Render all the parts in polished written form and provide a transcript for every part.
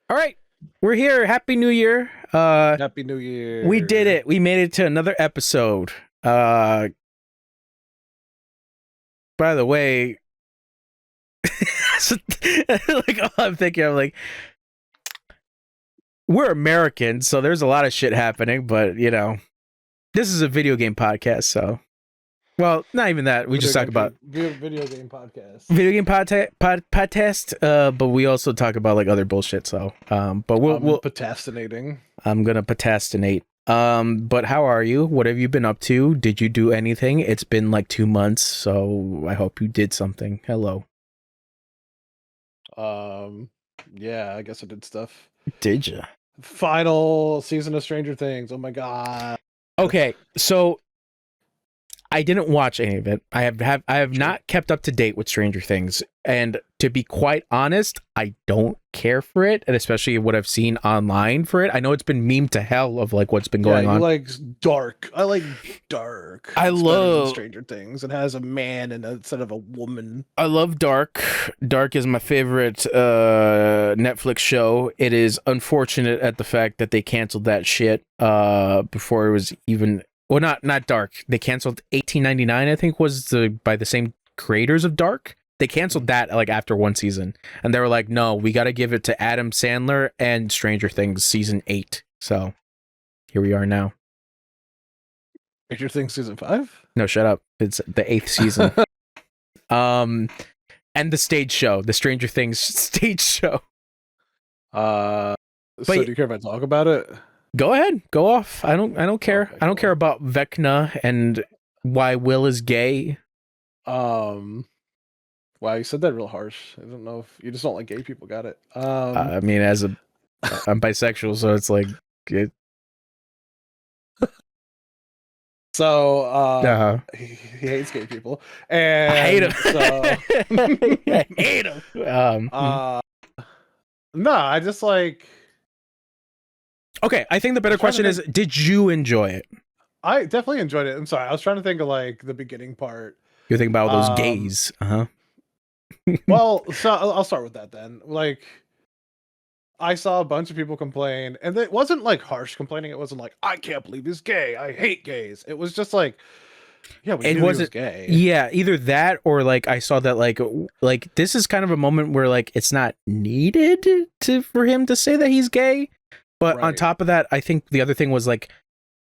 All right, we're here. Happy New Year. Happy New We did Year. it. We made it to another episode. Uh, by the way, like all I'm thinking, I'm like, we're Americans, so there's a lot of shit happening. But this is a video game podcast, so well, not even that. We just talk about Video game podcast. video game podcast. But we also talk about like other bullshit. So, but we'll Procrastinating. I'm gonna procrastinate. But how are you? What have you been up to? Did you do anything? It's been like 2 months, so I hope you did something. Hello. Yeah, I guess I did stuff. Did you? Final season of Stranger Things. Oh my god. Okay, so I didn't watch any of it. I have not kept up to date with Stranger Things, and to be quite honest, I don't care for it, and especially what I've seen online for it. I know it's been memed to hell of like what's been going on. Like dark. I like dark. I It's better than love Stranger Things. It has a man instead of a woman. I love Dark. Dark is my favorite Netflix show. It is unfortunate at the fact that they canceled that shit before it was even. Well, not Dark. They canceled 1899. I think was by the same creators of Dark. They canceled that like after one season, and they were like, "No, we got to give it to Adam Sandler and Stranger Things season 8." So here we are now. Stranger Things season 5? No, shut up. It's the 8th season. And the stage show, the Stranger Things stage show. So But- do you care if I talk about it? Go ahead, go off. I don't care. Okay, I don't cool. care about Vecna and why Will is gay. Wow, you said that real harsh. I don't know if you just don't like gay people. Got it. I mean, I'm bisexual, so it's like it, So uh-huh. he hates gay people, and I hate him. So I hate him. no, I just like. Okay, I think the better question is, did you enjoy it? I definitely enjoyed it. I'm sorry, I was trying to think of like the beginning part. You're thinking about all those gays, Well, so I'll start with that then. Like, I saw a bunch of people complain, and it wasn't like harsh complaining. It wasn't like I can't believe he's gay. I hate gays. It was just like, yeah, we knew he was gay. Yeah, either that or like I saw that like this is kind of a moment where like it's not needed for him to say that he's gay. But on top of that, I think the other thing was like,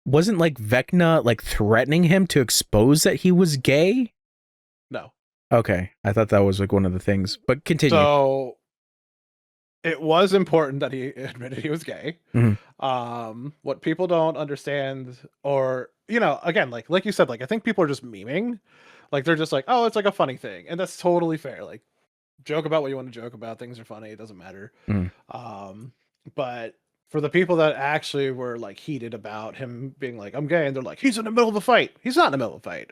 wasn't like Vecna like threatening him to expose that he was gay? No. Okay, I thought that was like one of the things. But continue. So it was important that he admitted he was gay. Mm-hmm. What people don't understand, or again, like you said, like I think people are just memeing, like they're just like, oh, it's like a funny thing, and that's totally fair. Like, joke about what you want to joke about. Things are funny. It doesn't matter. But for the people that actually were like heated about him being like, I'm gay, and they're like, he's in the middle of a fight. He's not in the middle of a fight.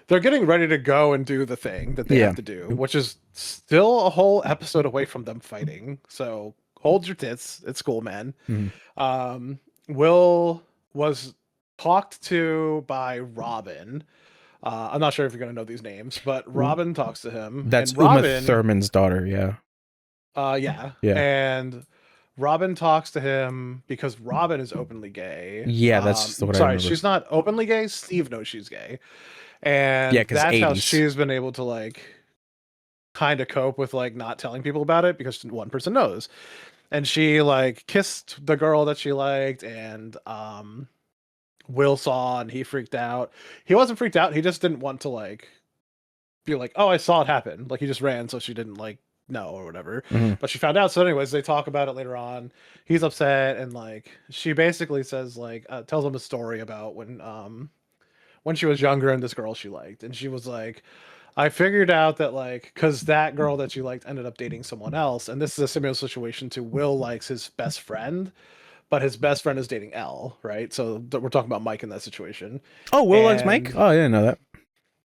They're getting ready to go and do the thing that they have to do, which is still a whole episode away from them fighting. So hold your tits. It's cool, man. Mm-hmm. Will was talked to by Robin. I'm not sure if you're going to know these names, but Robin talks to him. That's and Robin, Uma Thurman's daughter, yeah. Yeah. And Robin talks to him because Robin is openly gay. Yeah, that's what I remember. She's not openly gay. Steve knows she's gay. And that's 80s. how she's been able to like kind of cope with like not telling people about it because one person knows. And she like kissed the girl that she liked, and Will saw, and he freaked out. He wasn't freaked out. He just didn't want to like be like, oh, I saw it happen. Like he just ran, so she didn't like know or whatever. But she found out. So anyways, they talk about it later on. He's upset, and like she basically says like tells him a story about when she was younger and this girl she liked, and she was like, I figured out that like because that girl that you liked ended up dating someone else, and this is a similar situation to Will likes his best friend, but his best friend is dating Elle, right? So we're talking about Mike in that situation. Oh, Will likes Mike? Oh, I didn't know that.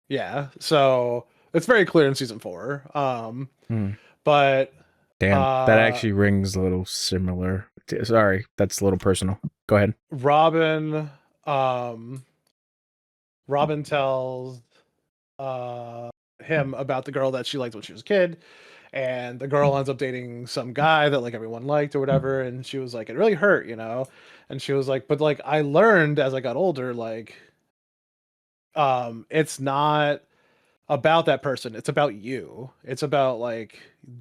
Yeah, so it's very clear in season 4. But damn, that actually rings a little similar. Sorry, that's a little personal. Go ahead. Robin tells him about the girl that she liked when she was a kid, and the girl ends up dating some guy that like everyone liked or whatever, and she was like, it really hurt, you know. And she was like, but like I learned as I got older, like it's not about that person, it's about you. It's about like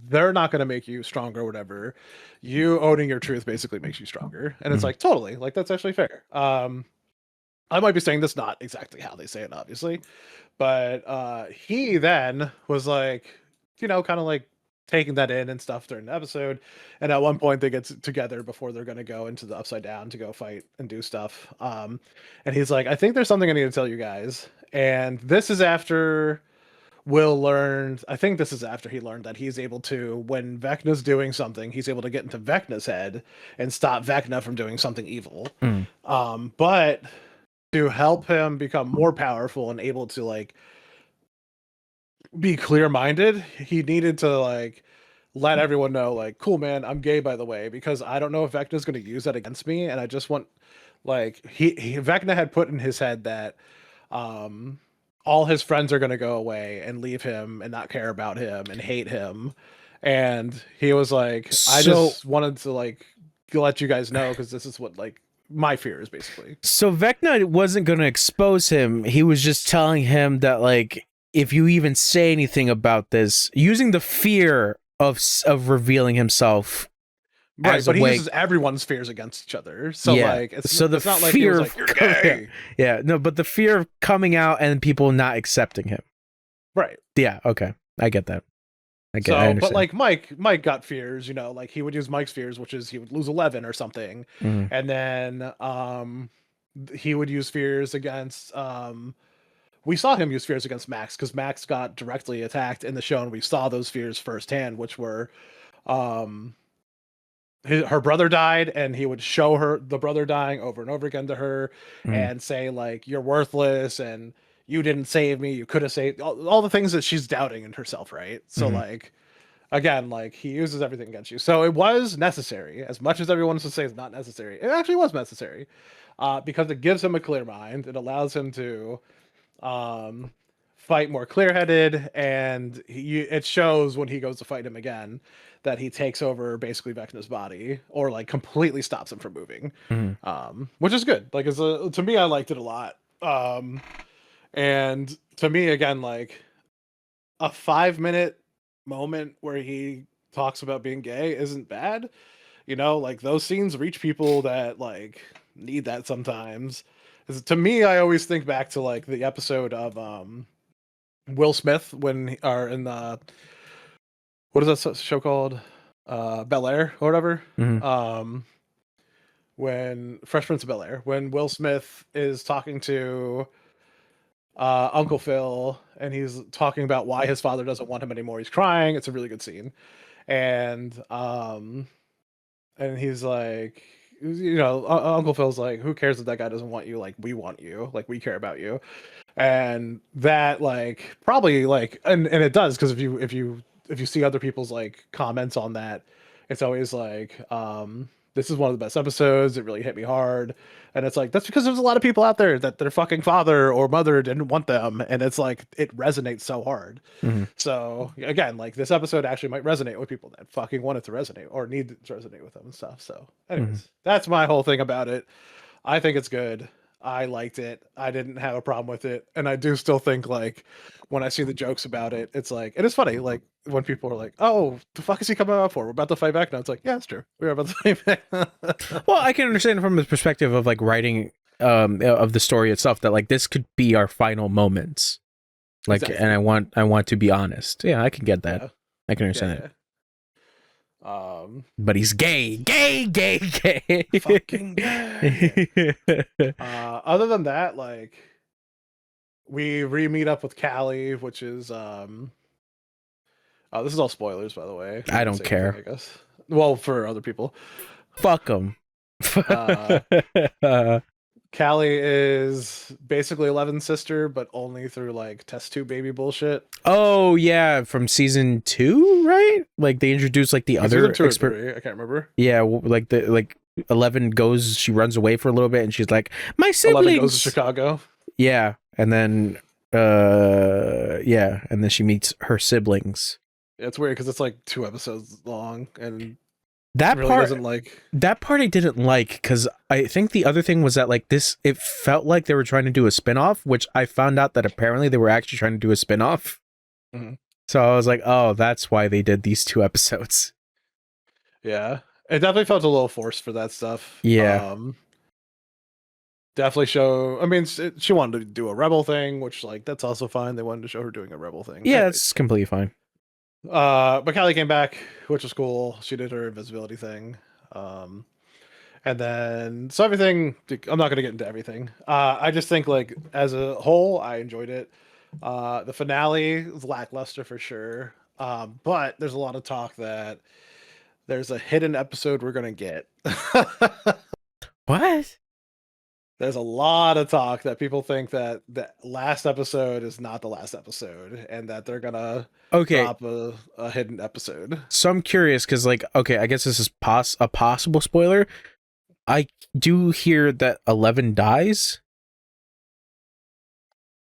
they're not going to make you stronger or whatever. You owning your truth basically makes you stronger. And it's like totally, like that's actually fair. I might be saying this not exactly how they say it, obviously, but he then was like, you know, kind of like taking that in and stuff during the episode. And at one point they get together before they're going to go into the Upside Down to go fight and do stuff. And he's like, I think there's something I need to tell you guys. And this is after Will learned, I think this is after he learned that he's able to, when Vecna's doing something, he's able to get into Vecna's head and stop Vecna from doing something evil. But to help him become more powerful and able to like be clear-minded, he needed to like let everyone know like, cool man, I'm gay by the way, because I don't know if Vecna's going to use that against me, and I just want like he Vecna had put in his head that all his friends are going to go away and leave him and not care about him and hate him, and he was like, I just wanted to like let you guys know because this is what like my fear is basically. So Vecna wasn't going to expose him. He was just telling him that like, if you even say anything about this, using the fear of revealing himself, right? But he uses everyone's fears against each other. So like, it's not like he was like, you're gay. Yeah, no, but the fear of coming out and people not accepting him. Right. Yeah. Okay, I get that. I understand. But like Mike got fears, you know, like he would use Mike's fears, which is he would lose 11 or something, and then he would use fears against we saw him use fears against Max because Max got directly attacked in the show, and we saw those fears firsthand, which were her brother died, and he would show her the brother dying over and over again to her and say like, you're worthless and you didn't save me, you could have saved all the things that she's doubting in herself, right? So like, again, like he uses everything against you. So it was necessary, as much as everyone wants to say it's not necessary, it actually was necessary, because it gives him a clear mind. It allows him to fight more clear-headed, and it shows when he goes to fight him again that he takes over basically Vecna's body, or like completely stops him from moving, which is good. Like to me, I liked it a lot. And to me, again, like a 5-minute moment where he talks about being gay isn't bad. You know, like those scenes reach people that like need that sometimes. To me, I always think back to like the episode of Will Smith when are in the, what is that show called? Bel Air or whatever. When Fresh Prince of Bel Air, when Will Smith is talking to Uncle Phil, and he's talking about why his father doesn't want him anymore. He's crying. It's a really good scene. And he's like, you know, Uncle Phil's like, who cares if that guy doesn't want you? Like, we want you. Like, we care about you. And that like probably like, and it does, because if you see other people's like comments on that, it's always like, this is one of the best episodes. It really hit me hard. And it's like, that's because there's a lot of people out there that their fucking father or mother didn't want them. And it's like, it resonates so hard. So again, like this episode actually might resonate with people that fucking want it to resonate or need to resonate with them and stuff. So anyways, that's my whole thing about it. I think it's good. I liked it. I didn't have a problem with it. And I do still think like when I see the jokes about it, it's like, it is funny. Like when people are like, oh, the fuck is he coming out for? We're about to fight back now. It's like, yeah, it's true. We're about to fight back. Well, I can understand from the perspective of like writing of the story itself that like this could be our final moments. Like, exactly. And I want to be honest. Yeah, I can get that. Yeah. I can understand it. But he's gay. Fucking gay. Other than that, like we re-meet up with Callie, which is this is all spoilers, by the way. I don't care. Anything, I guess. Well, for other people, fuck them. Callie is basically Eleven's sister, but only through like test tube baby bullshit. Oh yeah, from season 2, right? Like they introduced like the other expert. I can't remember. Yeah, like 11 goes, she runs away for a little bit, and she's like, my siblings. 11 goes to Chicago. Yeah, and then and then she meets her siblings. It's weird because it's like 2 episodes long and That really part doesn't like. that part I didn't like because I think the other thing was that like this it felt like they were trying to do a spin-off, which I found out that apparently they were actually trying to do a spin-off. Mhm. So I was like, oh, that's why they did these 2 episodes. Yeah, it definitely felt a little forced for that stuff. Yeah. Definitely show. I mean, she wanted to do a rebel thing, which like that's also fine. They wanted to show her doing a rebel thing. Yeah, Anyways, it's completely fine. but Callie came back, which was cool. She did her invisibility thing. And then so everything. I'm not gonna get into everything. I just think like as a whole, I enjoyed it. The finale was lackluster for sure. But there's a lot of talk that there's a hidden episode we're gonna get. What? There's a lot of talk that people think that the last episode is not the last episode and that they're gonna Okay, drop a hidden episode. so I'm curious because like okay, I guess this is a possible spoiler. I do hear that 11 dies.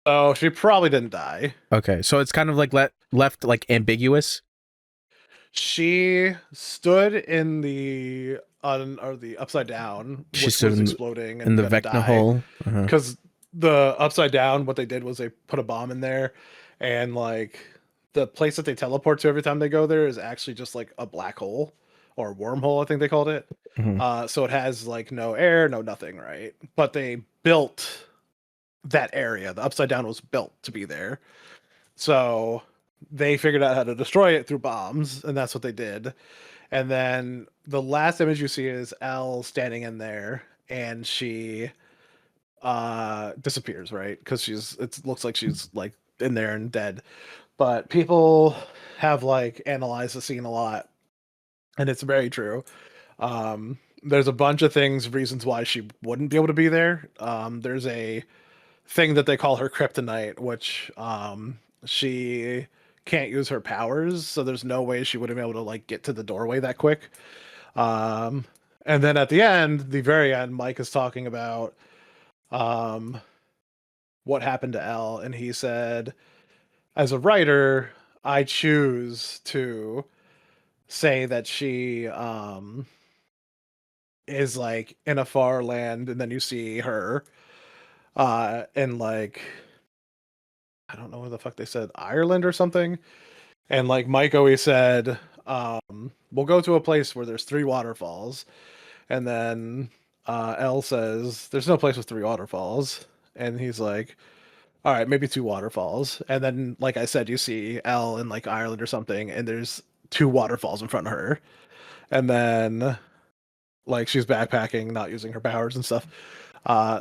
Oh, she probably didn't die. Okay, so it's kind of like left like ambiguous. She stood in the or the upside down, She which stood was in exploding in and the gonna Vecna die. hole. Because the upside down, what they did was they put a bomb in there, and like the place that they teleport to every time they go there is actually just like a black hole or wormhole, I think they called it. Mhm. So it has like no air, no nothing, right? But they built that area. The upside down was built to be there. So they figured out how to destroy it through bombs, and that's what they did. And then the last image you see is Elle standing in there, and she disappears, right? Because it looks like she's like in there and dead. But people have like analyzed the scene a lot, and it's very true. There's a bunch of things, reasons why she wouldn't be able to be there. There's a thing that they call her kryptonite, which she can't use her powers, so there's no way she would have been able to like get to the doorway that quick. Um, and then at the end, the very end, Mike is talking about um, what happened to Elle, and he said, as a writer, I choose to say that she is like in a far land, and then you see her in like I don't know where the fuck they said, Ireland or something. And like Mike always said, we'll go to a place where there's 3 waterfalls. And then Elle says, there's no place with 3 waterfalls. And he's like, all right, maybe 2 waterfalls. And then, like I said, you see Elle in like Ireland or something, and there's 2 waterfalls in front of her. And then like she's backpacking, not using her powers and stuff.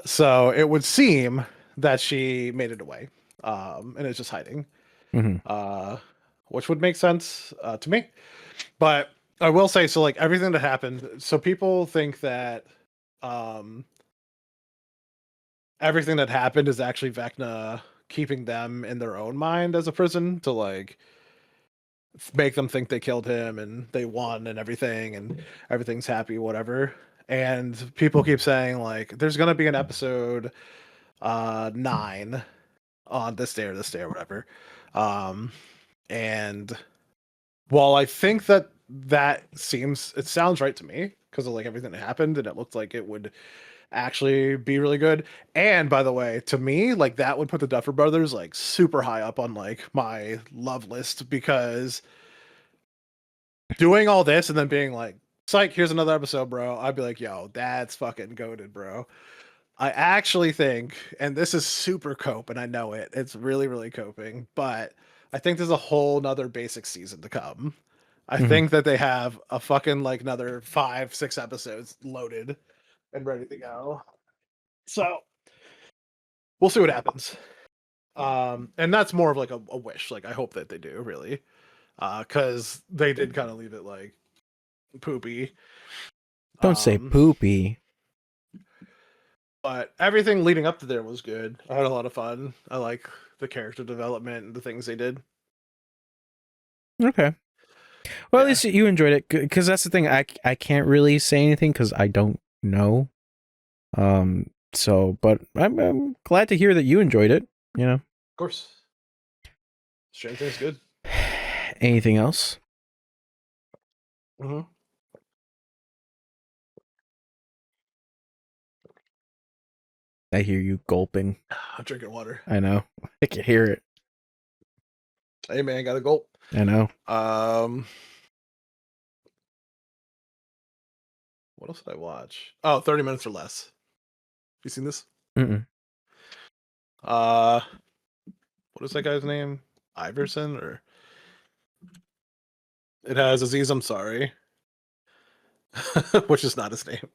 So it would seem that she made it away, and is just hiding, Mhm. uh, which would make sense to me. But I will say, so like everything that happened, so people think that um, everything that happened is actually Vecna keeping them in their own mind as a prison to like make them think they killed him and they won and everything's happy, whatever. And people keep saying like there's gonna be an episode 9 on this day or this day or whatever. Um and while I think that it sounds right to me because of like everything that happened and it looked like it would actually be really good. And by the way, to me, like that would put the Duffer Brothers like super high up on like my love list because doing all this and then being like, psych, here's another episode, bro. I'd be like, yo, that's fucking goated, bro. I actually think, and this is super cope, and I know it, it's really, really coping, but I think there's a whole nother basic season to come. I Mhm. think that they have a fucking like another 5, 6 episodes loaded and ready to go. So we'll see what happens. And that's more of like a wish. Like I hope that they do really. Because they did kind of leave it like poopy. Don't say Um, poopy. but everything leading up to there was good. I had a lot of fun. I like the character development and the things they did. Okay. Well, at Yeah, least you enjoyed it because that's the thing. I can't really say anything because I don't know. So, but I'm glad to hear that you enjoyed it. You know. of course. Stranger Things good. Anything else? Mm-hmm. I hear you gulping. I'm drinking water. I know. I can hear it. Hey man, got a gulp. I know. What else did I watch? Oh, 30 Minutes or Less. You seen this? Mm-mm. What is that guy's name? Iverson or it has Aziz Ansari, which is not his name.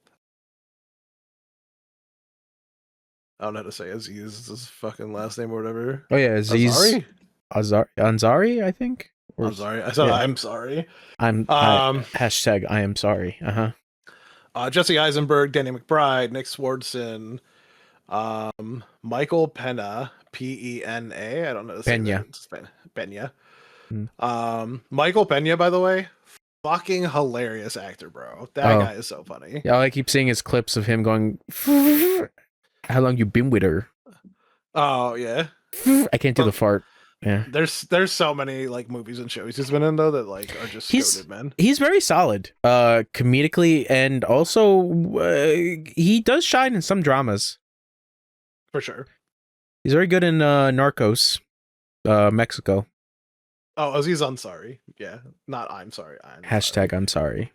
I don't know how to say Aziz is his fucking last name or whatever. Oh yeah, Aziz Ansari, I think. Or, I'm sorry. I said yeah. I'm sorry. Hashtag I am sorry. Jesse Eisenberg, Danny McBride, Nick Swardson, Michael Pena, Pena. I don't know. Pena. Pena. Hmm. Michael Pena, by the way, fucking hilarious actor, bro. That guy is so funny. Yeah, all I keep seeing is clips of him going, how long you been with her? Oh yeah. I can't do the fart. Yeah. There's so many like movies and shows he's been in though that like are just goated, man. He's very solid, comedically, and also he does shine in some dramas. For sure. He's very good in Narcos, Mexico. Oh, Aziz Ansari. Yeah, not I'm sorry. Hashtag I'm sorry.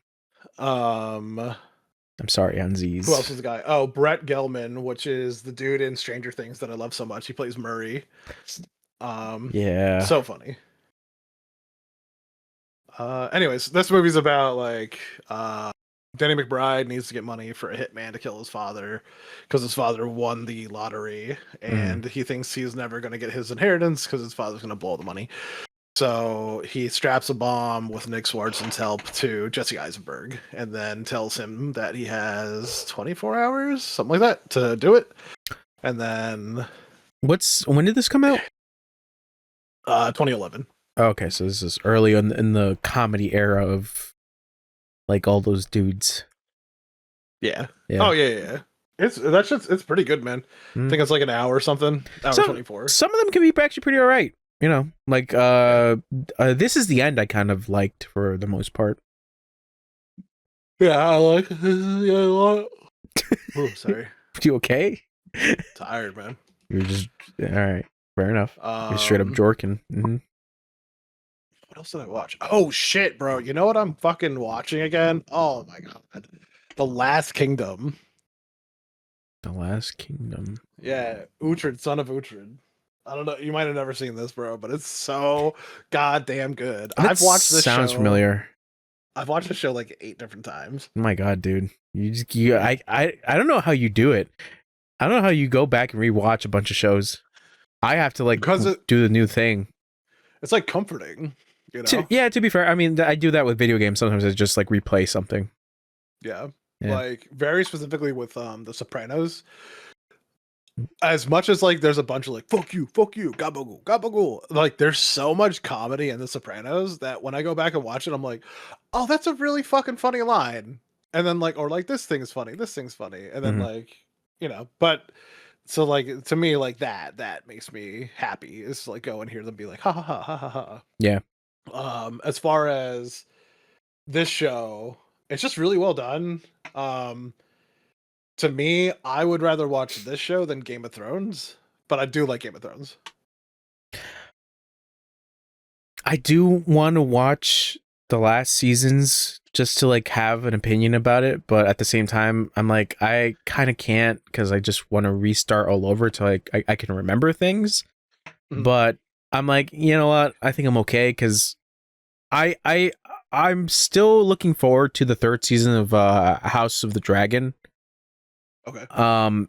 I'm sorry, Aziz. Who else is the guy? Oh, Brett Gelman, which is the dude in Stranger Things that I love so much. He plays Murray. Yeah. So funny. Anyways, this movie's about like Danny McBride needs to get money for a hitman to kill his father because his father won the lottery and he thinks he's never going to get his inheritance because his father's going to blow the money. So he straps a bomb with Nick Swardson's help to Jesse Eisenberg and then tells him that he has 24 hours, something like that, to do it. And then when did this come out? 2011. Okay, so this is early in the comedy era of like all those dudes. Yeah. Oh yeah. It's pretty good, man. I think it's like an hour or something. Hour 24. Some of them can be actually pretty all right. You know, like This Is the End. I kind of liked for the most part. Yeah, I like it a lot. Oh, sorry. You okay? Tired, man. You're just all right. Fair enough. You're straight up jorking. Mm-hmm. What else did I watch? Oh shit, bro! You know what I'm fucking watching again? Oh my god, The Last Kingdom. The Last Kingdom. Yeah, Uhtred, son of Uhtred. I don't know. You might have never seen this, bro, but it's so goddamn good. I've watched this. Sounds familiar. I've watched the show like 8 different times. Oh my god, dude! I don't know how you do it. I don't know how you go back and rewatch a bunch of shows. I have to like do the new thing. It's like comforting, you know. To be fair, I mean I do that with video games. Sometimes I just like replay something. Yeah. Like very specifically with The Sopranos. As much as like there's a bunch of like fuck you, gabagool, gabagool. Like there's so much comedy in The Sopranos that when I go back and watch it, I'm like, oh, that's a really fucking funny line. And then like, or like this thing's funny, and then like, you know, but so like to me, like that makes me happy is to, like go and hear them be like ha ha ha ha ha ha. Yeah. As far as this show, it's just really well done. To me, I would rather watch this show than Game of Thrones, but I do like Game of Thrones. I do want to watch the last seasons just to like have an opinion about it, but at the same time, I'm like, I kind of can't because I just want to restart all over till like I can remember things. But I'm like, you know what? I think I'm okay because I'm still looking forward to the 3rd season of House of the Dragon. Okay.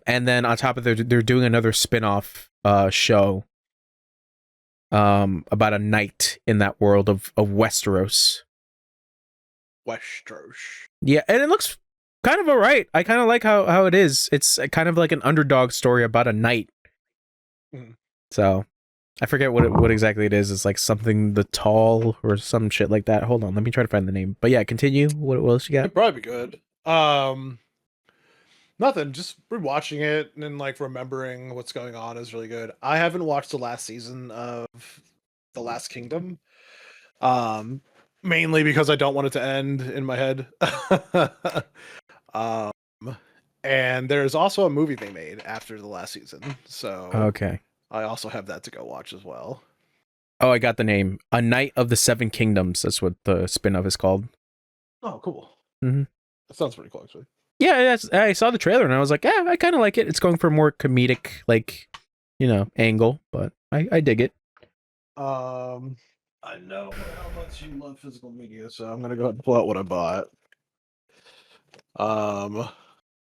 And then on top of that, they're doing another spin-off show about a knight in that world of Westeros. Yeah, and it looks kind of alright. I kind of like how it is. It's kind of like an underdog story about a knight. So I forget what exactly it is. It's like something the tall or some shit like that. Hold on, let me try to find the name. But yeah, continue. What else you got? It'd probably be good. Nothing. Just rewatching it and then like remembering what's going on is really good. I haven't watched the last season of The Last Kingdom. Mainly because I don't want it to end in my head. um, and there's also a movie they made after the last season, so Okay. I also have that to go watch as well. Oh, I got the name. A Knight of the Seven Kingdoms. That's what the spin-off is called. Oh, cool. Mm-hmm. That sounds pretty cool, actually. Yeah, I saw the trailer and I was like, yeah, I kind of like it. It's going for a more comedic, like, angle, but I dig it. I know how much you love physical media, so I'm gonna go ahead and pull out what I bought.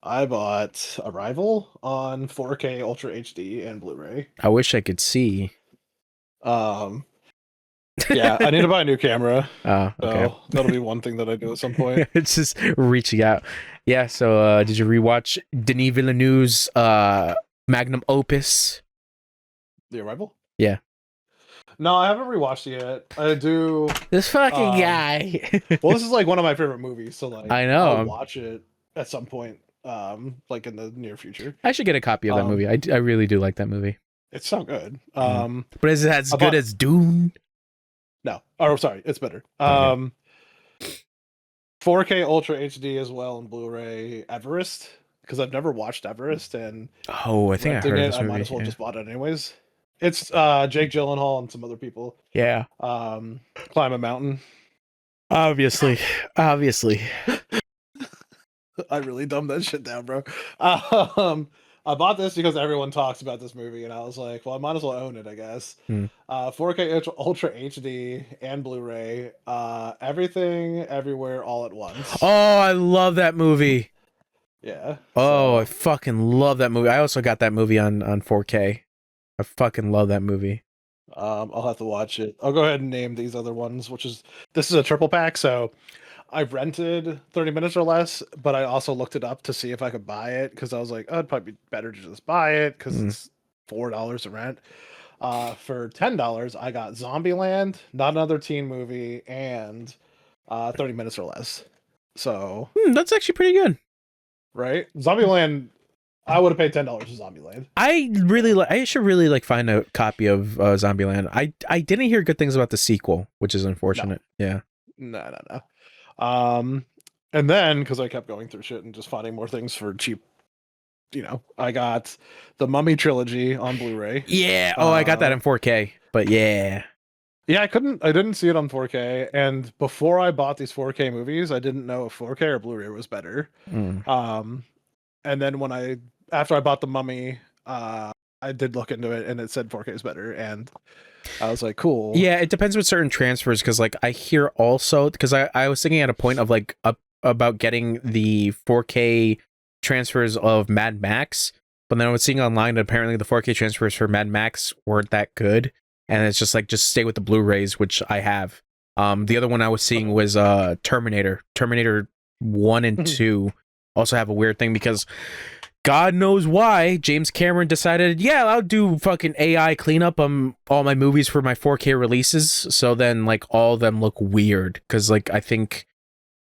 I bought Arrival on 4K Ultra HD and Blu-ray. I wish I could see. Yeah, I need to buy a new camera. Oh, okay. So that'll be one thing that I do at some point. It's just reaching out. Yeah, so did you rewatch Denis Villeneuve's magnum opus? The Arrival? Yeah. No, I haven't rewatched it yet. I do. This fucking guy. Well, this is like one of my favorite movies, so like I know. I'll watch it at some point, like in the near future. I should get a copy of that movie. I really do like that movie. It's so good. But is it as good as Dune? No. Oh, sorry, it's better. Okay. 4K Ultra HD as well and Blu-ray Everest, because I've never watched Everest, and I think I heard of this movie. I might as well just bought it anyways. It's Jake Gyllenhaal and some other people. Yeah. Climb a mountain. Obviously. I really dumbed that shit down, bro. I bought this because everyone talks about this movie, and I was like, well, I might as well own it, I guess. 4K Ultra HD and Blu-ray, everything, everywhere, all at once. Oh, I love that movie. Yeah. Oh, I fucking love that movie. I also got that movie on 4K. I fucking love that movie. I'll have to watch it. I'll go ahead and name these other ones, this is a triple pack, so I rented 30 minutes or less, but I also looked it up to see if I could buy it because I was like, oh, it'd probably be better to just buy it because it's $4 to rent. For $10, I got Zombieland, Not Another Teen Movie, and 30 minutes or less. So that's actually pretty good, right? Zombieland, I would have paid $10 for Zombieland. I should really find a copy of Zombieland. I didn't hear good things about the sequel, which is unfortunate. No. Yeah. No. And then because I kept going through shit and just finding more things for cheap, I got the Mummy trilogy on Blu-ray. Yeah. Oh, I got that in 4K. But yeah. Yeah, I didn't see it on 4K, and before I bought these 4K movies, I didn't know if 4K or Blu-ray was better. And then after I bought the Mummy, I did look into it, and it said 4K is better, and I was like, cool. Yeah, it depends with certain transfers, because I hear also, because I was thinking at a point of about getting the 4K transfers of Mad Max, but then I was seeing online that apparently the 4K transfers for Mad Max weren't that good, and it's just stay with the Blu-rays, which I have. The other one I was seeing was Terminator 1 and 2 also have a weird thing because God knows why James Cameron decided, yeah, I'll do fucking AI cleanup on all my movies for my 4K releases, so then all of them look weird, because I think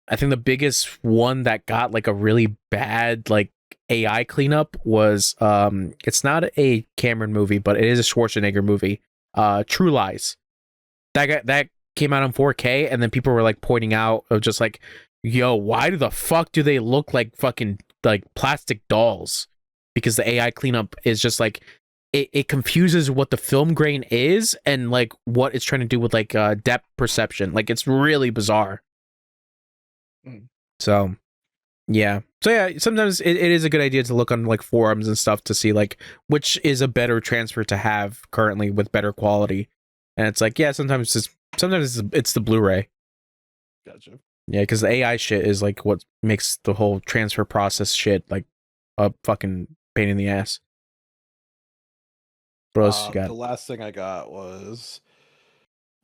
the biggest one that got a really bad AI cleanup was it's not a Cameron movie, but it is a Schwarzenegger movie, True Lies. That came out on 4K, and then people were pointing out of just yo, why the fuck do they look like fucking plastic dolls? Because the AI cleanup is just it confuses what the film grain is and what it's trying to do with depth perception. It's really bizarre. So yeah, sometimes it is a good idea to look on forums and stuff to see which is a better transfer to have currently with better quality. And it's yeah, sometimes it's the Blu-ray. Gotcha. Yeah, because the AI shit is what makes the whole transfer process shit a fucking pain in the ass. What else you got? The last thing I got was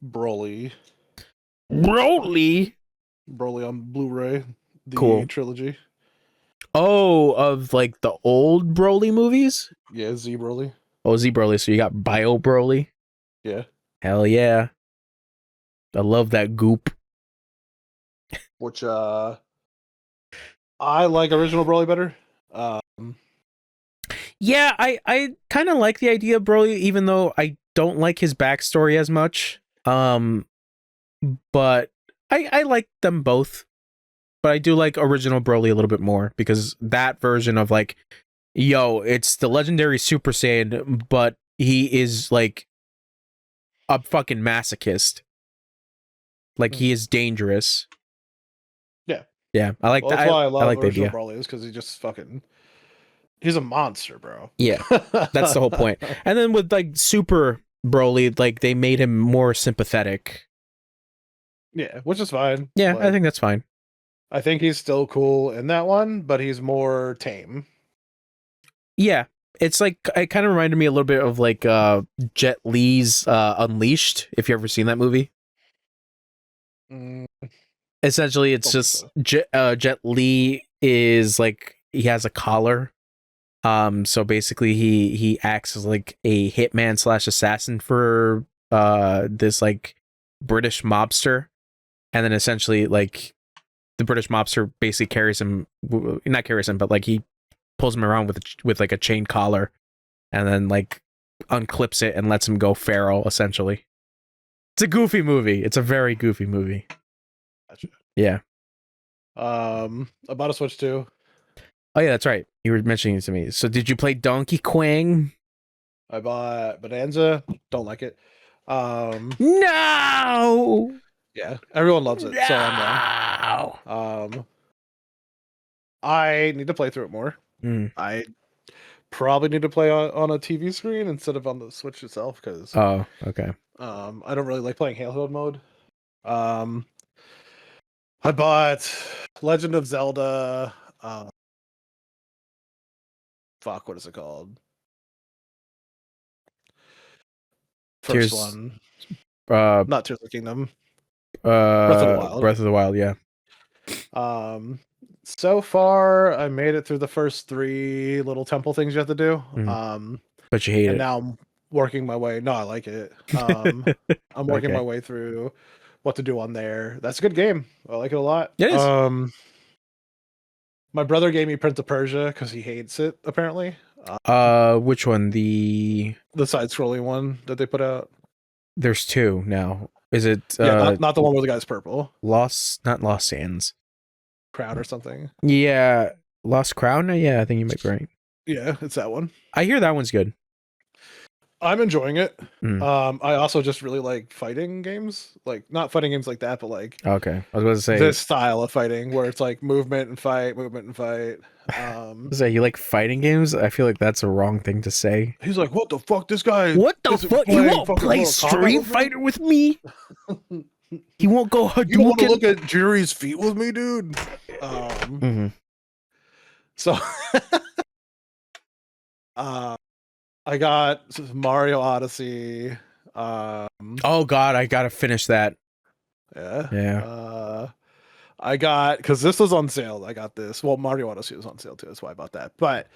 Broly. Broly on Blu-ray. The cool trilogy. Oh, of the old Broly movies? Yeah, Z Broly. Oh, Z Broly. So you got Bio Broly? Yeah. Hell yeah. I love that goop. Which I like original Broly better. Yeah, I kind of like the idea of Broly, even though I don't like his backstory as much. but I like them both. But I do like original Broly a little bit more because that version of like, yo, it's the legendary Super Saiyan, but he is like a fucking masochist. Like he is dangerous. Yeah. Yeah, I like Well, that. that's why I I love like the original idea. Broly is because he just fucking he's a monster, bro. Yeah, that's the whole point. And then with like Super Broly, like they made him more sympathetic. Yeah, which is fine. Yeah, I Like, think that's fine. I think he's still cool in that one, but he's more tame. Yeah, it's like it kind of reminded me a little bit of like Jet Li's Unleashed. If you ever seen that movie, Mm, essentially it's don't think just so. Jet Li is like he has a collar. So basically he acts as like a hitman slash assassin for this like British mobster, and then essentially like the British mobster basically not carries him, but like he pulls him around with like a chain collar, and then like unclips it and lets him go feral. Essentially, it's a goofy movie. It's a very goofy movie. Gotcha. Yeah. About to switch to. Oh yeah, that's right. You were mentioning it to me. So did you play Donkey Kong? I bought Bonanza. Don't like it. No. Yeah, everyone loves it, so I'm wrong. No. I need to play through it more. Mm. I probably need to play on a TV screen instead of on the Switch itself because Oh, okay. I don't really like playing handheld mode. Um, I bought Legend of Zelda. Fuck, what is it called? First Tears. one, Uh. not Tears of the Kingdom. Breath of the Wild. Breath of the Wild. Yeah. So far I made it through the first 3 little temple things you have to do. But you hate And it. now I'm working my way. No, I like it. I'm working Okay. my way through what to do on there. That's a good game. I like it a lot. It is. My brother gave me Prince of Persia because he hates it. Apparently, Which one? The the side-scrolling one that they put out. there's 2 now. Is it Yeah, not the one where the guy's purple. Not Lost Sands? Crown or something. Yeah, Lost Crown. Yeah, I think you might be right. Yeah, it's that one. I hear that one's good. I'm enjoying it. Mm. I also just really like fighting games, like not fighting games like that, but like Okay, I was about to say this style of fighting where it's like movement and fight, movement and fight. Say you like fighting games. I feel like that's a wrong thing to say. He's like, "What the fuck? This guy? What the isn't fuck? You playing won't fucking play Mortal Kombat Street with me?" Fighter with me? He won't go You want to Hadouken? look at Jury's feet with me, dude? Mhm. So, I got Mario Odyssey. Oh God, I gotta finish that. Yeah. Yeah. I got because this was on sale. I got this. Well, Mario Odyssey was on sale too. That's why I bought that. But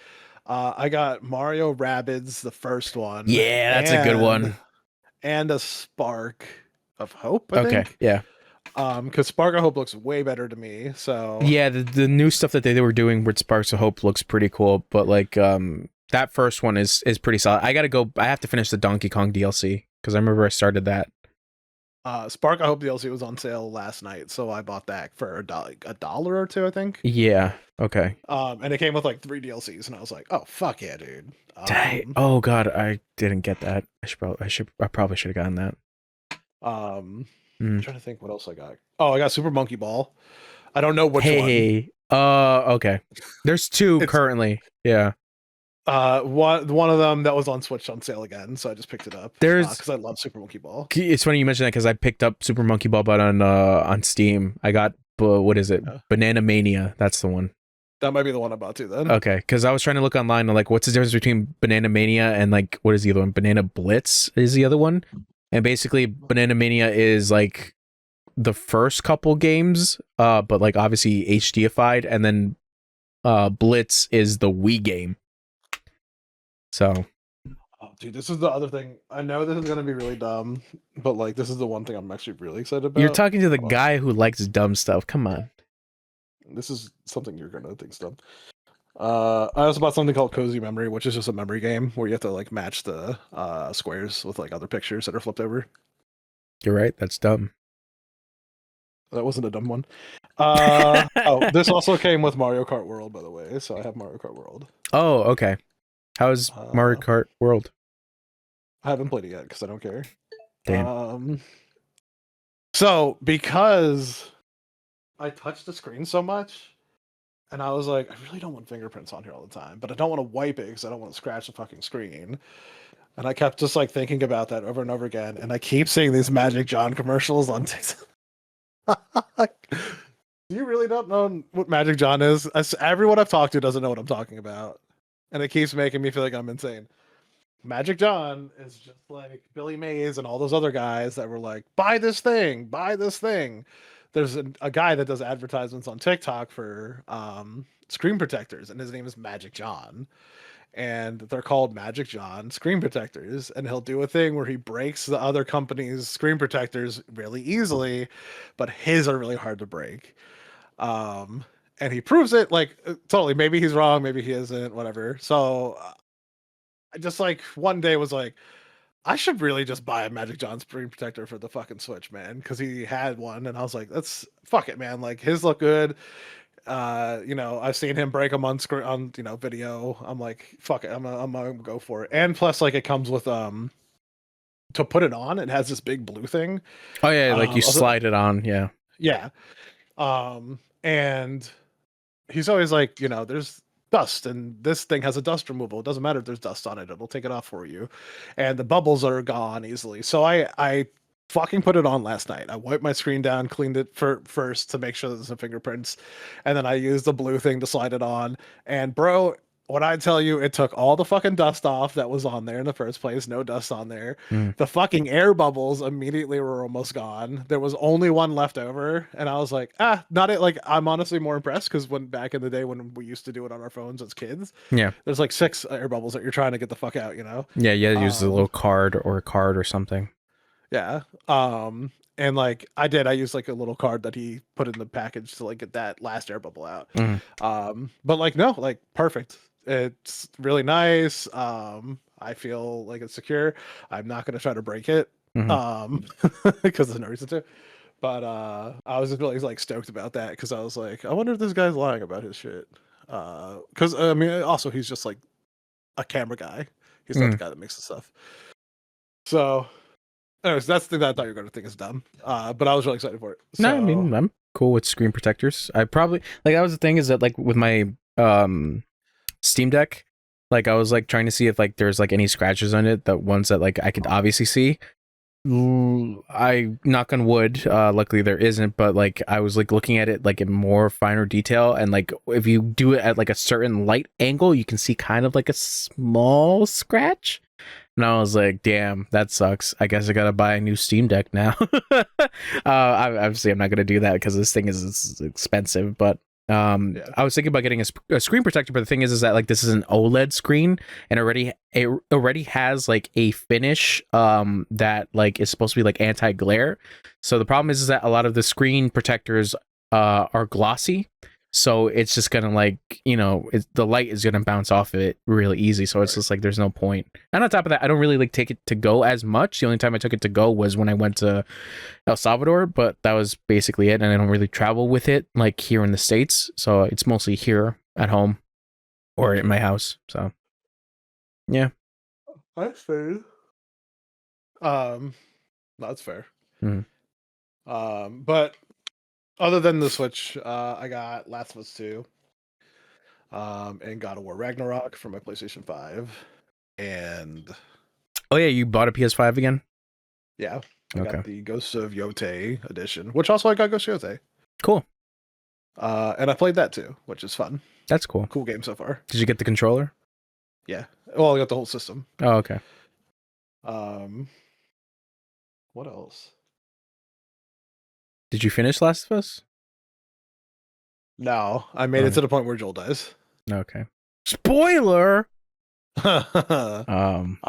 I got Mario Rabbids, the first one. Yeah, that's a good one. And a Spark of Hope. I Okay. think. Yeah. Because Spark of Hope looks way better to me. So Yeah, the new stuff that they were doing with Sparks of Hope looks pretty cool, but like that first one is pretty solid. I have to finish the Donkey Kong DLC because I remember I started that. Spark of Hope DLC was on sale last night, so I bought that for $1 or $2, I think. Yeah. Okay. And it came with like 3 DLCs, and I was like, "Oh fuck yeah, dude!" Oh God, I didn't get that. I probably should have gotten that. I'm trying to think what else I got. Oh, I got Super Monkey Ball. I don't know which one. Hey. Okay. There's 2 currently. Yeah. One of them that was on Switch on sale again, so I just picked it up. Because I love Super Monkey Ball. It's funny you mentioned that because I picked up Super Monkey Ball, but on Steam. I got what is it? Yeah. Banana Mania. That's the one. That might be the one I bought too. Then Okay, because I was trying to look online and like, what's the difference between Banana Mania and like what is the other one? Banana Blitz is the other one, and basically Banana Mania is like the first couple games, but like obviously HDified, and then Blitz is the Wii game. So, oh, dude, this is the other thing. I know this is gonna be really dumb, but like this is the one thing I'm actually really excited about. you're talking to the guy who likes dumb stuff. Come on. This is something you're gonna think is dumb. I also bought something called Cozy Memory, which is just a memory game where you have to like match the squares with like other pictures that are flipped over. You're right. That's dumb. That wasn't a dumb one. This also came with Mario Kart World, by the way. So I have Mario Kart World. Oh, okay. How's Mario Kart World? I haven't played it yet because I don't care. Damn. So because I touched the screen so much, and I was like, I really don't want fingerprints on here all the time, but I don't want to wipe it because I don't want to scratch the fucking screen. And I kept just like thinking about that over and over again, and I keep seeing these Magic John commercials on TikTok. You really don't know what Magic John is? Everyone I've talked to doesn't know what I'm talking about, and it keeps making me feel like I'm insane. Magic John is just like Billy Mays and all those other guys that were like, buy this thing, buy this thing. There's a guy that does advertisements on TikTok for screen protectors, and his name is Magic John. And they're called Magic John screen protectors. And he'll do a thing where he breaks the other company's screen protectors really easily, but his are really hard to break. And he proves it like totally. Maybe he's wrong, maybe he isn't, whatever. So I just like one day was like, I should really just buy a Magic John screen protector for the fucking Switch, man, because he had one, and I was like, "That's fuck it, man. Like his look good." I've seen him break them on screen on video. I'm like, fuck it, I'm gonna go for it. And plus, like, it comes with to put it on, it has this big blue thing. Oh yeah, like you slide it on, yeah. Yeah. And he's always like, there's dust, and this thing has a dust removal. It doesn't matter if there's dust on it, it'll take it off for you. And the bubbles are gone easily. So I fucking put it on last night. I wiped my screen down, cleaned it first to make sure there's no fingerprints, and then I used the blue thing to slide it on. And bro, when I tell you, it took all the fucking dust off that was on there in the first place. No dust on there. The fucking air bubbles immediately were almost gone. There was only one left over, and I was like, not it. Like, I'm honestly more impressed because when back in the day when we used to do it on our phones as kids, there's like 6 air bubbles that you're trying to get the fuck out, Yeah, you use a little card or something. Yeah. And like I used like a little card that he put in the package to like get that last air bubble out. But like no, like perfect. It's really nice. I feel like it's secure. I'm not gonna try to break it. Because there's no reason to. But I was just really like stoked about that because I was like, I wonder if this guy's lying about his shit. Because I mean, also he's just like a camera guy. He's not the guy that makes the stuff. So. Anyways, that's the thing that I thought you were going to think is dumb. But I was really excited for it. So... No, I mean, I'm cool with screen protectors. I probably that was the thing is that like with my Steam Deck, like I was like trying to see if like there's like any scratches on it, the ones that like I could obviously see. I knock on wood, luckily there isn't, but like I was like looking at it like in more finer detail, and like if you do it at like a certain light angle, you can see kind of like a small scratch. And I was like, damn, that sucks. I guess I gotta buy a new Steam Deck now. Obviously, I'm not gonna do that because this thing is expensive. But I was thinking about getting a screen protector. But the thing is that like this is an OLED screen, and it already has like a finish that like is supposed to be like anti-glare. So the problem is that a lot of the screen protectors are glossy. So it's just gonna like, the light is gonna bounce off of it really easy. So it's just like there's no point. And on top of that, I don't really like take it to go as much. The only time I took it to go was when I went to El Salvador, but that was basically it. And I don't really travel with it like here in the States. So it's mostly here at home or in my house. So yeah. That's fair. That's fair. But other than the Switch, I got Last of Us 2, and God of War Ragnarok for my PlayStation 5, and oh yeah, you bought a PS5 again? Yeah, I got the Ghost of Yotei edition, which also I got Ghost of Yotei. Cool. And I played that too, which is fun. That's cool. Cool game so far. Did you get the controller? Yeah. Well, I got the whole system. Oh, okay. What else? Did you finish Last of Us? No, I made it to the point where Joel dies. Okay. Spoiler. I mean,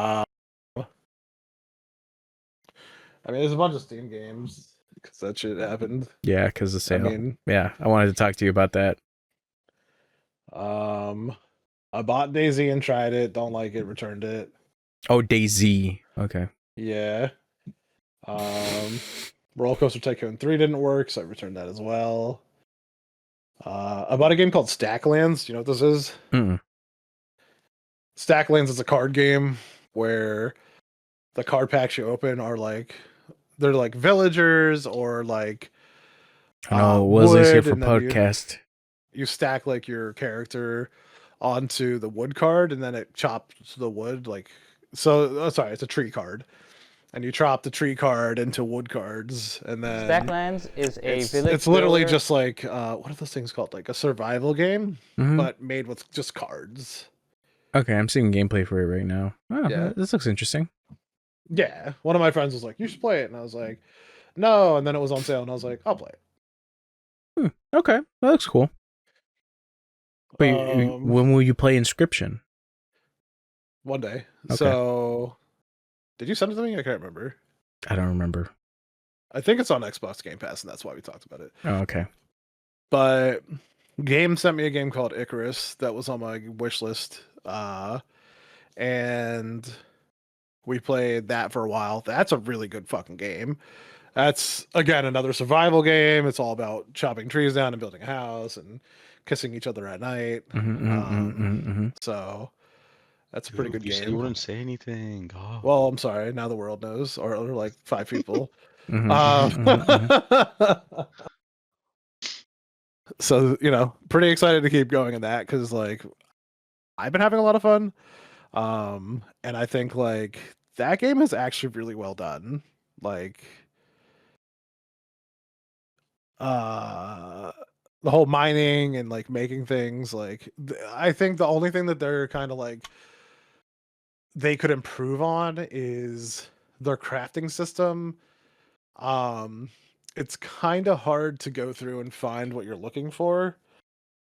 there's a bunch of Steam games because that shit happened. Yeah, because the sale. I wanted to talk to you about that. I bought DayZ and tried it. Don't like it. Returned it. Oh, DayZ. Okay. Yeah. Roller Coaster Tycoon 3 didn't work, so I returned that as well. I bought a game called Stacklands. You know what this is? Mm. Stacklands is a card game where the card packs you open are like they're like villagers or like I know Wesley's here wood, for and then podcast. you stack like your character onto the wood card, and then it chops the wood like so. Oh, sorry, it's a tree card, and you chop the tree card into wood cards, and then Stacklands is a village. it's literally builder. just like what are those things called? Like a survival game, Mhm. but made with just cards. Okay, I'm seeing gameplay for it right now. Oh, Yeah. this looks interesting. Yeah, one of my friends was like, "You should play it," and I was like, "No," and then it was on sale, and I was like, "I'll play it." Okay, that looks cool. But Um, when will you play Inscription? One day. Okay. So, did you send it to me? I can't remember. I don't remember. I think it's on Xbox Game Pass, and that's why we talked about it. Oh, okay. But Game sent me a game called Icarus that was on my wish list, and we played that for a while. That's a really good fucking game. That's again another survival game. It's all about chopping trees down and building a house and kissing each other at night. So that's a pretty good You said you game. wouldn't say anything. Oh. Well, I'm sorry. Now the world knows, or like 5 people. So pretty excited to keep going in that because like I've been having a lot of fun, and I think like that game is actually really well done. Like, the whole mining and like making things like I think the only thing that they're kind of like they could improve on is their crafting system. It's kind of hard to go through and find what you're looking for,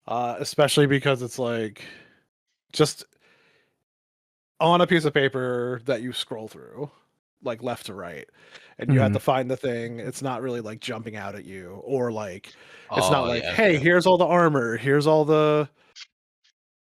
especially because it's like just on a piece of paper that you scroll through, like left to right, and you have to find the thing. It's not really like jumping out at you, or like it's not like, hey, here's all the armor, here's all the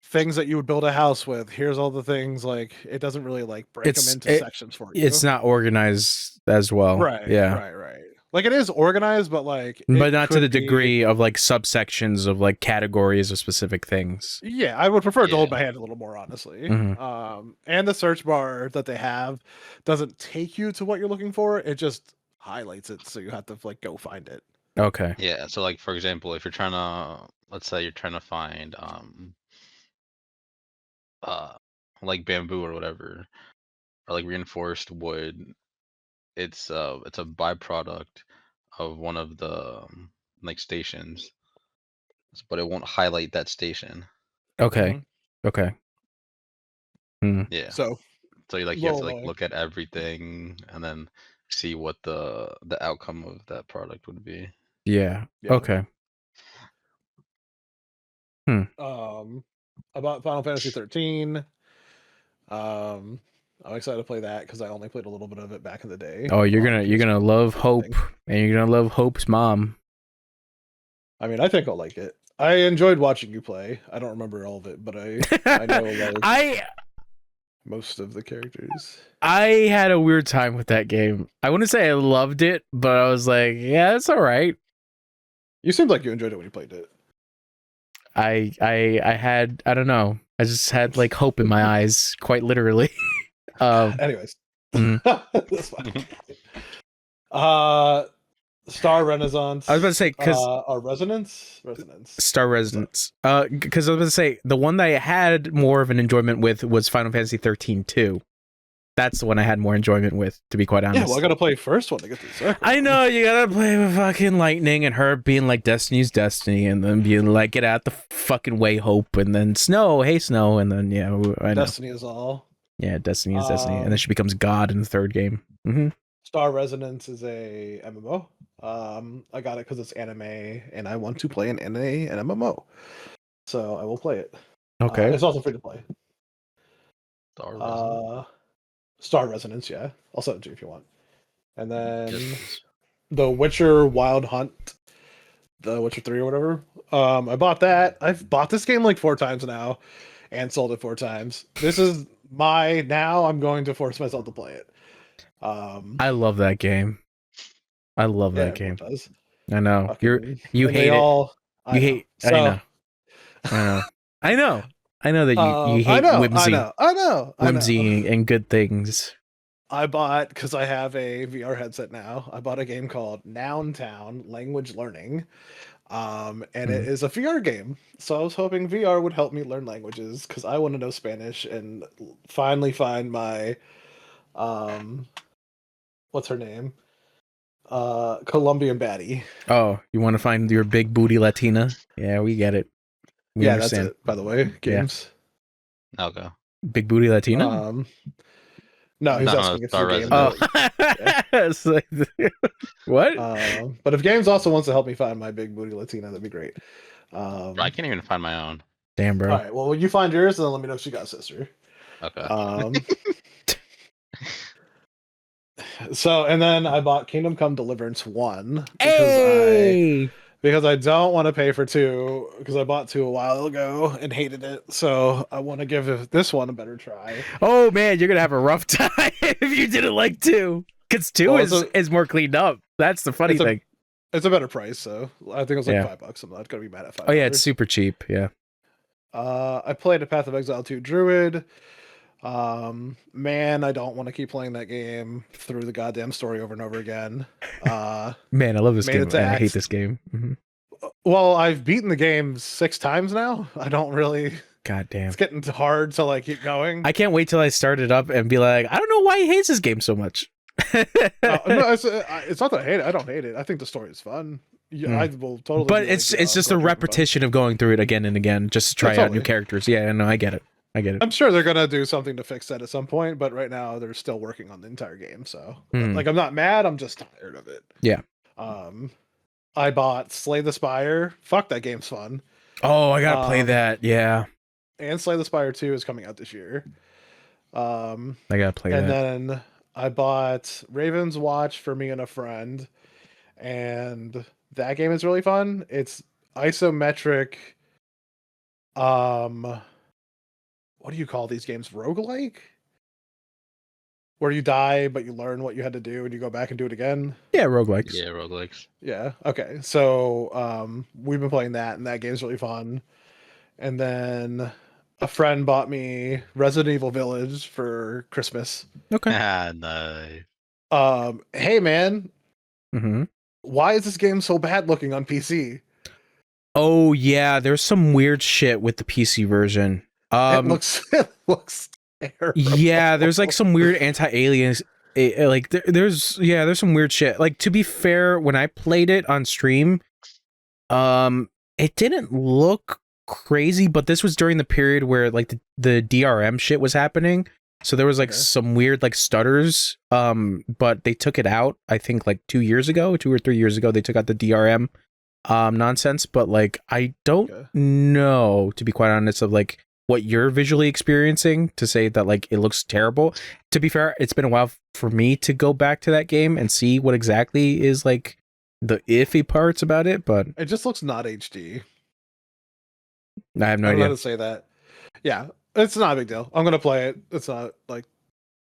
things that you would build a house with, here's all the things. Like it doesn't really like break them into sections for you. It's not organized as well. Right. Like it is organized, but like but not to the degree of like subsections of like categories of specific things. Yeah, I would prefer to hold my hand a little more, honestly. And the search bar that they have doesn't take you to what you're looking for. It just highlights it, so you have to like go find it. Okay. Yeah. So like for example, if you're trying to, let's say you're trying to find like bamboo or whatever, or like reinforced wood, it's a byproduct of one of the like stations, but it won't highlight that station. Okay. Okay. Yeah. So you have to like look at everything and then see what the outcome of that product would be. Yeah. Okay. About Final Fantasy 13. I'm excited to play that because I only played a little bit of it back in the day. Oh, you're gonna love Hope, and you're gonna love Hope's mom. I mean, I think I'll like it. I enjoyed watching you play. I don't remember all of it, but I know like most of the characters. I had a weird time with that game. I wouldn't say I loved it, but I was like, yeah, it's all right. You seemed like you enjoyed it when you played it. I had, I don't know. I just had like hope in my eyes, quite literally. Anyways. That's fine. Star Renaissance. I was about to say because Resonance. Star Resonance. Because I was about to say the one that I had more of an enjoyment with was Final Fantasy 13 2. That's the one I had more enjoyment with, to be quite honest. Yeah, well, I gotta play first one to get this. I know you gotta play with fucking lightning and her being like Destiny's Destiny, and then being like get out the fucking way, Hope, and then Snow, hey Snow, and then I know. Destiny is all. Yeah, Destiny is Destiny, and then she becomes God in the third game. Star Resonance is a MMO. I got it because it's anime, and I want to play an anime and MMO, so I will play it. Okay. It's also free to play. Star Resonance, yeah. I'll send it to you if you want. And then The Witcher Wild Hunt, The Witcher 3 or whatever. I bought that. I've bought this game like 4 times now and sold it 4 times. This is now I'm going to force myself to play it. I love that game. I love Yeah, that game. everyone does. I know. Fucking, You and hate they it. all. I You know. hate. So, I know. I know. I know. I know that you I hate know. whimsy, I know. and good things. I bought, because I have a VR headset now. I bought a game called Noun Town Language Learning, and it is a VR game. So I was hoping VR would help me learn languages because I want to know Spanish and finally find my, what's her name? Colombian baddie. Oh, you want to find your big booty Latina? Yeah, we get it. We Yeah, understand. that's it. By the way, games. Okay. Big booty Latina. No, he's No, asking if Star the game. Resident. It's like, what? But if games also wants to help me find my big booty Latina, that'd be great. I can't even find my own. Damn, bro. All right. Well, when you find yours, then let me know if she got a sister. Okay. So, and then I bought Kingdom Come Deliverance 1 Hey! because I don't want to pay for 2 because I bought 2 a while ago and hated it. So I want to give this one a better try. Oh man, you're gonna have a rough time if you didn't like 2. Because 2 is more cleaned up. That's the funny thing. It's a better price, so I think it was like $5. I'm not gonna be mad at $5. Oh yeah, it's super cheap. Yeah. I played a Path of Exile 2 Druid. Man, I don't want to keep playing that game through the goddamn story over and over again. Man, I love this game. And I hate Axe. this game. Mm-hmm. Well, I've beaten the game 6 times now. I don't really. God damn. It's getting hard to like keep going. I can't wait till I start it up and be like, I don't know why he hates this game so much. No, it's not that I hate it. I don't hate it. I think the story is fun. Yeah, I will totally. But it's just a repetition of going through it again and again just to try out new characters. Yeah, no, I get it. I'm sure they're gonna do something to fix that at some point, but right now they're still working on the entire game. So, like, I'm not mad. I'm just tired of it. Yeah. I bought Slay the Spire. Fuck, that game's fun. Oh, I gotta play that. Yeah. And Slay the Spire 2 is coming out this year. I gotta play that. And then I bought Raven's Watch for me and a friend, and that game is really fun. It's isometric. What do you call these games? Roguelike? Where you die, but you learn what you had to do and you go back and do it again? Yeah, roguelikes. Yeah, roguelikes. Yeah, okay. So we've been playing that, and that game's really fun. And then a friend bought me Resident Evil Village for Christmas. Okay. Nice. Hey, man. Mm-hmm. Why is this game so bad looking on PC? Oh, yeah. There's some weird shit with the PC version. It looks terrible. Yeah, there's like some weird anti-aliens. Like there's some weird shit. Like, to be fair, when I played it on stream, it didn't look crazy, but this was during the period where like the DRM shit was happening. So there was like some weird like stutters. But they took it out, I think like 2 or 3 years ago, they took out the DRM nonsense. But like, I don't know, to be quite honest, of like what you're visually experiencing to say that like it looks terrible. To be fair, it's been a while for me to go back to that game and see what exactly is like the iffy parts about it, but it just looks not HD. I have no idea. I don't know how to say that. Yeah, it's not a big deal. I'm gonna play it. It's not like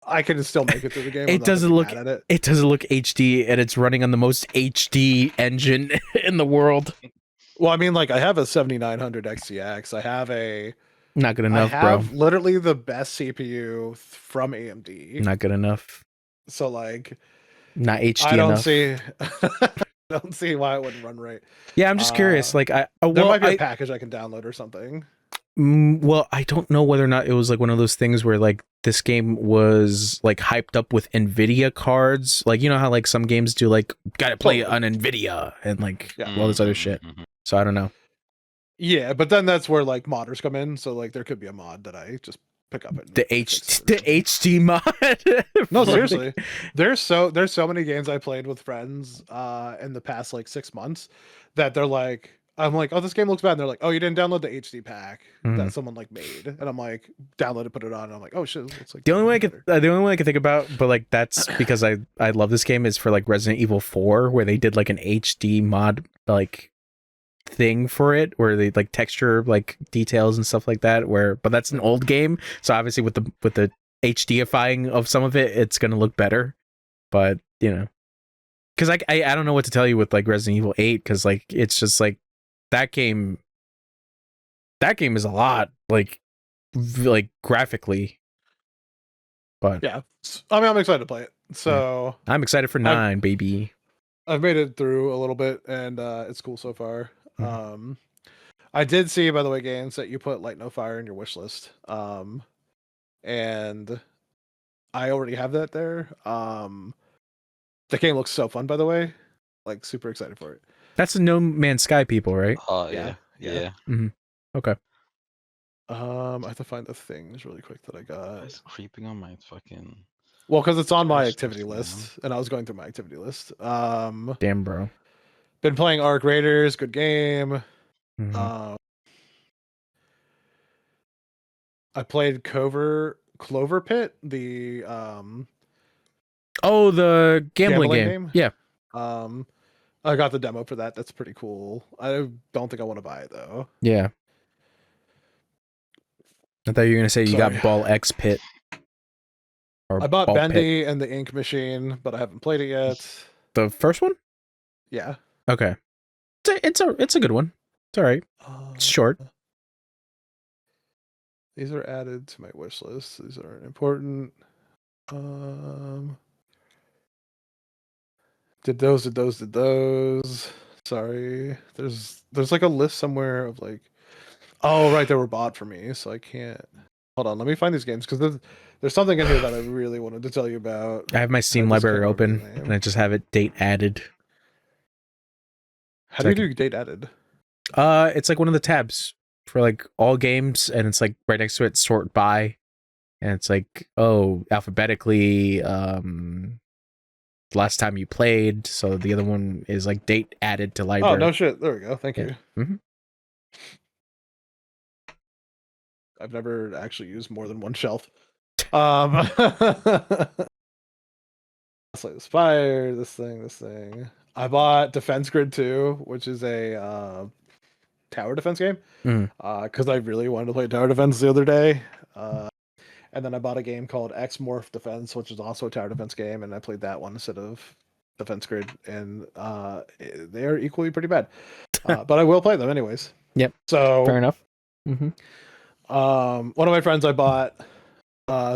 I can still make it through the game. It doesn't look HD, and it's running on the most HD engine in the world. Well, I mean, like, I have a 7900 XTX. I have a not good enough, I have literally the best CPU from AMD. Not good enough. So like, not HD I don't enough. see. I don't see why it wouldn't run right. Yeah, I'm just curious. Like, there might be a package I can download or something. Well, I don't know whether or not it was like one of those things where like this game was like hyped up with NVIDIA cards. Like, you know how like some games do like gotta play it on NVIDIA and like all this other shit. So I don't know. Yeah, but then that's where like modders come in. So like there could be a mod that I just pick up the HD mod. No, seriously. There's so many games I played with friends in the past like 6 months that they're like, I'm like, oh, this game looks bad. And they're like, oh, you didn't download the HD pack that someone like made. And I'm like, download it, put it on. And I'm like, oh shit, it looks like the only way I can think about, but like that's because I love this game, is for like Resident Evil 4, where they did like an HD mod like thing for it, where they like texture like details and stuff like that, but that's an old game, so obviously with the HDifying of some of it, it's gonna look better, but you know, because I don't know what to tell you with like Resident Evil 8 because like it's just like that game is a lot like graphically, but Yeah, I mean, I'm excited to play it. So I'm excited for 9, baby. I've made it through a little bit, and it's cool so far. Mhm. I did see, by the way, games that you put Light No Fire in your wish list. And I already have that there. The game looks so fun, by the way. Like super excited for it. That's the No Man's Sky people, right? Yeah. Mm-hmm. Okay. I have to find the things really quick that I got. It's creeping on my fucking. Well, because it's on my wish activity list, list, and I was going through my activity list. Damn, bro. Been playing Arc Raiders, good game. Mhm. I played Clover Pit, the Oh, the gambling game. game. Yeah. I got the demo for that. That's pretty cool. I don't think I want to buy it though. Yeah. I thought you were gonna say you Sorry. got Ball X Pit. Or I bought Ball Pit. Bendy and the Ink Machine, but I haven't played it yet. The first one? Yeah. Okay. It's a good one. It's all right. It's short. These are added to my wish list. These aren't important. Did those. Sorry. There's like a list somewhere of like, oh right, they were bought for me, so I can't. Hold on, let me find these games because there's something in here that I really wanted to tell you about. I have my Steam I just library can't remember open the name. and I just have it date added. How do you do date added? It's like one of the tabs for like all games, and it's like right next to it, sort by, and it's like alphabetically. Last time you played, so the other one is like date added to library. Oh no shit! There we go. Thank you. Mm-hmm. I've never actually used more than one shelf. Slay the Spire, this thing. I bought Defense Grid 2, which is a tower defense game. Because I really wanted to play tower defense the other day. And then I bought a game called X Morph Defense, which is also a tower defense game, and I played that one instead of Defense Grid, and they are equally pretty bad. But I will play them anyways. Yep. So fair enough. Mm-hmm. One of my friends I bought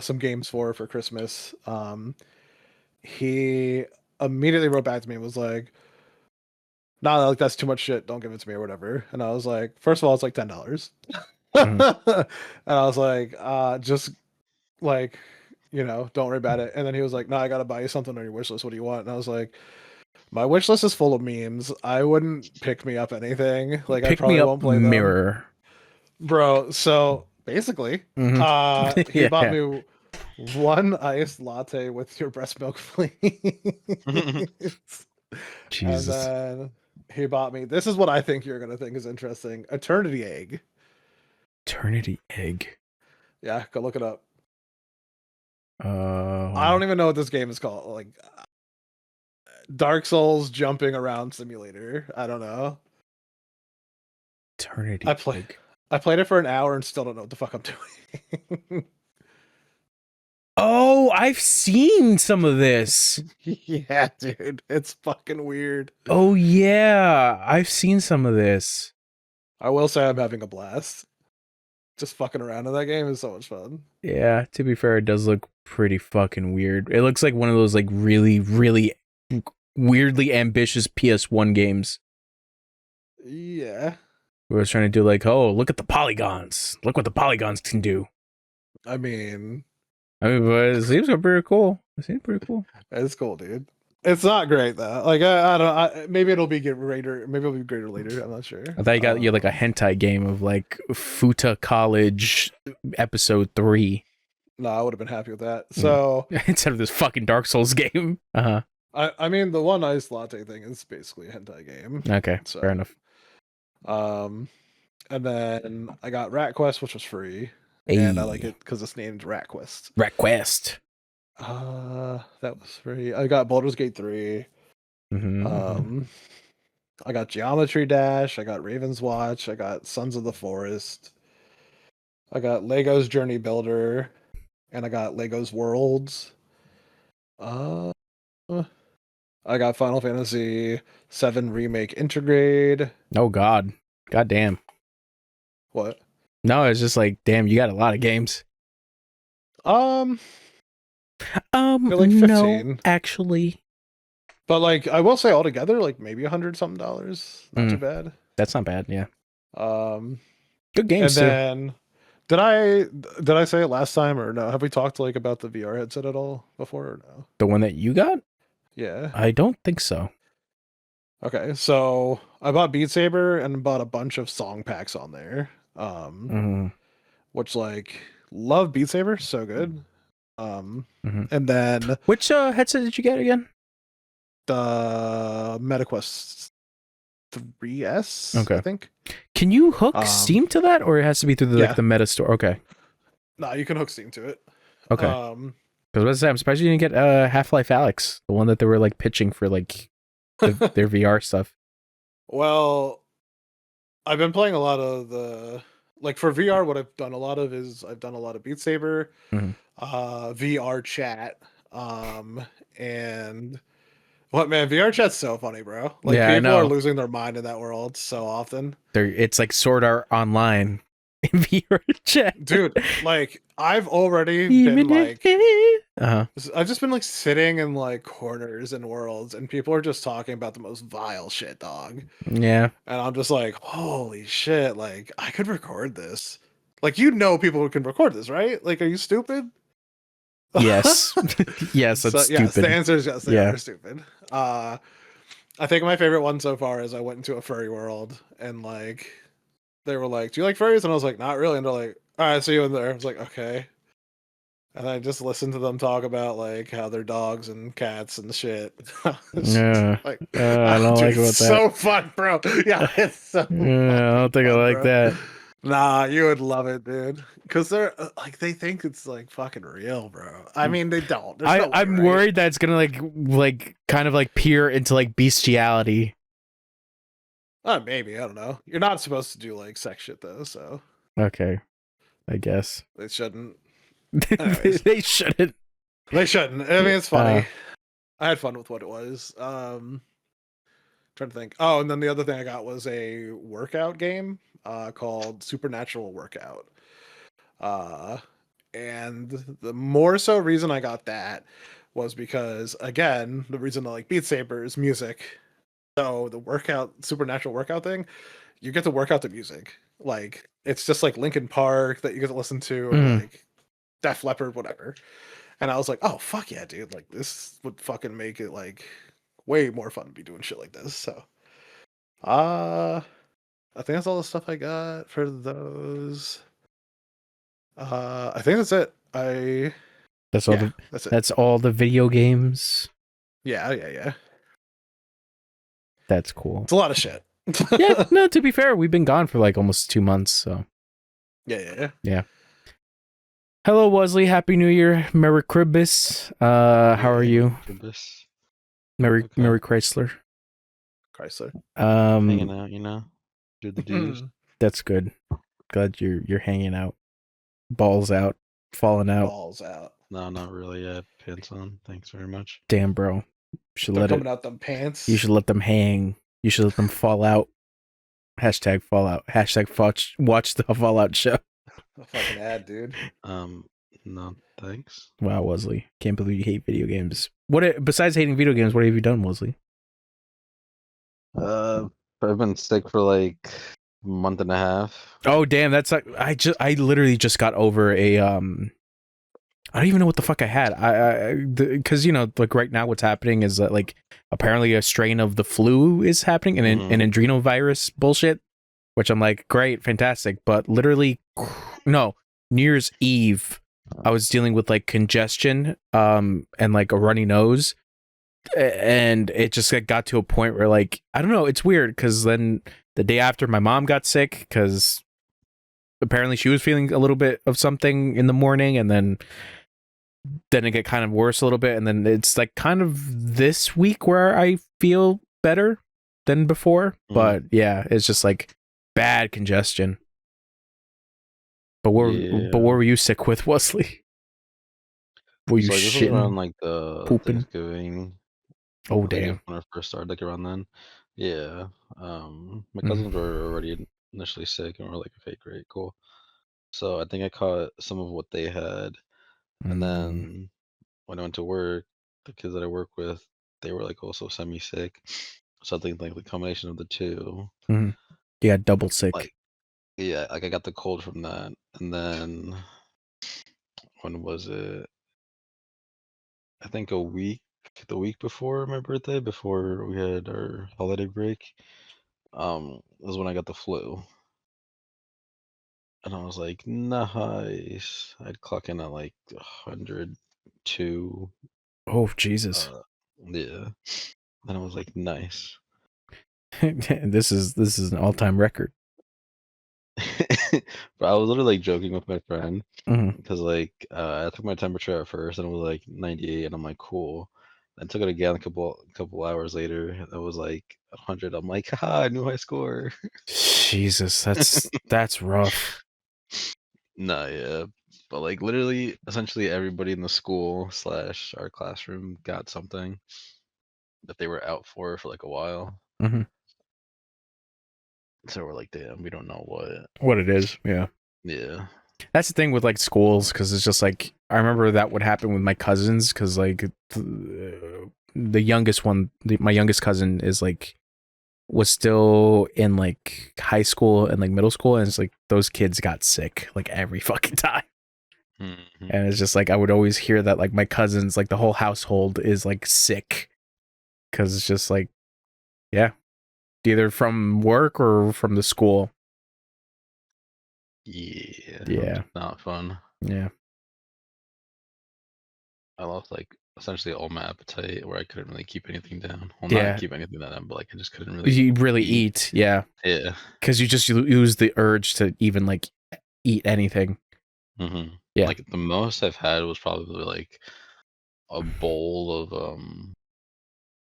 some games for Christmas. He immediately wrote back to me and was like, "Nah, like that's too much shit. Don't give it to me or whatever." And I was like, first of all, it's like $10. Mm-hmm. And I was like, just like, don't worry about it. And then he was like, "No, I gotta buy you something on your wish list. What do you want?" And I was like, my wish list is full of memes. I wouldn't pick me up anything. Like I probably won't play them. Mirror. Bro, so basically, Mm-hmm. he bought me one iced latte with your breast milk, please. Jesus. And then he bought me, this is what I think you're gonna think is interesting, Eternity Egg. Eternity Egg. Yeah, go look it up. I I don't even know what this game is called. Like Dark Souls jumping around simulator. I don't know. Eternity Egg. I played it for an hour and still don't know what the fuck I'm doing. Oh, I've seen some of this. Yeah, dude. It's fucking weird. Oh, yeah. I've seen some of this. I will say I'm having a blast. Just fucking around in that game is so much fun. Yeah, to be fair, it does look pretty fucking weird. It looks like one of those like really, really weirdly ambitious PS1 games. Yeah. We was trying to do like, oh, look at the polygons. Look what the polygons can do. I mean, but it seems pretty cool. It seems pretty cool. It's cool, dude. It's not great though. Like I don't. Maybe it'll be greater. Maybe it'll be greater later. I'm not sure. I thought you got like a hentai game of like Futa College episode 3. No, I would have been happy with that. So instead of this fucking Dark Souls game. I mean, the one iced latte thing is basically a hentai game. Okay, so, fair enough. And then I got Rat Quest, which was free, and I like it because it's named Rat Quest. Rat Quest. That was free. I got Baldur's Gate 3. Mm-hmm. I got Geometry Dash. I got Raven's Watch. I got Sons of the Forest. I got Lego's Journey Builder, and I got Lego's Worlds. I I got Final Fantasy VII Remake Intergrade. Oh God, God damn. What? No, it's just like, damn, you got a lot of games. They're like No, 15. actually, But like I will say altogether, like maybe $100 something. Not too bad. that's not bad. Yeah, Um good and games too. then did I say it last time or no? Have we talked like about the VR headset at all before or no? The one that you got? Yeah. I don't think so. Okay, so I bought Beat Saber and bought a bunch of song packs on there. Mhm, Which like love Beat Saber, so good. mhm. And then Which headset did you get again? the MetaQuest 3S, I Okay. think. Can you hook Steam to that, or it has to be through the, yeah. like the Meta store? Okay. No, you can hook Steam to it. Okay. Because I'm surprised you didn't get Half-Life Alyx, the one that they were like pitching for like their VR stuff. Well, I've been playing a lot of the like for VR. What I've done a lot of is I've done a lot of Beat Saber, VR chat, and what man, VR chat's so funny, bro. Like Yeah, I people are know. losing their mind in that world so often. It's like Sword Art Online in VR chat. Dude, like I've already been like I've just been like sitting in like corners and worlds and people are just talking about the most vile shit, dog. Yeah. And I'm just like, holy shit, like I could record this. Like you know people who can record this, right? Like are you stupid? Yes. Yes, that's stupid. Yes, the answer is yes, they Yeah. are stupid. I think my favorite one so far is I went into a furry world and like they were like, "Do you like furries?" And I was like, "Not really." And they're like, "All right, see you in there." I was like, "Okay." And I just listened to them talk about like how they're dogs and cats and shit. Yeah. Like, I don't like about it's that. so fun, bro. Yeah, it's so Yeah, I don't think I fun, like bro. that. Nah, you would love it, dude. Because they're like they think it's like fucking real, bro. I mean, they don't. There's no way, I'm right? worried that it's gonna like kind of like peer into like bestiality. Maybe I don't know. You're not supposed to do like sex shit though, so Okay, I guess they shouldn't. Anyways. they shouldn't. They shouldn't. I mean, it's funny. I had fun with what it was. Trying to think. Oh, and then the other thing I got was a workout game called Supernatural Workout. And the more so reason I got that was because again, the reason I like Beat Saber is music. So the supernatural workout thing, you get to work out the music. Like it's just like Linkin Park that you get to listen to, or like Def Leppard, whatever. And I was like, oh fuck yeah, dude! Like this would fucking make it like way more fun to be doing shit like this. So, I think that's all the stuff I got for those. I think that's it. That's all. That's it. That's all the video games. Yeah. That's cool. It's a lot of shit. Yeah. No, to be fair, we've been gone for like almost 2 months. So. Yeah. Hello, Wesley. Happy New Year. Merry Christmas. How are you? Merry Chrysler. Hanging out, you know. Do the dudes. That's good. Glad you're hanging out. Balls out. Falling out. Balls out. No, not really yet. Pants on. Thanks very much. Damn, bro. They're coming out them pants. You should let them hang. You should let them fall out. Hashtag Fallout. Hashtag watch the Fallout show. A fucking ad, dude. No, thanks. Wow, Wesley. Can't believe you hate video games. Besides hating video games, what have you done, Wesley? I've been sick for like a month and a half. Oh damn, that's like I literally just got over a I don't even know what the fuck I had. Because you know, like right now, what's happening is that like apparently a strain of the flu is happening, and an adrenovirus bullshit. Which I'm like, great, fantastic, but literally, no. New Year's Eve, I was dealing with like congestion, and like a runny nose, and it just got to a point where like I don't know, it's weird because then the day after, my mom got sick because apparently she was feeling a little bit of something in the morning, and then it get kind of worse a little bit, and then it's like kind of this week where I feel better than before, but yeah, it's just like bad congestion. But what were you sick with, Wesley? Were you so shitting? around like the pooping? Thanksgiving Oh I think it was damn. when I first started, like around then. Yeah. My Mm. cousins were already initially sick, and we're like, okay, great, cool. So I think I caught some of what they had, and Mm. then when I went to work, the kids that I work with, they were like also semi-sick. So I think like the combination of the two, Mm. Yeah, double sick. like yeah, like I got the cold from that, and then when was it? I think the week before my birthday, before we had our holiday break, was when I got the flu. And I was like, nice. I'd clock in at like 102. Oh Jesus. Yeah. And I was like, nice. This is an all-time record. But I was literally like joking with my friend Mm. because like I took my temperature at first and it was like 98, and I'm like, cool. I took it again a couple hours later, and it was like 100. I'm like, haha, I knew my score. Jesus, that's rough. No, yeah. But like literally, essentially everybody in the school slash our classroom got something that they were out for like a while. Hmm. So we're like, damn, we don't know what. What it is, yeah. Yeah. That's the thing with like schools, because it's just like I remember that would happen with my cousins, because like the youngest one, my youngest cousin is like was still in like high school and like middle school, and it's like those kids got sick like every fucking time. Mhm. And it's just like I would always hear that like my cousins, like the whole household is like sick, because it's just like, yeah, either from work or from the school. Yeah. Yeah, Not fun. yeah, I lost like essentially all my appetite where I couldn't really keep anything down. Well, not yeah. keep anything down, but like I just couldn't really You really eat. eat, yeah, Yeah. because you just lose the urge to even like eat anything. Hmm. Yeah, Like the most I've had was probably like a bowl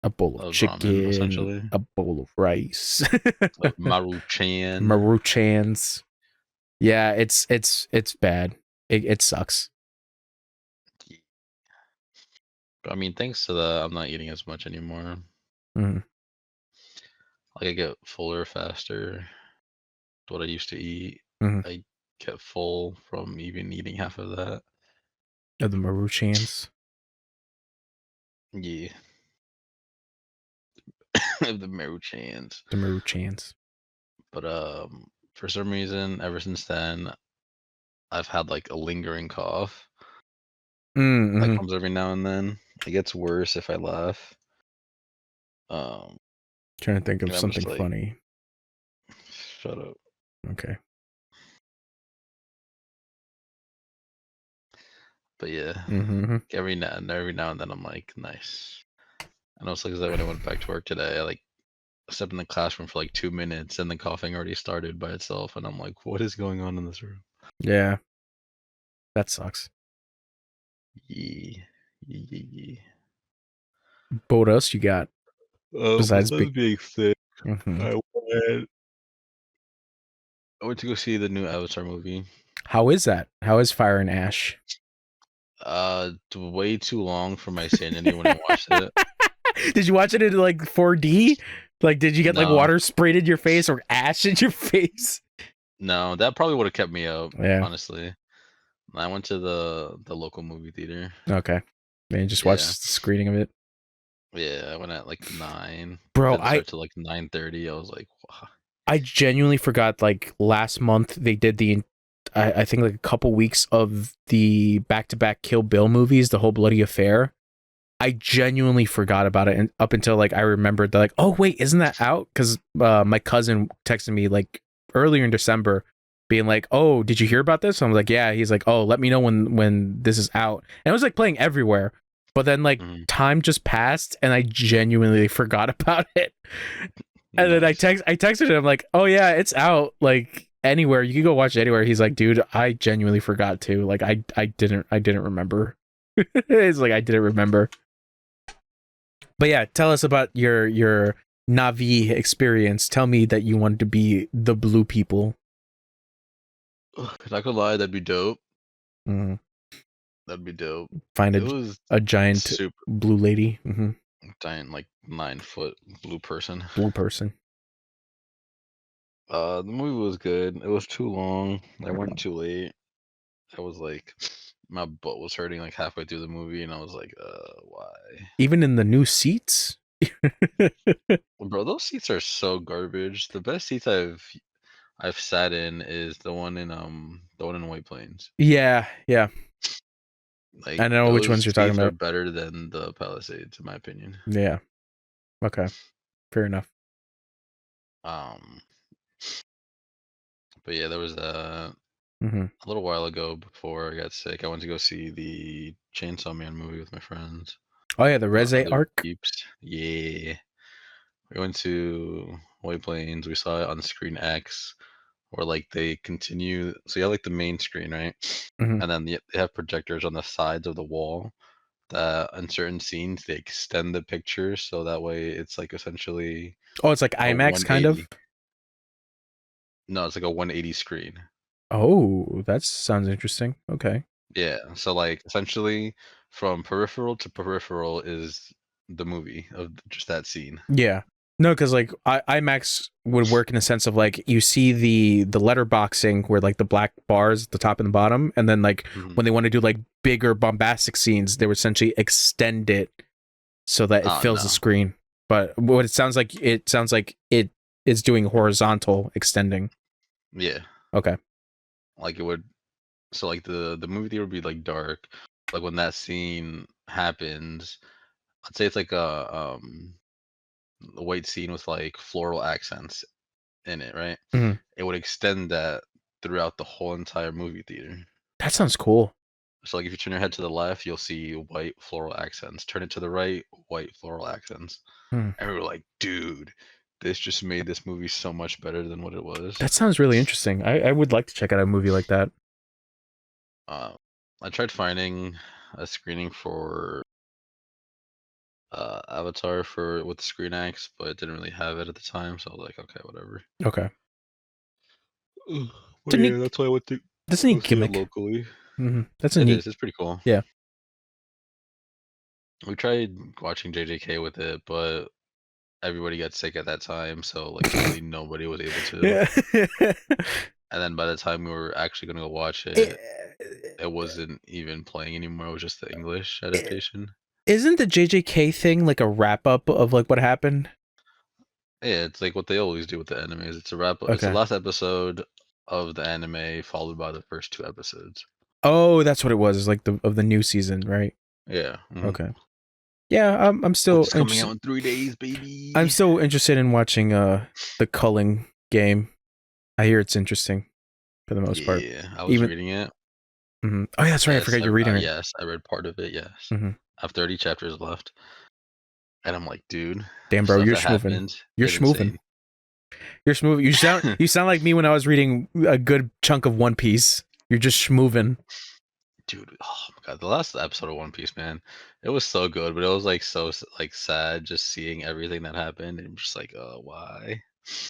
a bowl of of ramen, chicken, essentially. a bowl of rice, Of Maruchan. Maruchans. Yeah, it's bad. It sucks. But I mean, thanks to that, I'm not eating as much anymore. Mm. Like I get fuller faster. What I used to eat, Mm. I get full from even eating half of that. Of the Maruchans, Yeah. Of the Maruchans. the Maruchans. But for some reason, ever since then, I've had like a lingering cough that Mm-hmm. comes every now and then. It gets worse if I laugh. Trying to think of And I'm something just like, funny. shut up. Okay. But yeah, Mm-hmm. every now and then, I'm like, nice. And also because when I went back to work today, I like stepped in the classroom for like 2 minutes, and the coughing already started by itself, and I'm like, what is going on in this room? Yeah, that sucks. Yeah, yeah. But what else you got besides Besides big? being sick, Mm-hmm. I went to go see the new Avatar movie. How is that? How is Fire and Ash? Way too long for my sanity when I watched it. Did you watch it in like 4D? Like, did you get like No, water sprayed in your face or ash in your face? no, that probably would have kept me up, Yeah. honestly. I went to the local movie theater. Okay. Man, just watch Yeah, the screening of it. yeah. I went at like 9. Bro, Didn't start till like 9:30. I was like, wow. I genuinely forgot like last month they did I think like a couple weeks of the back-to-back Kill Bill movies, the whole bloody affair. I genuinely forgot about it, and up until like I remembered that, like, oh wait, isn't that out? Because my cousin texted me like earlier in December, being like, oh, did you hear about this? I was like, yeah. He's like, oh, let me know when this is out. And it was like playing everywhere, but then like Mhm. time just passed, and I genuinely forgot about it. And then Nice. I texted him like, oh yeah, it's out like anywhere. You can go watch it anywhere. He's like, dude, I genuinely forgot to. Like I didn't remember. It's like I didn't remember. But yeah, tell us about your Navi experience. Tell me that you wanted to be the blue people. Not gonna lie, that'd be dope. Mm. That'd be dope. Find It was a giant super. blue lady. Mm-hmm. Giant, like 9-foot blue person. Blue person. The movie was good. It was too long. I went too late. I was like, my butt was hurting like halfway through the movie, and I was like, why? Even in the new seats. Bro, those seats are so garbage. The best seats I've sat in is the one in White Plains. Yeah. Like I know which ones those you're talking seats are about. better than the Palisades, in my opinion. Yeah. Okay. Fair enough. But yeah, there was Mm-hmm. a little while ago before I got sick. I went to go see the Chainsaw Man movie with my friends. Oh yeah, the Reze Other arc. peeps. Yeah. We went to White Plains. We saw it on Screen X, where like they continue. So you have like the main screen, right? Mhm. And then they have projectors on the sides of the wall that in certain scenes they extend the picture so that way it's like essentially Oh, it's like a IMAX kind 180. of. No, it's like a 180 screen. Oh, that sounds interesting. Okay. Yeah. So like essentially from peripheral to peripheral is the movie of just that scene. Yeah. No, because like IMAX would work in a sense of like you see the letterboxing where like the black bars at the top and the bottom, and then like Mhm. when they want to do like bigger bombastic scenes, they would essentially extend it so that it fills the No. screen. But what it sounds like it is doing horizontal extending. Yeah. Okay. Like it would. So like the movie theater would be like dark. Like when that scene happens, I'd say it's like a white scene with like floral accents in it, right? Mhm. It would extend that throughout the whole entire movie theater. That sounds cool. So like if you turn your head to the left, you'll see white floral accents. Turn it to the right, white floral accents. Hmm. And we were like, dude, this just made this movie so much better than what it was. That sounds really interesting. I would like to check out a movie like that. I tried finding a screening for Avatar with ScreenX, but it didn't really have it at the time, so I was like, okay, whatever. Okay. But yeah, that's why I went to That's a go neat see it gimmick. locally. Mm-hmm. That's a It neat. is. It's pretty cool. Yeah. We tried watching JJK with it, but everybody got sick at that time, so like literally nobody was able to. Yeah. And then by the time we were actually gonna go watch it, it wasn't even playing anymore. It was just the English adaptation. Isn't the JJK thing like a wrap up of like what happened? Yeah, it's like what they always do with the animes. It's a wrap up. It's the Okay. last episode of the anime followed by the first 2 episodes. Oh, that's what it was. Like of the new season, right? Yeah. Mhm. Okay. Yeah, I'm still Which is coming out in 3 days, baby. I'm still interested in watching the culling game. I hear it's interesting for the most part. Yeah, I was reading it. Mm-hmm. Oh yeah, that's right. I forgot you're reading it. Yes, I read part of it. Yes, Mm-hmm. I have 30 chapters left, and I'm like, dude, Damn, bro, stuff you're that schmoovin'. happened You're is schmoovin'. insane. You're schmoovin'. You sound like me when I was reading a good chunk of One Piece. You're just schmoovin'. Dude, oh my god, the last episode of One Piece, man, it was so good, but it was like so like sad just seeing everything that happened, and I'm just like, why?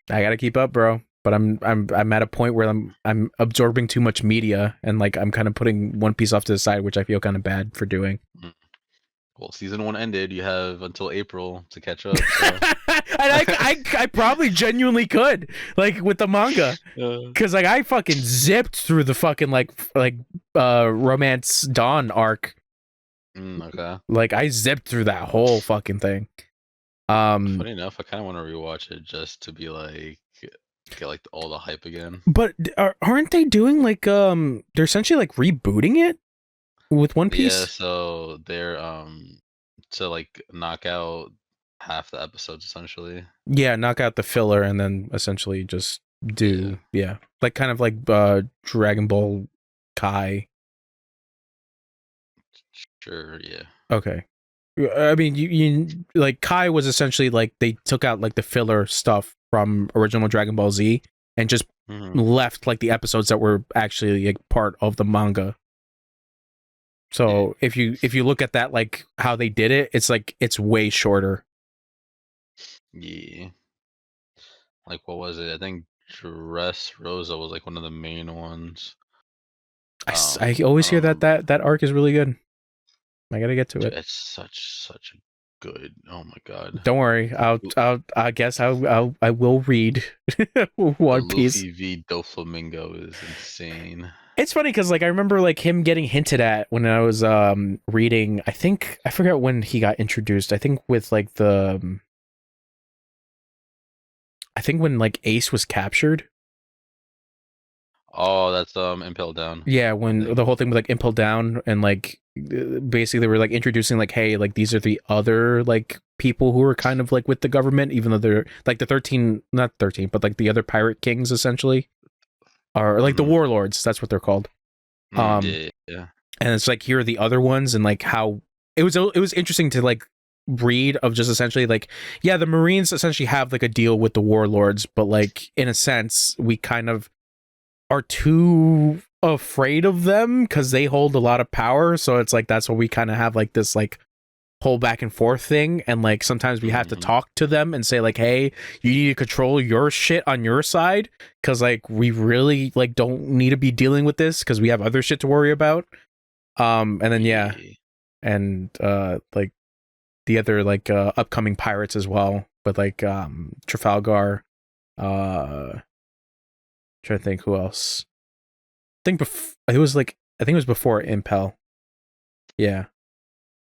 I gotta keep up, bro. But I'm at a point where I'm absorbing too much media, and like I'm kind of putting One Piece off to the side, which I feel kind of bad for doing. Well, season 1 ended. You have until April to catch up. So. And I probably genuinely could, like with the manga, because like I fucking zipped through the fucking like Romance Dawn arc. Okay. Like I zipped through that whole fucking thing. Funny enough, I kind of want to rewatch it just to be like get like all the hype again. But aren't they doing like they're essentially like rebooting it with One Piece? Yeah, so they're to like knock out half the episodes essentially. Yeah, knock out the filler and then essentially just do like kind of like Dragon Ball Kai. Sure, yeah. Okay. I mean, you like Kai was essentially like they took out like the filler stuff from original Dragon Ball Z and just left like the episodes that were actually like part of the manga. So if you look at that like how they did it, it's like it's way shorter. Yeah. Like what was it? I think Dressrosa was like one of the main ones. I always hear that arc is really good. I gotta get to it. It's such a good. Oh my god. Don't worry. I guess I will read One Piece. Luffy v Doflamingo is insane. It's funny because like I remember like him getting hinted at when I was reading. I forget when he got introduced. I think with like I think when like Ace was captured. Oh, that's Impel Down. Yeah, when the whole thing was like Impel Down and like basically they were like introducing like, hey, like these are the other like people who are kind of like with the government, even though they're like the 13, not 13, but like the other pirate kings essentially are like the warlords. That's what they're called. Yeah. And it's like here are the other ones and like how it was interesting to like read of just essentially like, yeah, the Marines essentially have like a deal with the warlords, but like in a sense we kind of are too afraid of them because they hold a lot of power. So it's like that's why we kind of have like this like whole back and forth thing, and like sometimes we have to talk to them and say like, hey, you need to control your shit on your side because like we really like don't need to be dealing with this because we have other shit to worry about. And then yeah, and like the other like upcoming pirates as well, but like Trafalgar, trying to think who else. I think it was before Impel. Yeah,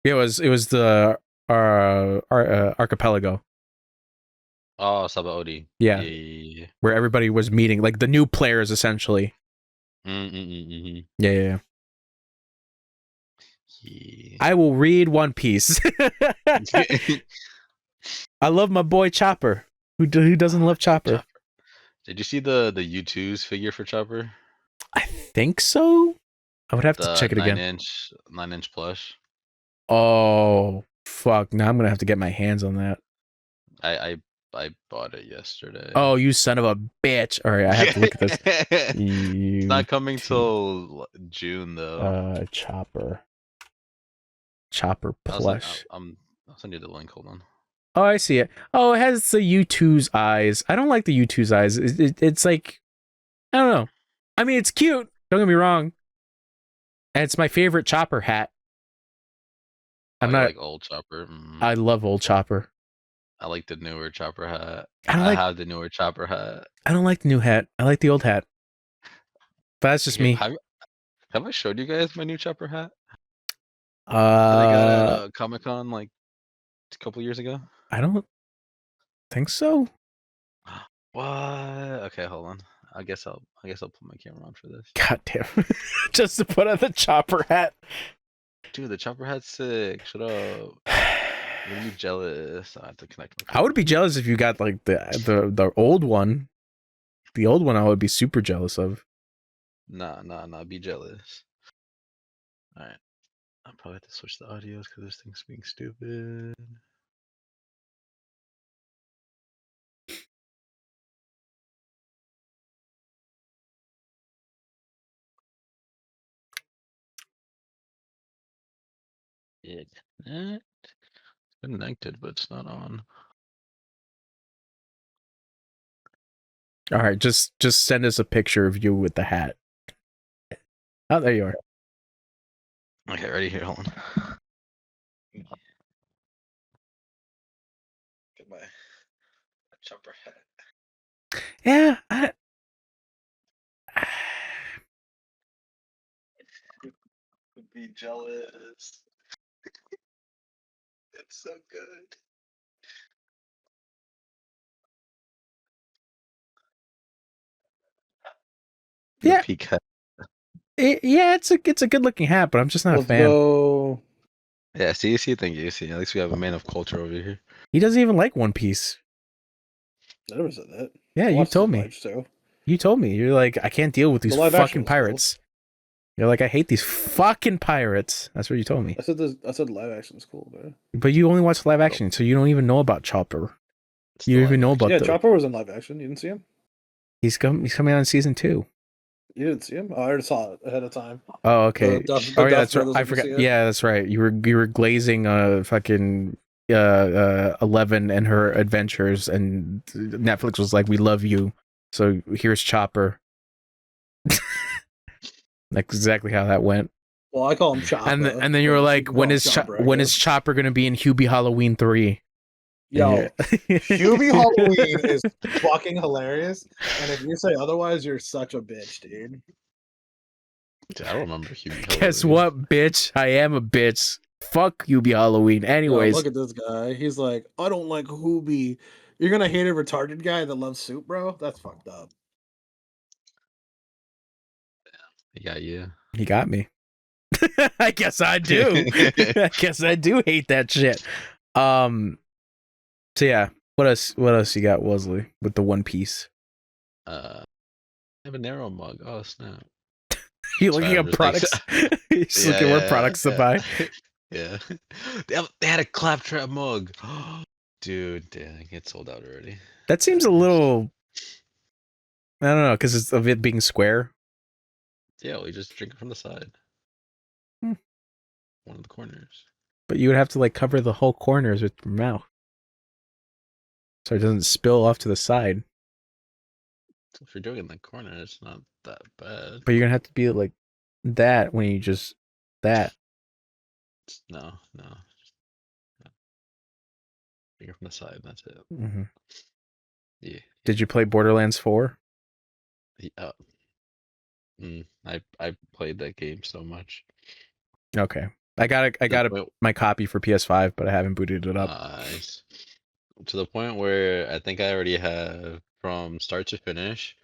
it was the archipelago. Oh, Sabaody. Yeah. Where everybody was meeting, like the new players essentially. Yeah. I will read One Piece. I love my boy Chopper. Who doesn't love Chopper? Did you see the U2's figure for Chopper? I think so. I would have to check it again. 9-inch plush. Oh fuck! Now I'm gonna have to get my hands on that. I bought it yesterday. Oh, you son of a bitch! All right, I have to look at this. It's not coming till June though. Chopper plush. I'll send you the link. Hold on. Oh, I see it. Oh, it has the U2's eyes. I don't like the U2's eyes. It's like, I don't know. I mean, it's cute. Don't get me wrong. And it's my favorite Chopper hat. I'm not like old Chopper. I love old Chopper. I like the newer Chopper hat. I have the newer Chopper hat. I don't like the new hat. I like the old hat. But that's just me. Have I showed you guys my new Chopper hat? I got at Comic-Con like a couple years ago. I don't think so. What? Okay, hold on. I guess I'll put my camera on for this. God damn. Just to put on the Chopper hat. Dude, the Chopper hat's sick. Shut up. I'm gonna be jealous. I have to connect my I would be jealous if you got like the old one. The old one I would be super jealous of. Nah, be jealous. Alright. I'll probably have to switch the audios because this thing's being stupid. It's connected, but it's not on. All right, just send us a picture of you with the hat. Oh, there you are. Okay, ready? Here, hold on. Get my Chopper hat. Yeah, Would be jealous. It's so good. Yeah. Peak hat. Yeah, it's a good looking hat, but I'm just not a fan. Go. Yeah, see, thank you. See, at least we have a man of culture over here. He doesn't even like One Piece. I never said that. Yeah, you told me. You told me. You're like, I can't deal with these fucking pirates. Cool. You're like, I hate these fucking pirates. That's what you told me. I said live action is cool, man. But you only watch live action, so you don't even know about Chopper. You don't even know about Chopper was in live action. You didn't see him? He's coming out in season 2. You didn't see him? Oh, I already saw it ahead of time. Oh, okay. Yeah, that's right. I forgot. Yeah, that's right. You were glazing fucking 11 and her adventures, and Netflix was like, "We love you." So here's Chopper. That's exactly how that went. Well, I call him Chopper. And then you were like, when is Chopper, Chopper gonna be in Hubie Halloween 3? Yo, Hubie Halloween is fucking hilarious, and if you say otherwise, you're such a bitch, dude. Dude, I don't remember Hubie Halloween. Guess what, bitch? I am a bitch. Fuck Hubie Halloween. Anyways, Yo, look at this guy. He's like, I don't like Hubie. You're gonna hate a retarded guy that loves soup, bro? That's fucked up. Yeah, yeah. he got me. I guess I do. I guess I do hate that shit. So yeah, what else you got, Wesley, with the One Piece? I have a narrow mug. Oh snap! You looking at products? You're just looking at what products to buy. Yeah, they had a claptrap mug. Dude, dang, it sold out already. That seems a little. I don't know, because of it being square. Yeah, we just drink it from the side. Hmm. One of the corners. But you would have to like cover the whole corners with your mouth, so it doesn't spill off to the side. So if you're doing it in the corner, it's not that bad. But you're gonna have to be like that when you just that. No. Drink it from the side. That's it. Mm-hmm. Yeah. Did you play Borderlands 4? Yeah. I played that game so much. Okay, I got my copy for PS5, but I haven't booted it up. Nice. To the point where I think I already have from start to finish.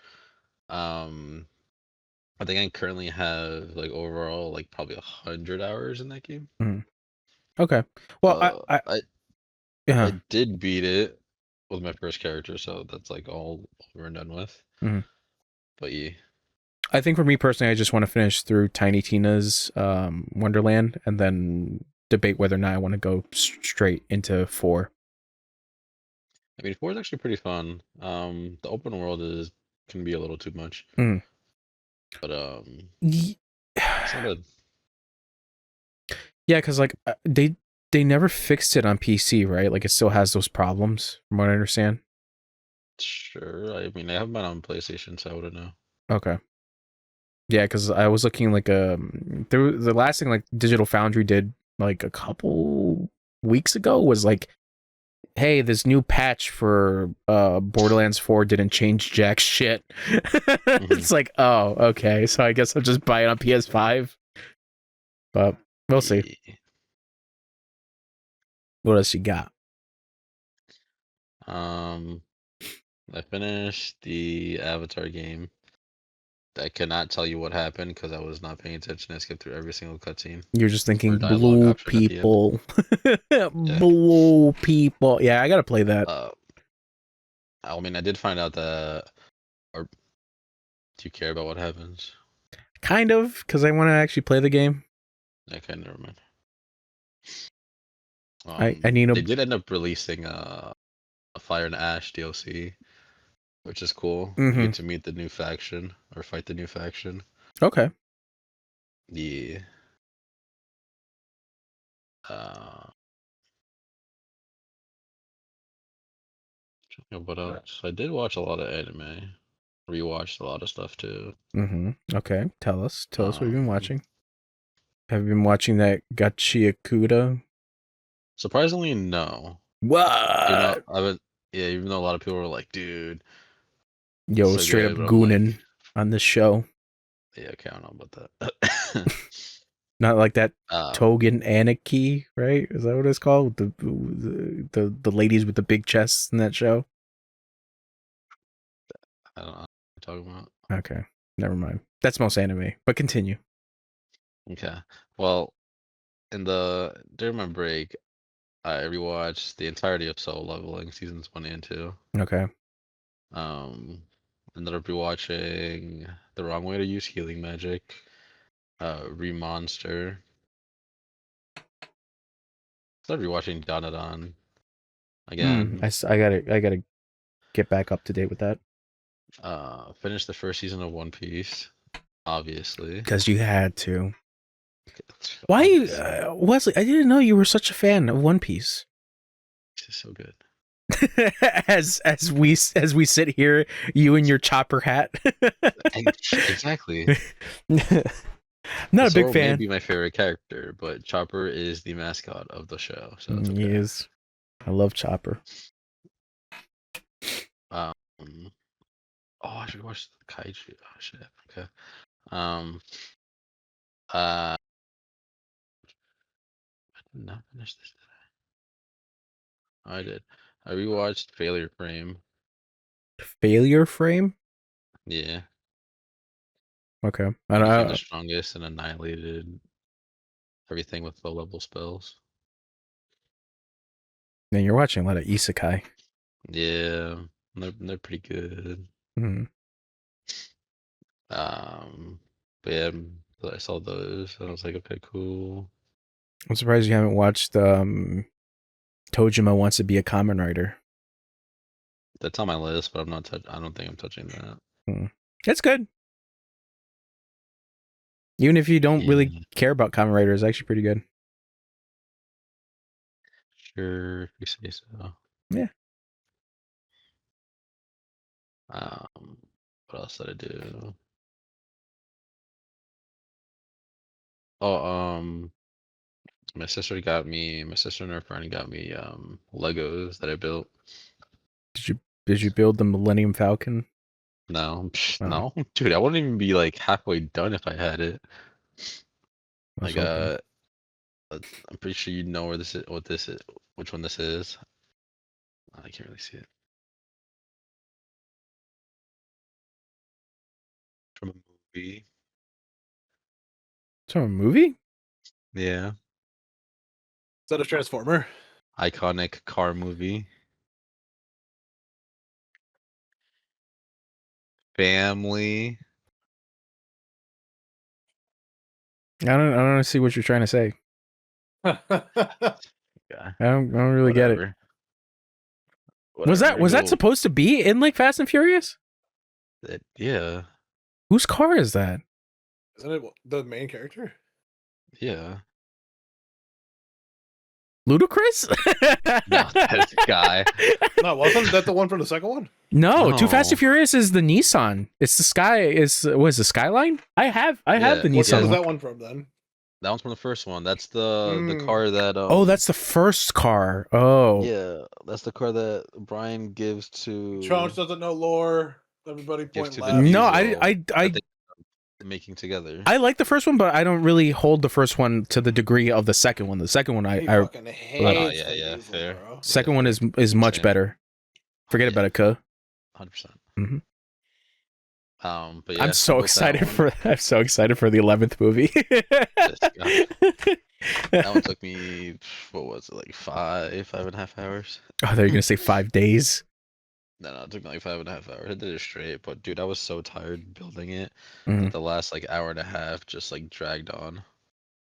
I think I currently have like overall like probably 100 hours in that game. Okay. Well, I did beat it with my first character, so that's like all over and done with. Mhm. But yeah. I think for me personally, I just want to finish through Tiny Tina's Wonderland and then debate whether or not I want to go straight into 4. I mean, 4 is actually pretty fun. The open world can be a little too much. Mm. But it's not bad. Yeah, because like they never fixed it on PC, right? Like it still has those problems, from what I understand. Sure. I mean, I have mine on PlayStation, so I wouldn't know. Okay. Yeah, because I was looking like the last thing like Digital Foundry did like a couple weeks ago was like, hey, this new patch for Borderlands 4 didn't change jack shit. It's like, oh, okay, so I guess I'll just buy it on PS5. But we'll see. What else you got? I finished the Avatar game. I cannot tell you what happened because I was not paying attention. I skipped through every single cutscene. You're just thinking dialogue blue option at the end. people. Blue people. Yeah, I gotta play that. I mean, I did find out that. Or do you care about what happens? Kind of, because I want to actually play the game. Okay, never mind. I need They did end up releasing a Fire and Ash DLC, which is cool. You get to meet the new faction or fight the new faction. Okay. Yeah. What else? I did watch a lot of anime. Rewatched a lot of stuff too. Okay. Tell us what you've been watching. Have you been watching that Gachiakuda? Surprisingly, no. What? Even though a lot of people were like, dude. Yo, so straight good, up goonin' on this show. Yeah, okay, I don't know about that. Not like that Togen Anarchy, right? Is that what it's called? The ladies with the big chests in that show? I don't know what you're talking about. Okay, never mind. That's most anime, but continue. Okay. Well, during my break, I rewatched the entirety of Solo Leveling seasons 1 and 2. Okay. Ended up rewatching The Wrong Way to Use Healing Magic, Remonster. Started rewatching Danadon again. I gotta get back up to date with that. Finished the first season of One Piece, obviously. Because you had to. Why, Wesley? I didn't know you were such a fan of One Piece. It's so good. as we sit here, you and your chopper hat. Exactly. Not a big Zoro may fan. be my favorite character, but Chopper is the mascot of the show, so it's He okay. is. I love Chopper. Um, oh, I should watch the Kaiju. Oh shit. Okay. Um. I did not finish this. I did. I rewatched Failure Frame. Failure Frame. Yeah. Okay. He became the strongest and annihilated everything with low level spells. Man, you're watching a lot of isekai. Yeah, they're pretty good. Hmm. But yeah, I saw those and I was like, okay, cool. I'm surprised you haven't watched Tojima Wants to Be a Kamen Rider. That's on my list, but I don't think I'm touching that. It's good. Even if you don't really Yeah. care about Kamen Rider, it's actually pretty good. Sure, if you say so. Yeah. What else did I do? Oh, my sister and her friend got me Legos that I built. Did you build the Millennium Falcon? No, Oh. no, dude, I wouldn't even be like halfway done if I had it. Like, I'm pretty sure you know where this is, which one this is. I can't really see it. From a movie. It's from a movie? Yeah. Is that a Transformer? Iconic car movie. Family. I don't see what you're trying to say. Yeah. I don't really get it. Whatever. Was that supposed to be in like Fast and Furious? Yeah. Whose car is that? Isn't it the main character? Yeah. Ludacris? No, that's the guy. No, wasn't that the one from the second one? No, Too Fast and No. Furious is the Nissan. It's the the Skyline? I have the Yeah. What one Nissan. is that one from then? That one's from the first one. That's the car that Oh, that's the first car. Oh. yeah, that's the car that Brian gives to Charles doesn't know lore. Everybody gives point to the left. No, Diesel I that they making together. I like the first one, but I don't really hold the first one to the degree of the second one. The second one He I fucking hates yeah, Vin yeah, Diesel, fair. bro. second Yeah. one is much Same. better. Forget about it, cuh. 100%. Mhm. But yeah, I'm so I built excited that one. I'm so excited for the 11th movie. That one took me, what was it, like 5.5 hours? Oh, they're gonna say 5 days. No, it took me like 5.5 hours. I did it straight, but dude, I was so tired building it Mhm. that the last like hour and a half just like dragged on.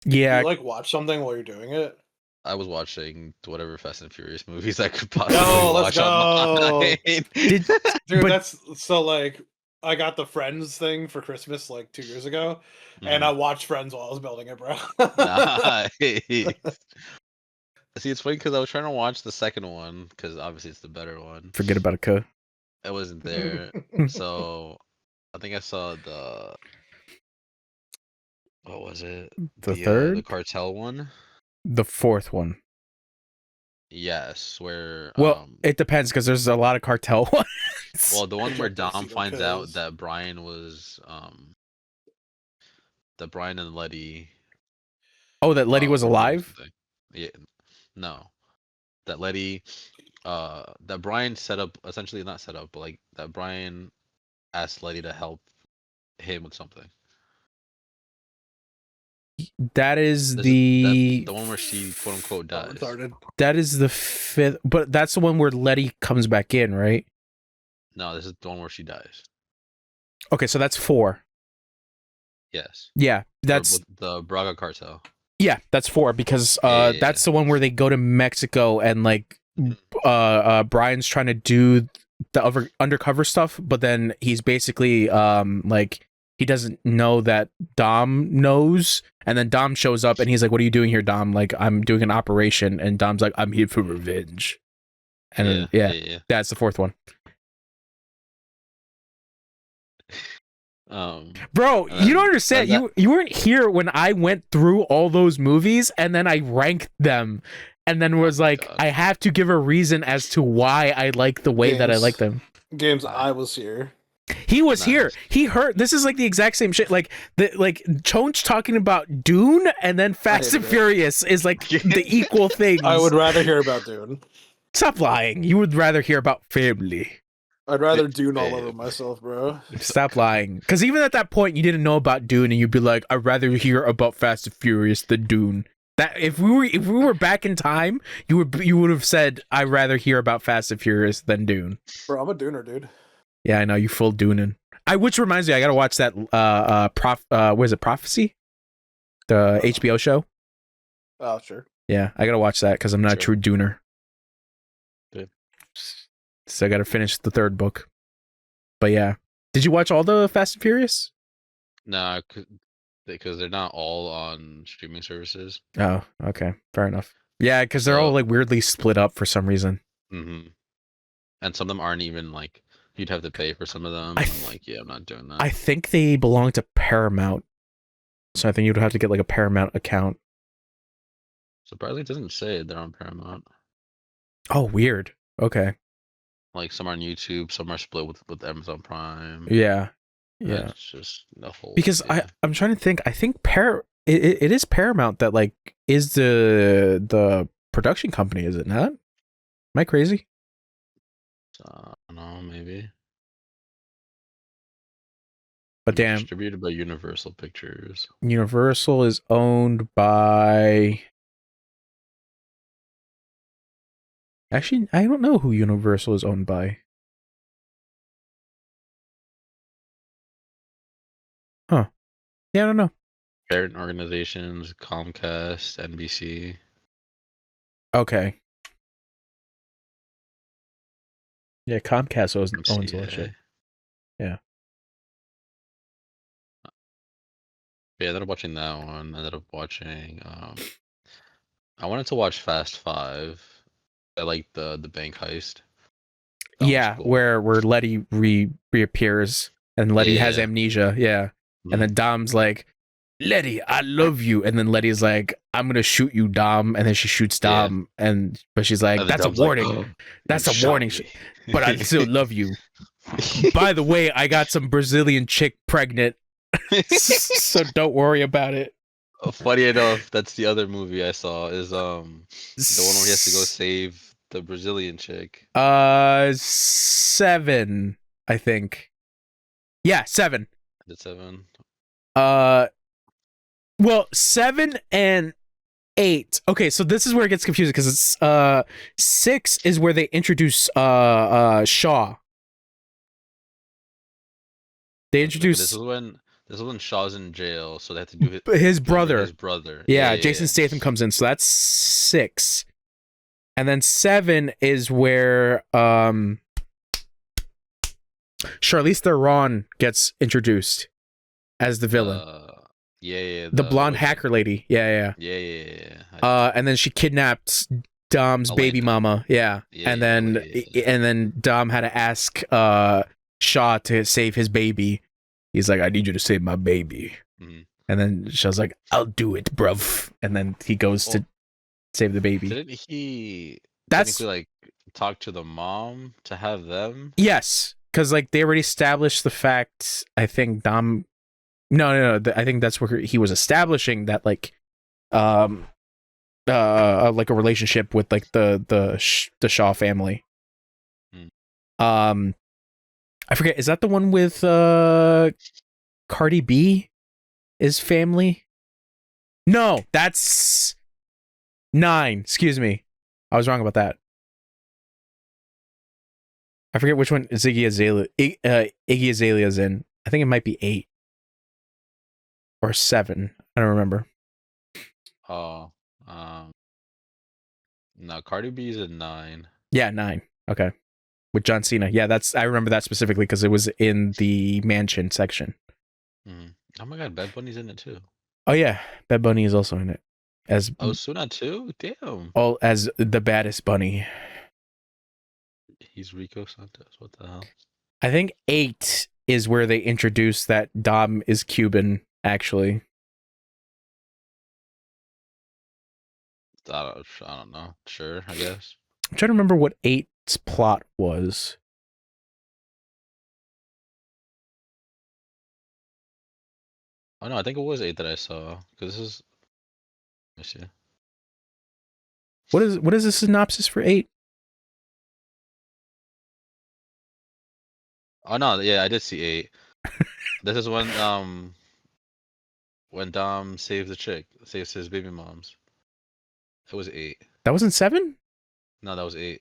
Yeah, You like watch something while you're doing it? I was watching whatever Fast and Furious movies I could possibly let's watch go. online. Dude, Dude, but- that's so like I got the Friends thing for Christmas like 2 years ago, and I watched Friends while I was building it, bro. Nice. See, it's funny because I was trying to watch the second one because obviously it's the better one. forget about it, cuh. It wasn't there, so I think I saw what was it? The the third? cartel one. The fourth one. Yes, where Well, it depends because there's a lot of cartel ones. well, the one where Jack Dom Tuxedo finds Kills. out that Brian was that Brian and Letty. Oh, that Letty was were doing alive? something. Yeah, no, that Letty, that Brian set up, essentially not set up, but like that Brian asked Letty to help him with something. That is The one where she quote unquote Oh, dies. retarded. that is the fifth, but that's the one where Letty comes back in, right? No, this is the one where she dies. Okay, so that's 4. Yes. Yeah, that's with the Braga cartel. yeah, that's 4 because Yeah. that's the one where they go to Mexico and like Brian's trying to do the undercover stuff, but then he's basically like he doesn't know that Dom knows, and then Dom shows up and he's like, "What are you doing here, Dom?" Like, "I'm doing an operation," and Dom's like, "I'm here for revenge." And then, yeah, that's the 4th one. Bro, and you don't then understand. that, You weren't here when I went through all those movies and then I ranked them and then was my like, God. I have to give a reason as to why I like the way that I Games. like them. Games, I was here. He was here. Nice. He heard. This is like the exact same shit. Like Chonch talking about Dune and then Fast hated and it. Furious is like the equal things. I would rather hear about Dune. Stop lying. You would rather hear about family. I'd rather Dune all over myself, bro. Stop lying. Because even at that point, you didn't know about Dune, and you'd be like, "I'd rather hear about Fast and Furious than Dune." That if we were back in time, you would have said, "I'd rather hear about Fast and Furious than Dune." Bro, I'm a Duner, dude. Yeah, I know you full Dunin. Which reminds me, I gotta watch that. What is it? Prophecy, the HBO show. Oh, sure. Yeah, I gotta watch that because I'm not a Sure. true Dooner. Good. So I gotta finish the third book. But yeah, did you watch all the Fast and Furious? Nah, because they're not all on streaming services. Oh, okay, fair enough. Yeah, because they're all So- like weirdly split up for some reason. Mm-hmm. And some of them aren't even like you'd have to pay for some of them. I And th- I'm like, yeah, I'm not doing that. I think they belong to Paramount, so I think you'd have to get like a Paramount account. Surprisingly, it doesn't say they're on Paramount. Oh, weird. Okay. Like some are on YouTube, some are split with Amazon Prime. Yeah. and Yeah. It's just the whole. Because yeah. I'm trying to think. I think it is Paramount that like is the production company. Is it not? Am I crazy? I don't know, maybe. But damn, Distributed by Universal Pictures. Universal is owned by. Actually, I don't know who Universal is owned by. Huh. Yeah, I don't know. Parent organizations: Comcast, NBC. Okay. Yeah, Comcast owns all that MCA. shit. Yeah. Yeah, I ended up watching that one. I ended up watching. I wanted to watch Fast Five. I like the bank heist. That was Yeah, cool. where Letty reappears and Letty has Yeah. amnesia. Yeah. And then Dom's like, Letty, I love you. And then Letty's like, I'm gonna shoot you, Dom. And then she shoots Yeah. Dom. But she's like, And then that's a Dom's like, warning. "Oh, That's you a shot warning. me." But I still love you. By the way, I got some Brazilian chick pregnant. So don't worry about it. Funny enough, that's the other movie I saw. Is the one where he has to go save the Brazilian chick. 7, I think. Yeah, 7. Is it 7? Well, 7 and 8. Okay, so this is where it gets confusing because it's 6 is where they introduce Shaw. They introduce This is when Shaw's in jail, so they have to do his brother. His brother. Yeah, Jason Statham comes in, so that's 6. And then 7 is where Charlize Theron gets introduced as the villain. The blonde hacker lady. Yeah. Yeah. And then she kidnapped Dom's baby mama. Yeah. And then Dom had to ask Shaw to save his baby. He's like, I need you to save my baby. Mhm. And then Shaw's like, I'll do it, bruv. And then he goes to save the baby. Didn't he That's technically like talk to the mom to have them? yes, because like they already established the fact. I think Dom. No. I think that's where he was establishing that like, like a relationship with like the Shaw family. Hmm. I forget. Is that the one with Cardi B? Is family? No, that's 9. Excuse me, I was wrong about that. I forget which one Iggy Azalea's in. I think it might be 8 or 7. I don't remember. Oh, no, Cardi B's at 9. Yeah, 9. Okay, with John Cena. Yeah, I remember that specifically because it was in the mansion section. Mm. Oh my God, Bad Bunny's in it too. Oh yeah, Bad Bunny is also in it as Suna too. Damn. as the baddest bunny. He's Rico Santos. What the hell? I think 8 is where they introduce that Dom is Cuban, actually. I don't know. Sure, I guess. I'm trying to remember what 8's plot was. Oh no, I think it was 8 that I saw. Because this is. Let me see. What is the synopsis for 8? Oh no, yeah, I did see 8. This is when Dom saves the chick, saves his baby moms. It was 8. That wasn't 7? No, that was 8.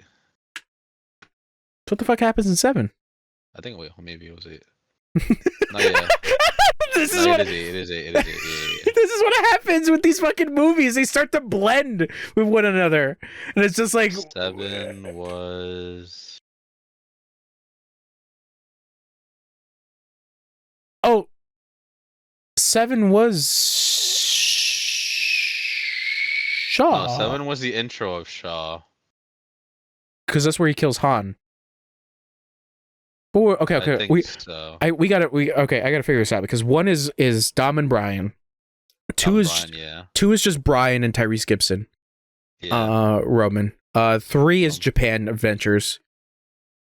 What the fuck happens in 7? I think maybe it was 8. No, yeah. This No, is what it is 8. It is 8. Yeah. This is what happens with these fucking movies. They start to blend with one another, and it's just like 7 was. oh, 7 was Shaw. No, 7 was the intro of Shaw. Because that's where he kills Han. But okay. I think so. I gotta figure this out because 1 is Dom and Brian. 2 is Brian, yeah. 2 is just Brian and Tyrese Gibson. Yeah. Roman. 3 is Japan Adventures.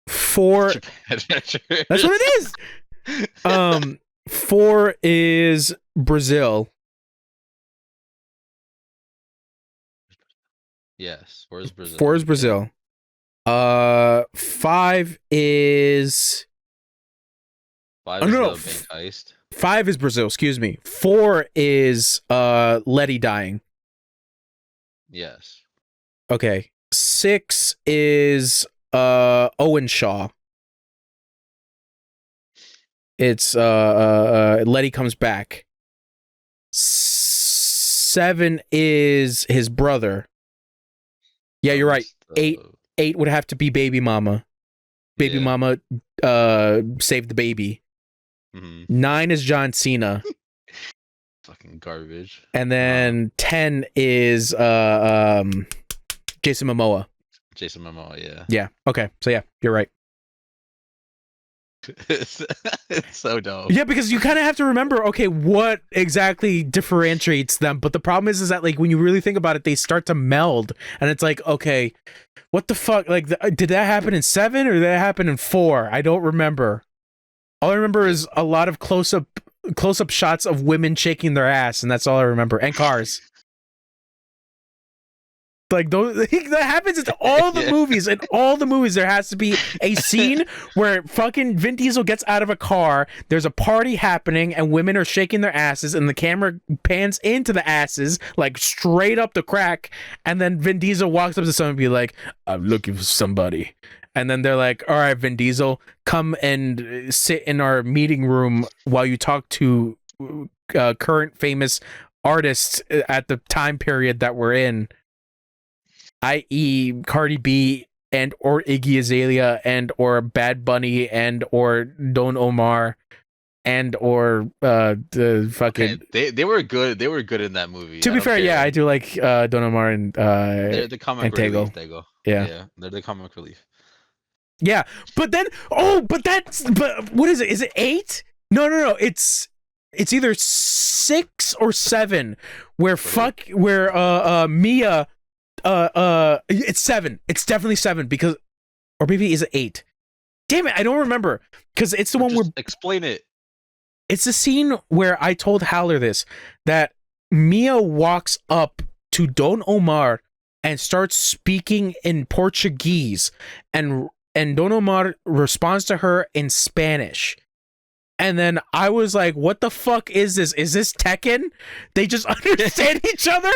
4 Japan Adventures. That's what it is. 4 is Brazil. Yes. Where's Brazil? 4 is Brazil. 5 is 5 Oh, is no, the bank heist. 5 is Brazil, excuse me. 4 is Letty dying. Yes. Okay. 6 is Owen Shaw. It's Letty comes back. 7 is his brother. Yeah, you're right. 8 would have to be Baby Mama. Baby Mama saved the baby. Mm-hmm. 9 is John Cena. Fucking garbage. And then 10 is Jason Momoa. Jason Momoa, yeah. Yeah. Okay. So yeah, you're right. It's so dumb. Yeah, because you kind of have to remember, okay, what exactly differentiates them. But the problem is that like when you really think about it, they start to meld, and it's like, okay, what the fuck? Like, did that happen in 7 or did that happen in 4? I don't remember. All I remember is a lot of close up shots of women shaking their ass, and that's all I remember. And cars. Like those, that happens in all the movies. In all the movies, there has to be a scene where fucking Vin Diesel gets out of a car. There's a party happening, and women are shaking their asses, and the camera pans into the asses, like straight up the crack. And then Vin Diesel walks up to someone and be like, "I'm looking for somebody." And then they're like, "All right, Vin Diesel, come and sit in our meeting room while you talk to current famous artists at the time period that we're in." I.e. Cardi B and or Iggy Azalea and or Bad Bunny and or Don Omar and or the fucking they were good. They were good in that movie. To be fair, yeah, I do like Don Omar and they're the comic relief. Tego. Yeah, they're the comic relief. Yeah, but then but what is it? Is it 8? No. It's either 6 or 7 where Mia it's 7. It's definitely 7 because, or maybe is it 8? Damn it, I don't remember because it's the one where explain it. It's the scene where I told Haller this, that Mia walks up to Don Omar and starts speaking in Portuguese, and Don Omar responds to her in Spanish. And then I was like, what the fuck is this? Is this Tekken? They just understand each other?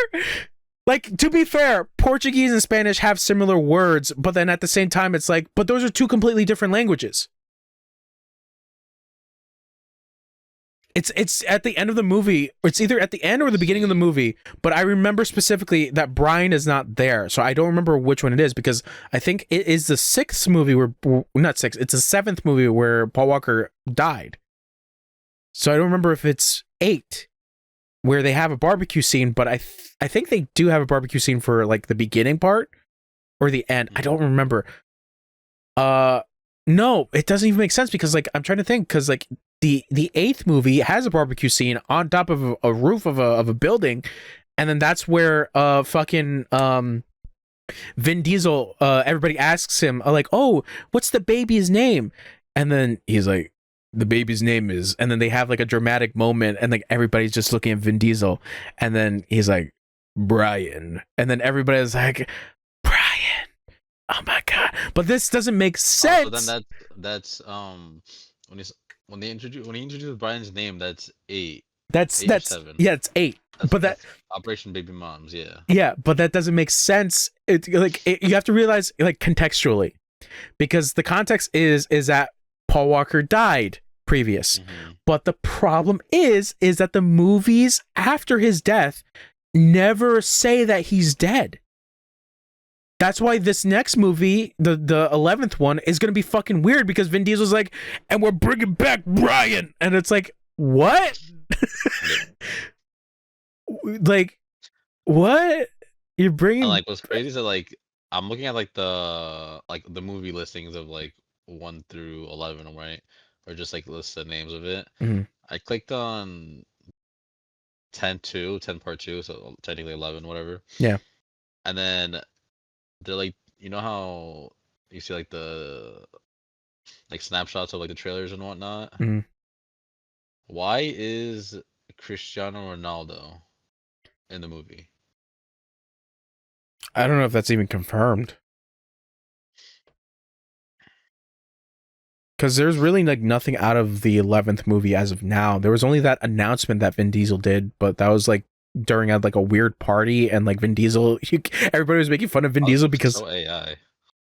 Like, to be fair, Portuguese and Spanish have similar words, but then at the same time, it's like, but those are two completely different languages. It's at the end of the movie. It's either at the end or the beginning of the movie, but I remember specifically that Brian is not there, so I don't remember which one it is, because I think it is the 6th movie where, not 6th, it's the 7th movie where Paul Walker died. So I don't remember if it's 8. Where they have a barbecue scene, but I think they do have a barbecue scene for like the beginning part or the end. I don't remember. No, it doesn't even make sense because like I'm trying to think because like the eighth movie has a barbecue scene on top of a roof of a building, and then that's where fucking Vin Diesel everybody asks him like, oh, what's the baby's name? And then he's like, the baby's name is, and then they have like a dramatic moment and like everybody's just looking at Vin Diesel, and then he's like, Brian, and then everybody's like, Brian, oh my god, but this doesn't make sense. So then that's when he introduced Brian's name, that's 8. That's 7. yeah, it's 8. But that's Operation Baby Moms, yeah. Yeah, but that doesn't make sense. You have to realize like contextually, because the context is that Paul Walker died previous. But the problem is that the movies after his death never say that he's dead. That's why this next movie, the 11th one, is going to be fucking weird because Vin Diesel's like, and we're bringing back Brian. And it's like, what? Like, what? You're bringing... And, like, what's crazy is that, like, I'm looking at, like, the movie listings of, like, 1 through 11, right? Or just, like, list the names of it. I clicked on 10 part 2, so technically 11, whatever. Yeah. And then they're like, you know how you see like the snapshots of like the trailers and whatnot? Why is Cristiano Ronaldo in the movie? I don't know if that's even confirmed. Because there's really like nothing out of the 11th movie as of now. There was only that announcement that Vin Diesel did, but that was like during like a weird party, and like Vin Diesel, everybody was making fun of Vin Diesel because AI.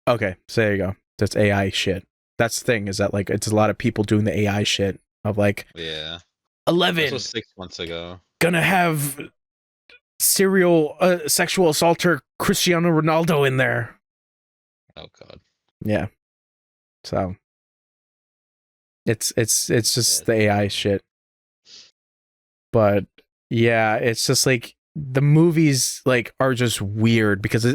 Okay, so there you go. That's AI shit. That's the thing, is that like it's a lot of people doing the AI shit of like, 11. This was 6 months ago. Gonna have serial sexual assaulter Cristiano Ronaldo in there. Oh god. Yeah. So it's just the AI shit. But yeah, it's just like the movies like are just weird because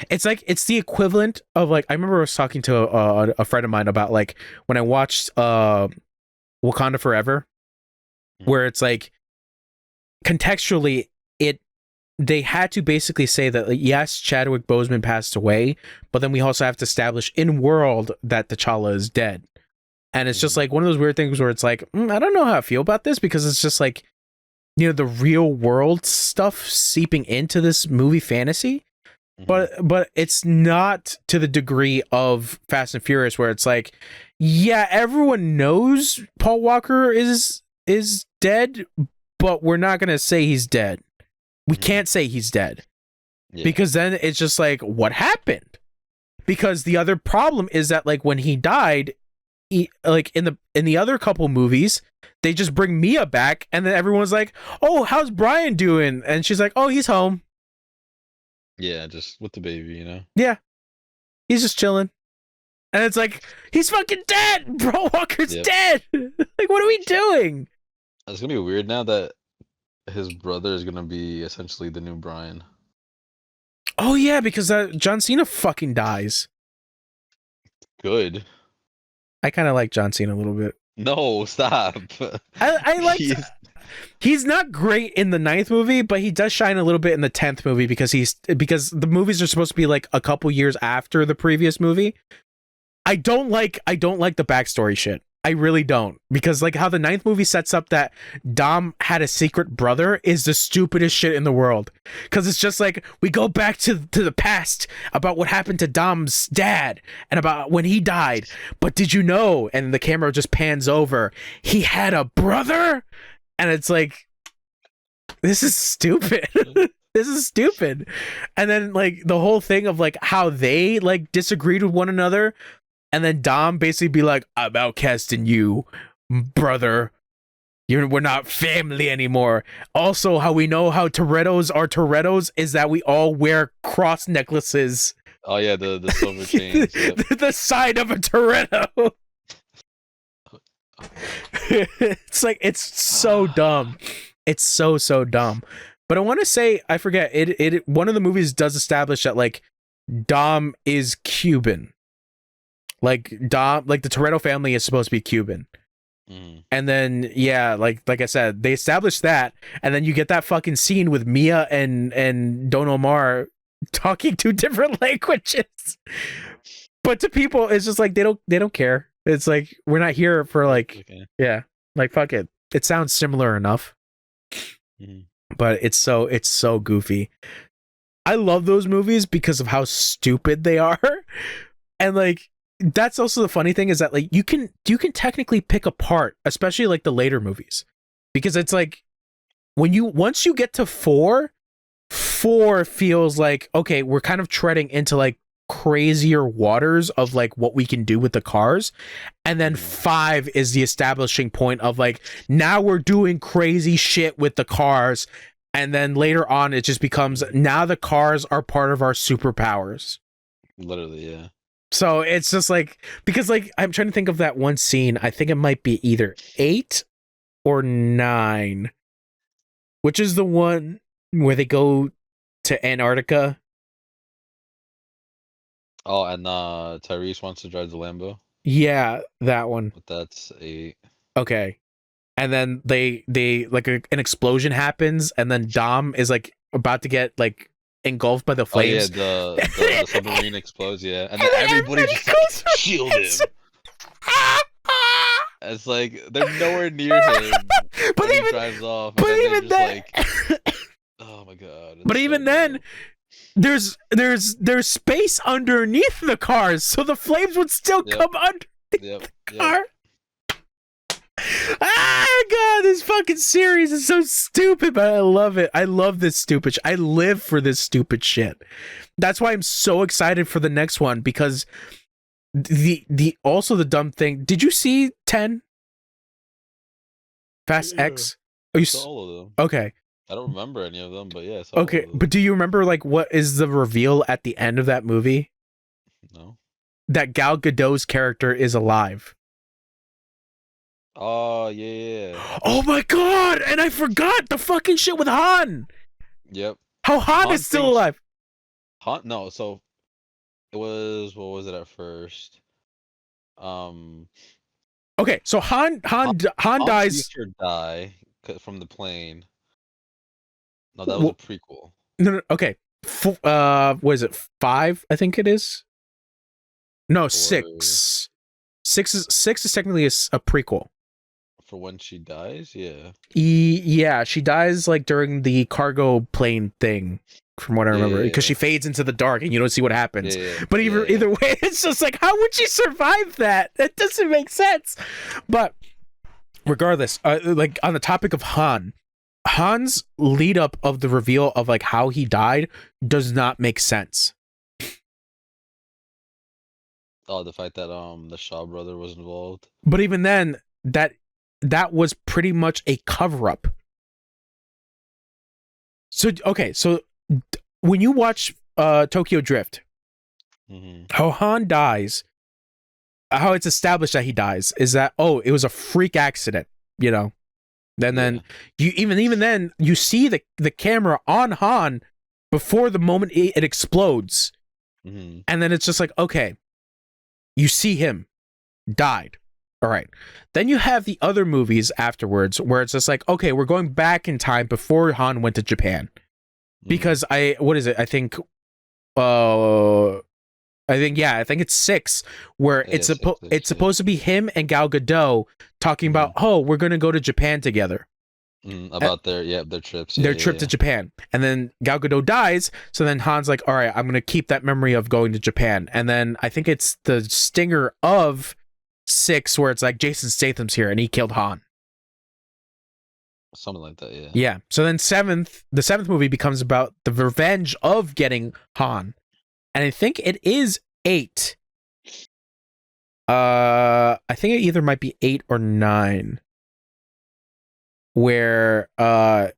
it's like it's the equivalent of like I remember I was talking to a friend of mine about like when I watched Wakanda Forever, where it's like contextually they had to basically say that like, yes, Chadwick Boseman passed away, but then we also have to establish in world that T'Challa is dead. And it's just like one of those weird things where it's like, I don't know how I feel about this, because it's just like, you know, the real world stuff seeping into this movie fantasy, but it's not to the degree of Fast and Furious, where it's like, yeah, everyone knows Paul Walker is dead, but we're not gonna say he's dead. We can't say he's dead, because then it's just like, what happened? Because the other problem is that like when he died, like in the other couple movies, they just bring Mia back, and then everyone's like, "Oh, how's Brian doing?" And she's like, "Oh, he's home." Yeah, just with the baby, you know. Yeah, he's just chilling, and it's like he's fucking dead, bro. Walker's dead. Like, what are we doing? It's gonna be weird now that his brother is gonna be essentially the new Brian. Oh yeah, because John Cena fucking dies. Good. I kind of like John Cena a little bit. No, stop. I like. He's not great in the 9th movie, but he does shine a little bit in the 10th movie because the movies are supposed to be like a couple years after the previous movie. I don't like the backstory shit. I really don't, because like how the 9th movie sets up that Dom had a secret brother is the stupidest shit in the world. Because it's just like we go back to the past about what happened to Dom's dad and about when he died. But did you know? And the camera just pans over. He had a brother, and it's like, this is stupid. This is stupid. And then like the whole thing of like how they like disagreed with one another. And then Dom basically be like, I'm outcasting you, brother. We're not family anymore. Also, how we know how Torettos are Torettos is that we all wear cross necklaces. Oh yeah, the silver chains. The sign of a Toretto. It's like, it's so dumb. It's so dumb. But I want to say, I forget, it one of the movies does establish that like Dom is Cuban. Like Dom, like the Toretto family is supposed to be Cuban. And then like I said, they established that, and then you get that fucking scene with Mia and Don Omar talking two different languages. But to people, it's just like they don't care. It's like we're not here for like like fuck it. It sounds similar enough. But it's so goofy. I love those movies because of how stupid they are. And like that's also the funny thing is that like you can technically pick apart, especially like the later movies, because it's like once you get to four feels like, okay, we're kind of treading into like crazier waters of like what we can do with the cars, and then 5 is the establishing point of like now we're doing crazy shit with the cars, and then later on it just becomes now the cars are part of our superpowers. Literally, yeah. So it's just like, because like I'm trying to think of that one scene. I think it might be either 8 or 9, which is the one where they go to Antarctica. Oh, and Tyrese wants to drive the Lambo. Yeah, that one. But that's 8. Okay. And then they like an explosion happens, and then Dom is like about to get like engulfed by the flames. Oh yeah, the submarine explodes, yeah. And then everybody just like, shield him. It's like they're nowhere near him. But he drives off. But even then, like, oh my god. But even then, there's space underneath the cars, so the flames would still come under the car. Ah, god, this fucking series is so stupid, but I love it. I love this stupid I live for this stupid shit. That's why I'm so excited for the next one, because the also the dumb thing. Did you see 10? Fast X? I saw all of them. Okay. I don't remember any of them, but yeah. Okay, but do you remember like what is the reveal at the end of that movie? No. That Gal Gadot's character is alive. Oh yeah. Oh my god! And I forgot the fucking shit with Han. Yep. How Han is still alive. Han? No, so it was, what was it at first? Okay, so Han dies. Die from the plane. No, that was a prequel. No, okay. What is it? 5? I think it is. No, 6. 6 is technically a prequel. For when she dies, yeah. Yeah, she dies like during the cargo plane thing, from what I remember, because she fades into the dark and you don't see what happens. But either way, it's just like, how would she survive that? That doesn't make sense. But regardless, like on the topic of Han's lead up of the reveal of like how he died does not make sense. Oh, the fact that the Shaw brother was involved. But even then, that was pretty much a cover up. So okay, so when you watch Tokyo Drift, how Han dies, how it's established that he dies is that, oh, it was a freak accident, you know. Then you even then you see the camera on Han before the moment it explodes, and then it's just like, okay, you see him died. All right. Then you have the other movies afterwards where it's just like, okay, we're going back in time before Han went to Japan. Because what is it? I think it's 6 where it's supposed to be him and Gal Gadot talking about, oh, we're going to go to Japan together. About their trips. Their trip to Japan. And then Gal Gadot dies, so then Han's like, all right, I'm going to keep that memory of going to Japan. And then I think it's the stinger of 6 where it's like Jason Statham's here and he killed Han. Something like that, yeah. Yeah. So then the 7th movie becomes about the revenge of getting Han. And I think it is 8. I think it either might be 8 or 9. Where I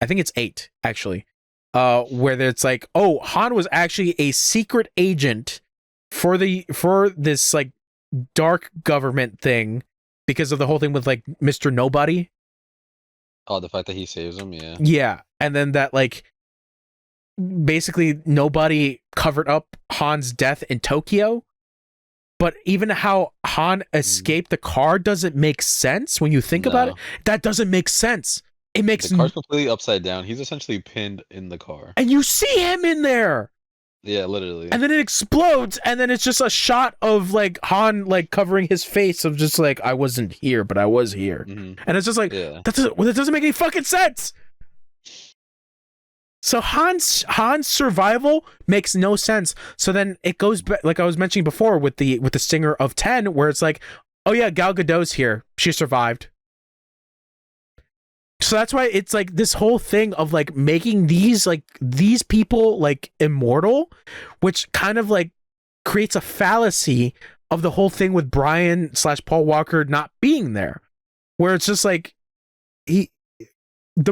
think it's 8 actually. Where it's like, oh, Han was actually a secret agent for this like dark government thing because of the whole thing with like Mr. Nobody. Oh, the fact that he saves him, yeah. Yeah, and then that like basically nobody covered up Han's death in Tokyo. But even how Han escaped the car doesn't make sense when you think about it. No. That doesn't make sense. It makes The car's completely upside down. He's essentially pinned in the car. and you see him in there. Yeah, literally. And then it explodes, and then it's just a shot of like Han like covering his face of just like I wasn't here, but I was here, and it's just like Yeah. that doesn't make any fucking sense. So Han's survival makes no sense. So then it goes back, like I was mentioning before, with the stinger of 10, where it's like, oh yeah, Gal Gadot's here, she survived. So that's why it's like this whole thing of like making these people like immortal, which kind of like creates a fallacy of the whole thing with Brian / Paul Walker not being there, where it's just like the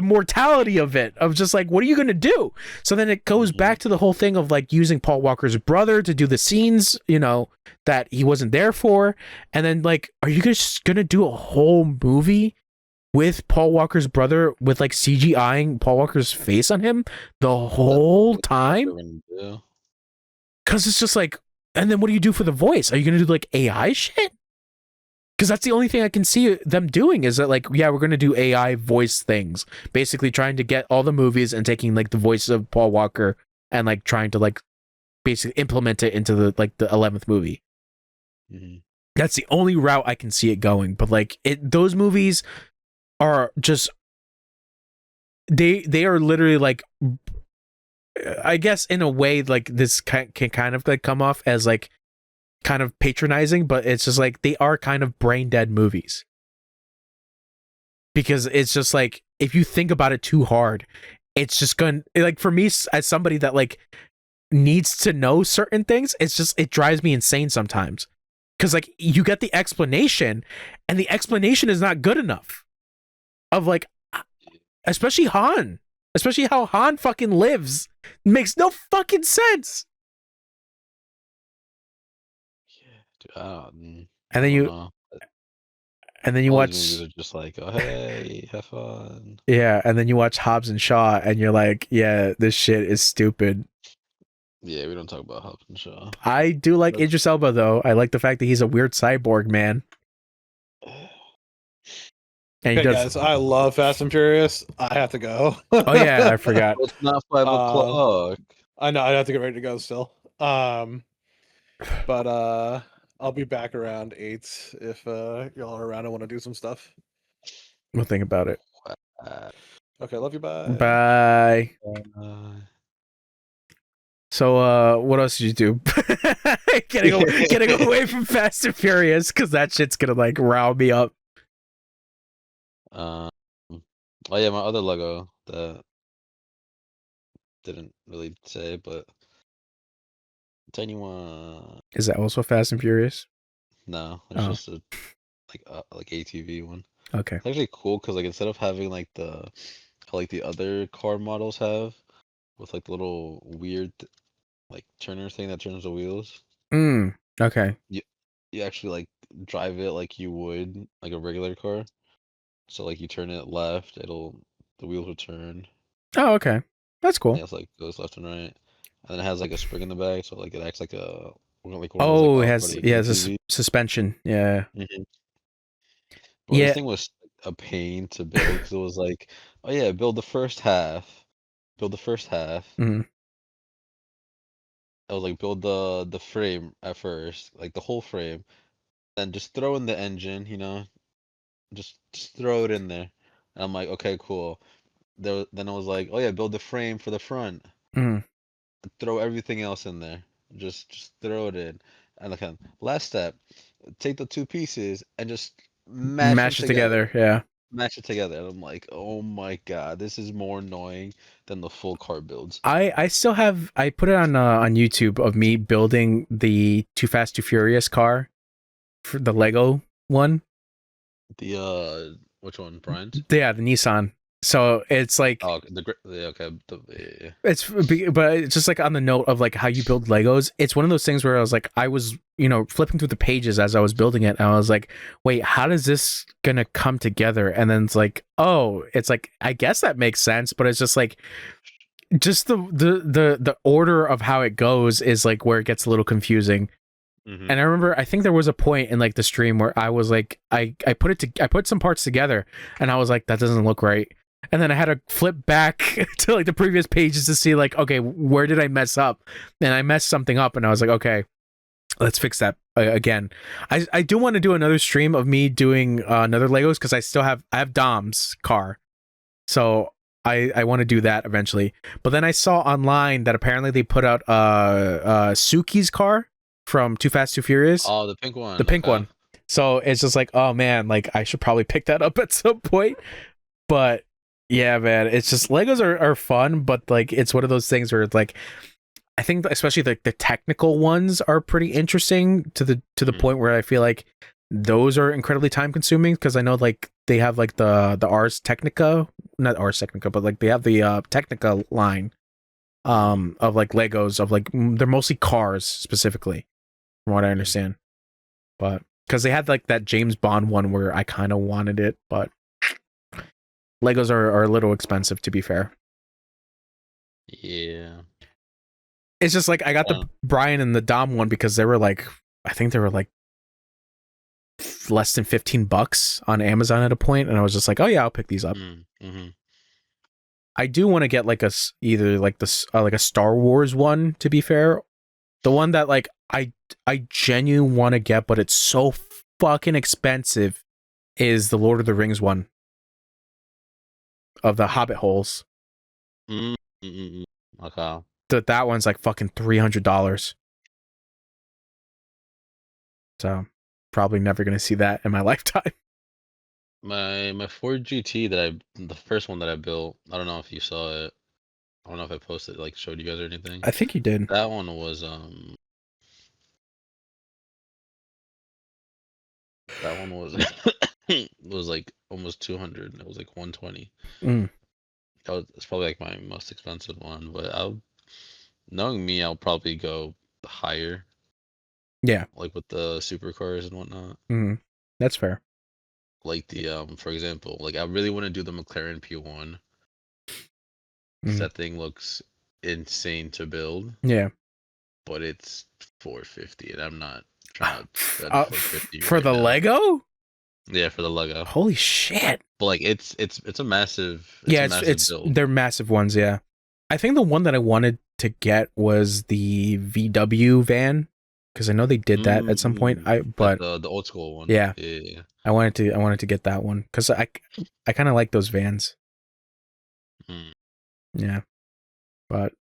mortality of it, of just like, what are you going to do? So then it goes back to the whole thing of like using Paul Walker's brother to do the scenes, you know, that he wasn't there for. And then like, are you just going to do a whole movie with Paul Walker's brother with like CGIing Paul Walker's face on him the whole time? Because it's just like, and then what do you do for the voice? Are you going to do like AI shit? Because that's the only thing I can see them doing, is that like, yeah, we're going to do AI voice things, basically trying to get all the movies and taking like the voice of Paul Walker and like trying to like basically implement it into the 11th movie. That's the only route I can see it going. But like those movies are just, they are literally like, I guess in a way like this can kind of like come off as like kind of patronizing, but it's just like they are kind of brain dead movies, because it's just like, if you think about it too hard, it's just going to, like, for me as somebody that like needs to know certain things, it's just, it drives me insane sometimes, because like you get the explanation and the explanation is not good enough of like, especially how Han fucking lives makes no fucking sense. And then you watch, just like, oh hey, have fun. Yeah, and then you watch Hobbs and Shaw, and you're like, yeah, this shit is stupid. Yeah, we don't talk about Hobbs and Shaw. I do like Idris Elba though. I like the fact that he's a weird cyborg man. And okay, guys, I love Fast and Furious. I have to go. Oh yeah, I forgot. It's not 5 o'clock. I know, I have to get ready to go still. But I'll be back around 8 if y'all are around and want to do some stuff. We'll think about it. Okay, love you. Bye. Bye. So what else did you do? getting away from Fast and Furious, because that shit's gonna like rile me up. Oh yeah, my other Lego that didn't really say, but tiny one. Is that also Fast and Furious? No, it's just a like ATV one. Okay. It's actually cool because like instead of having like the other car models have, with like the little weird like turner thing that turns the wheels. Okay. You actually like drive it like you would like a regular car. So like you turn it left, the wheels will turn. Oh, okay. That's cool. And it's like goes left and right, and then it has like a spring in the back, so like it acts like a like one oh, of it those, has a suspension. Yeah. But this thing was a pain to build because it was like, oh yeah, build the first half. Mm-hmm. I was like, build the frame at first, like the whole frame, then just throw in the engine, you know, just throw it in there. And I'm like, okay, cool. Then I was like, oh yeah, build the frame for the front. Throw everything else in there. Just throw it in. And like, last step, take the two pieces and just mash it together. Yeah. Mash it together. And I'm like, oh my god, this is more annoying than the full car builds. I still have, I put it on YouTube of me building the Too Fast Too Furious car for the Lego one. The which one, Brian's? Yeah, the Nissan. So it's like, it's, but it's just like on the note of like how you build Legos. It's one of those things where I was like, I was, you know, flipping through the pages as I was building it, and I was like, wait, how does this gonna come together? And then it's like, oh, it's like, I guess that makes sense, but it's just like, just the order of how it goes is like where it gets a little confusing. Mhm. And I remember, I think there was a point in like the stream where I was like, I put some parts together, and I was like, that doesn't look right. And then I had to flip back to like the previous pages to see like, okay, where did I mess up? And I messed something up, and I was like, okay, let's fix that again. I do want to do another stream of me doing another Legos because I have Dom's car, so I want to do that eventually. But then I saw online that apparently they put out Suki's car from Too Fast Too Furious, Oh, the pink one. the pink Okay. one. So it's just like, oh man, like I should probably pick that up at some point. But yeah, man, it's just Legos are fun, but like it's one of those things where it's like I think especially like the technical ones are pretty interesting to the Mhm. point where I feel like those are incredibly time consuming because I know like they have like the Ars Technica, not Ars Technica, but like they have the Technica line of like Legos of like they're mostly cars specifically from what I understand. But because they had like that James Bond one where I kind of wanted it, but Legos are a little expensive to be fair. Yeah. It's just like I got the Brian and the Dom one because they were like, I think they were like less than $15 on Amazon at a point, and I was just like, oh yeah, I'll pick these up. Mm-hmm. I do want to get like either like this like a Star Wars one. To be fair, the one that like I genuinely want to get, but it's so fucking expensive, is the Lord of the Rings one of the Hobbit holes. Mm-hmm. Okay. That one's like fucking $300. So probably never gonna see that in my lifetime. My Ford GT the first one that I built, I don't know if you saw it. I don't know if I posted like showed you guys or anything. I think you did. That one was like almost 200. It was like 120. It's probably like my most expensive one, but knowing me, I'll probably go higher. Yeah. Like with the supercars and whatnot. That's fair. Like for example, like I really want to do the McLaren P1. That thing looks insane to build. Yeah. But it's 450, and I'm not trying to spend 450 for right the now. Lego. Yeah, for the Lego. Holy shit! But like it's a massive. It's build. They're massive ones. Yeah, I think the one that I wanted to get was the VW van because I know they did that at some point. But like the old school one. Yeah. Yeah. I wanted to get that one because I kind of like those vans. Yeah, but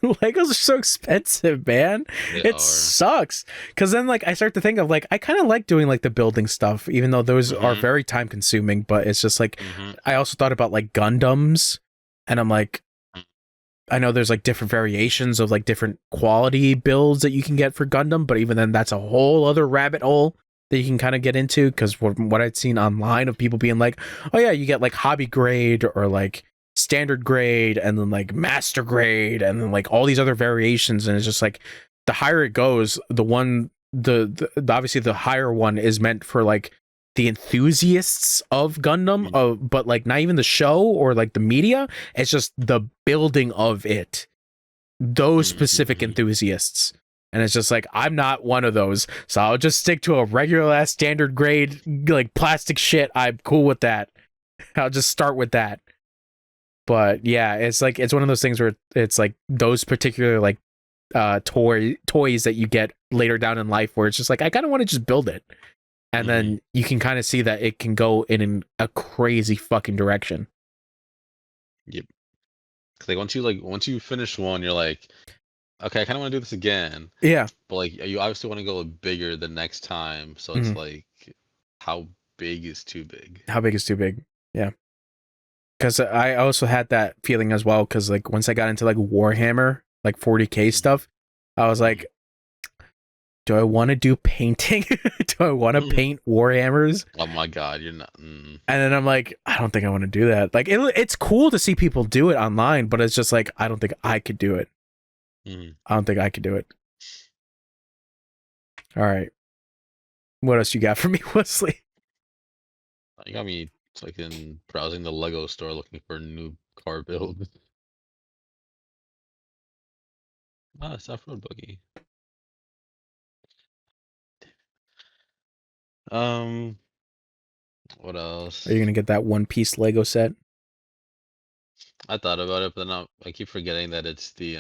Legos are so expensive, man. It sucks because then like I start to think of like I kind of like doing like the building stuff, even though those are very time consuming. But it's just like I also thought about like Gundams, and I'm like, I know there's like different variations of like different quality builds that you can get for Gundam, but even then, that's a whole other rabbit hole that you can kind of get into because from what I'd seen online of people being like, oh yeah, you get like hobby grade or like standard grade and then like master grade and then like all these other variations, and it's just like the higher it goes, the obviously the higher one is meant for like the enthusiasts of Gundam, but like not even the show or like the media, it's just the building of it, those specific enthusiasts. And it's just like, I'm not one of those, so I'll just stick to a regular ass standard grade like plastic shit. I'm cool with that. I'll just start with that. But yeah, it's like it's one of those things where it's like those particular like toys that you get later down in life where it's just like I kind of want to just build it, and then you can kind of see that it can go in a crazy fucking direction. Yep. Like once you finish one, you're like, okay, I kind of want to do this again. Yeah. But like you obviously want to go bigger the next time, so it's like, how big is too big? How big is too big? Yeah. Because I also had that feeling as well. Because like once I got into like Warhammer, like 40K stuff, I was like, do I want to do painting? Do I want to paint Warhammers? Oh my god, you're not. And then I'm like, I don't think I want to do that. Like it's cool to see people do it online, but it's just like I don't think I could do it. I don't think I could do it. All right, what else you got for me, Wesley? You got me fucking browsing the Lego store looking for new car builds. Ah, it's off-road buggy. Um, what Are you else? gonna get that One Piece Lego set? I thought about it, but then I keep forgetting that it's the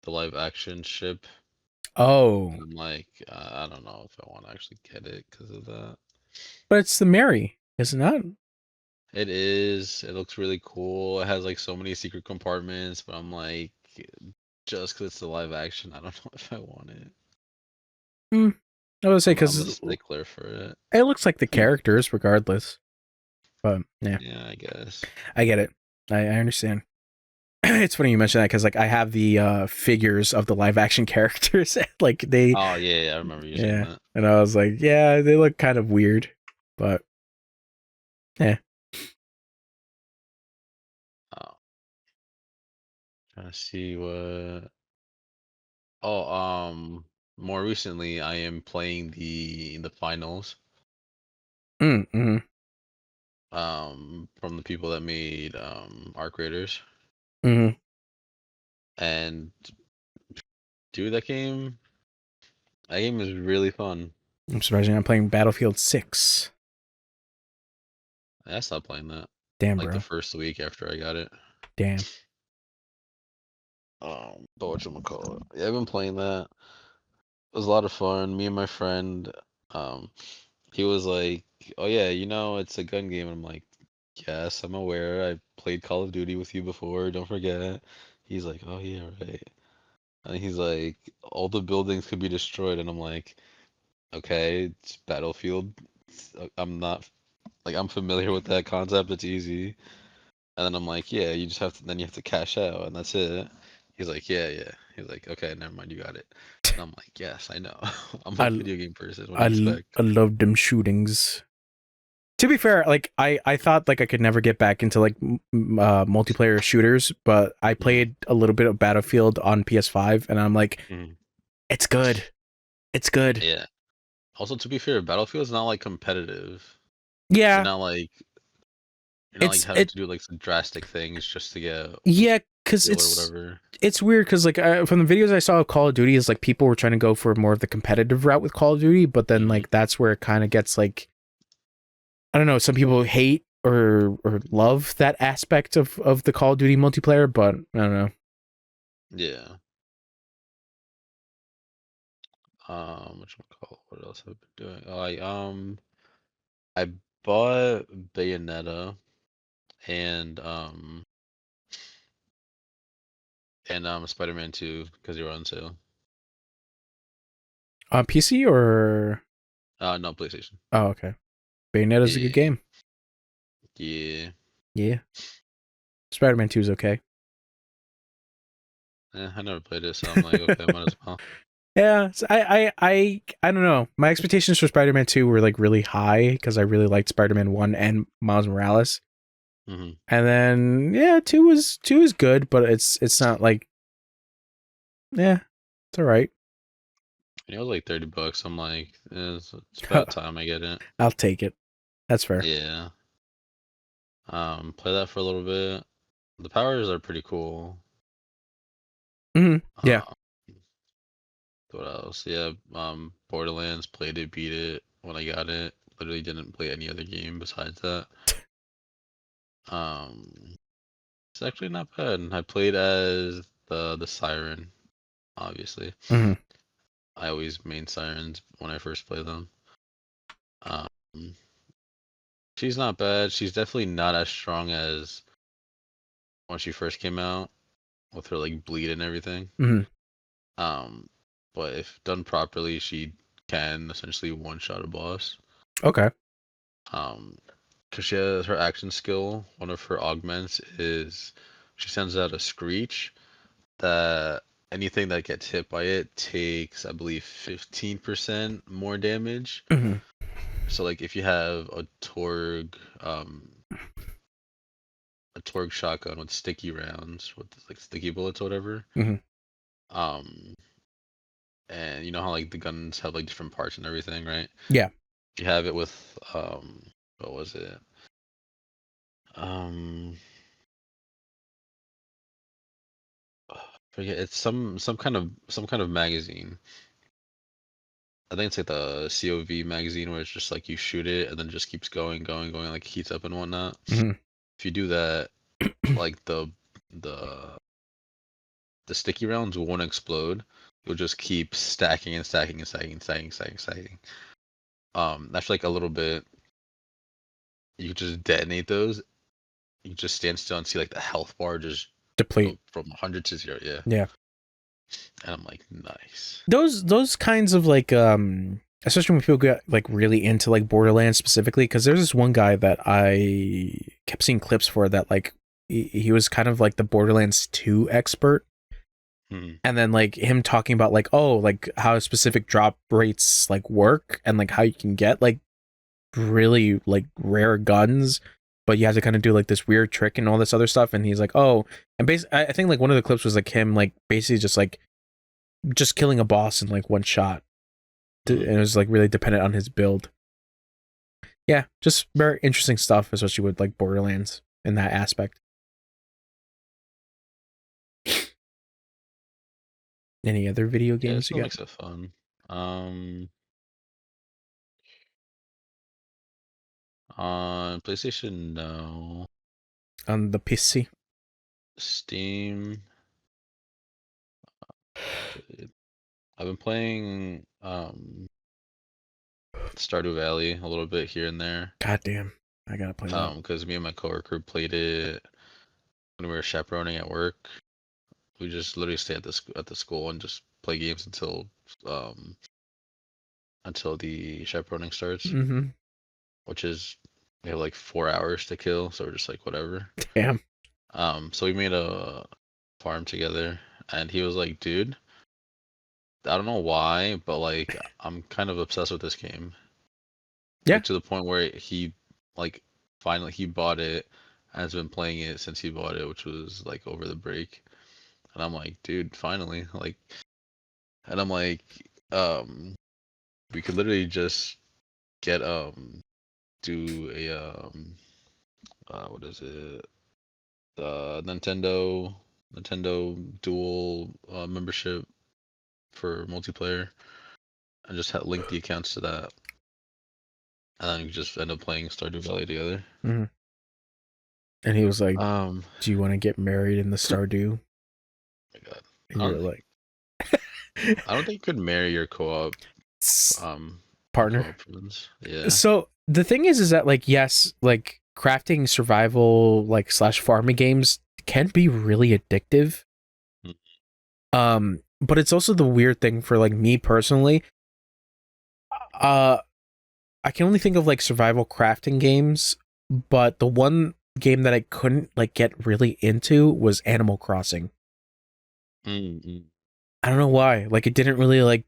live action ship. Oh, And I'm like, I don't know if I want to actually get it because of that. but it's the Mary, is it not? It is. It looks really cool. It has like so many secret compartments, but I'm like, just because it's the live action, I don't know if I want it. Hmm. I would say I'm because a stickler for it. it looks like the characters, regardless. But yeah, Yeah, I guess. I get it. I understand. It's funny you mention that because like I have the figures of the live action characters, like they, Oh yeah, I remember you saying yeah, that. and I was like, yeah, they look kind of weird, but yeah. Oh, trying to see what. Oh, more recently, I am playing the finals. Mm-hmm. From the people that made Arc Raiders, Mm-hmm. and dude, that game is really fun. I'm surprised you're not playing Battlefield 6. I stopped playing that Damn, like the bro. first week after I got it. Damn. But whatchamacallit? Yeah, I've been playing that. It was a lot of fun. Me and my friend, um, he was like, "Oh yeah, it's a gun game." And I'm like, "Yes, I'm aware. I played Call of Duty with you before. Don't forget." He's like, "Oh yeah, right." And he's like, "All the buildings could be destroyed." And I'm like, "Okay, it's Battlefield. I'm not like I'm familiar with that concept. It's easy." And then I'm like, "Yeah, you just have to. Then you have to cash out, and that's it." He's like, "Yeah, yeah." He's like, "Okay, never mind. You got it." And I'm like, "Yes, I know. I'm a I, video game person. What do you expect?" I love them shootings. To be fair, like I thought like I could never get back into like multiplayer shooters, but I Mhm, played a little bit of Battlefield on PS5, and I'm like, mhm. it's good. It's good. Yeah. Also, to be fair, Battlefield's not like competitive. You're Yeah, not like you're not like it's having it. to do like some drastic things just to get Yeah, because kill or whatever. it's weird because like from the videos I saw of Call of Duty is like people were trying to go for more of the competitive route with Call of Duty, but then Hmm. like that's where it kind of gets like I don't know. Some people hate or love that aspect of the Call of Duty multiplayer, but I don't know. Yeah. What else have I been doing? I bought Bayonetta and Spider-Man 2 because they were on sale. PC or No, PlayStation. oh okay. Bayonetta's a good Yeah, game. yeah. Yeah. Spider-Man 2 is okay. I never played it, so I'm like, okay, might as well. Yeah, so I don't know. My expectations for Spider-Man 2 were like really high because I really liked Spider-Man 1 and Miles Morales. Hmm. And then yeah, 2 is good, but it's not like yeah, it's all right. It was like $30. I'm like, it's about time I get it. I'll take it. That's fair. Yeah. Play that for a little bit. The powers are pretty cool. Yeah. Uh, what else? Yeah. Borderlands, played it, beat it when I got it. Literally didn't play any other game besides that. Um, it's actually not bad. I played as the Siren, obviously. Hmm. I always main Sirens when I first play them. Um, she's not bad. She's definitely not as strong as when she first came out with her like bleed and everything. Hmm. Um, but if done properly, she can essentially one shot a boss. Okay. Um, because she has her action skill. One of her augments is she sends out a screech that anything that gets hit by it takes, I believe, 15% more damage. Hmm. So like if you have a Torg shotgun with sticky rounds, with like sticky bullets or whatever, Hmm. um, and you know how like the guns have like different parts and everything, right? Yeah. You have it with what was it? Um, forget it's some kind of magazine. I think it's like the COV magazine where it's just like you shoot it and then it just keeps going, like heats up and whatnot. Mhm. If you do that, like the sticky rounds won't explode. You'll just keep stacking and stacking and stacking and stacking, stacking, stacking. After like a little bit, you just detonate those. You just stand still and see like the health bar just go Deplete. from 100 to 0. Yeah. Yeah. And I'm like, nice. Those kinds of like especially when people get like really into like Borderlands specifically, because there's this one guy that I kept seeing clips for that like he was kind of like the Borderlands 2 expert. And then like him talking about like, oh, like how specific drop rates like work and like how you can get like really like rare guns, but you have to kind of do like this weird trick and all this other stuff. And he's like, oh, and basically I think like one of the clips was like him like basically just killing a boss in like one shot. And it was like really dependent on his build. Yeah, just very interesting stuff, especially with like Borderlands in that aspect. Any other video Yeah, it games still you got makes it fun. On PlayStation, no. on the PC? Steam. I've been playing Stardew Valley a little bit here and there. God damn, I gotta play that. Because me and my coworker played it when we were chaperoning at work. We just literally stay at the school and just play games until the chaperoning starts, Mm-hmm. which is we have like 4 hours to kill, so we're just like whatever. Damn. So we made a farm together, and he was like, "Dude, I don't know why, but like I'm kind of obsessed with this game." Yeah. Like, to the point where he like finally he bought it and has been playing it since he bought it, which was like over the break. And I'm like, dude, finally, like, and I'm like, we could literally just get do a what is it? The Nintendo Dual membership for multiplayer, and just link the accounts to that, and then you just end up playing Stardew Valley together. Mm-hmm. And he was like, Oh "Do you want to get married in the Stardew?" my God. And you're like, I don't think you could marry your co-op partner. co-op friends. Yeah. So the thing is that like yes, like crafting survival like / farming games can be really addictive. But it's also the weird thing for like me personally. I can only think of like survival crafting games, but the one game that I couldn't like get really into was Animal Crossing. Mm-hmm. I don't know why. Like it didn't really like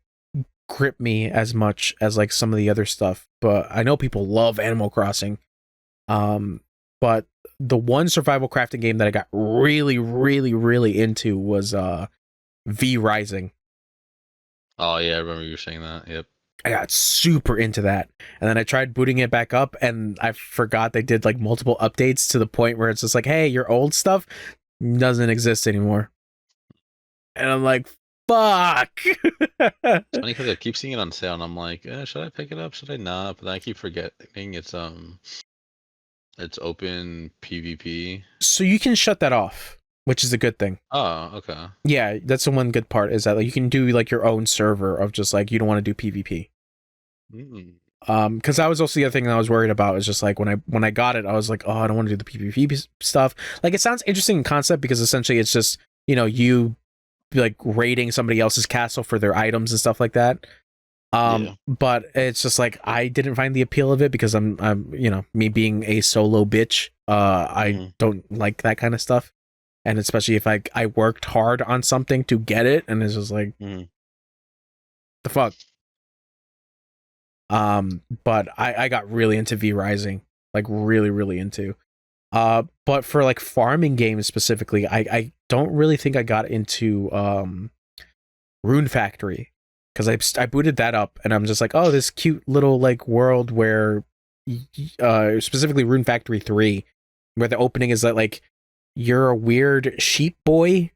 grip me as much as like some of the other stuff, but I know people love Animal Crossing. But the one survival crafting game that I got really, really, really into was V Rising. Oh yeah, I remember you saying that. Yep. I got super into that. And then I tried booting it back up and I forgot they did like multiple updates to the point where it's just like, hey, your old stuff doesn't exist anymore. And I'm like, fuck. It's funny because I keep seeing it on sale, and I'm like, should I pick it up? Should I not? But then I keep forgetting it's open PvP. So you can shut that off, which is a good thing. Oh, okay. Yeah, that's the one good part is that like, you can do like your own server of just like you don't want to do PvP. Because that was also the other thing that I was worried about is just like when I got it, I was like, oh, I don't want to do the PvP stuff. Like it sounds interesting in concept because essentially it's just, you know, you like raiding somebody else's castle for their items and stuff like that. Yeah. But it's just like I didn't find the appeal of it because I'm you know, me being a solo bitch, I don't like that kind of stuff. And especially if I worked hard on something to get it and it's just like the fuck. But I got really into V Rising, like really, really into. But for like farming games specifically, I don't really think I got into Rune Factory because I booted that up and I'm just like, oh, this cute little like world where specifically Rune Factory 3, where the opening is that like you're a weird sheep boy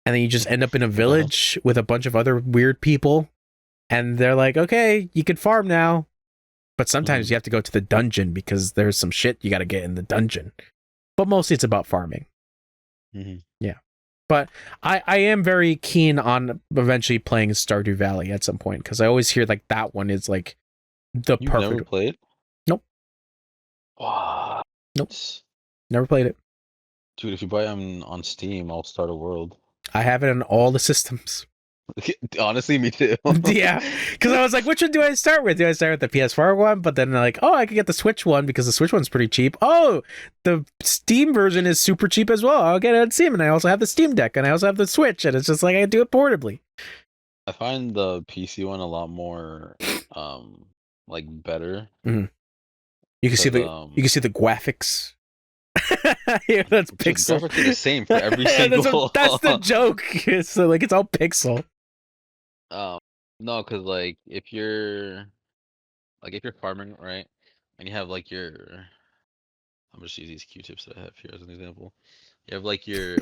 and then you just end up in a village with a bunch of other weird people. And they're like, okay, you can farm now. But sometimes you have to go to the dungeon because there's some shit you got to get in the dungeon. But mostly it's about farming. Yeah. But I am very keen on eventually playing Stardew Valley at some point because I always hear like that one is like the You've perfect. never played? Nope. Wow. Nope. Never played it. Dude, if you buy them on Steam, I'll start a world. I have it on all the systems. Honestly, me too. Yeah, because I was like, which one do I start with? Do I start with the PS4 one? But then like, oh, I could get the Switch one because the Switch one's pretty cheap. Oh, the Steam version is super cheap as well. I'll get it on Steam, and I also have the Steam Deck, and I also have the Switch, and it's just like I do it portably. I find the PC one a lot more, like better. You can see the graphics. Yeah, that's pixel. The graphics are the same for every single. That's the joke. It's like it's all pixel. No, because like if you're farming, right, and you have like I'm just use these Q-tips that I have here as an example. You have like your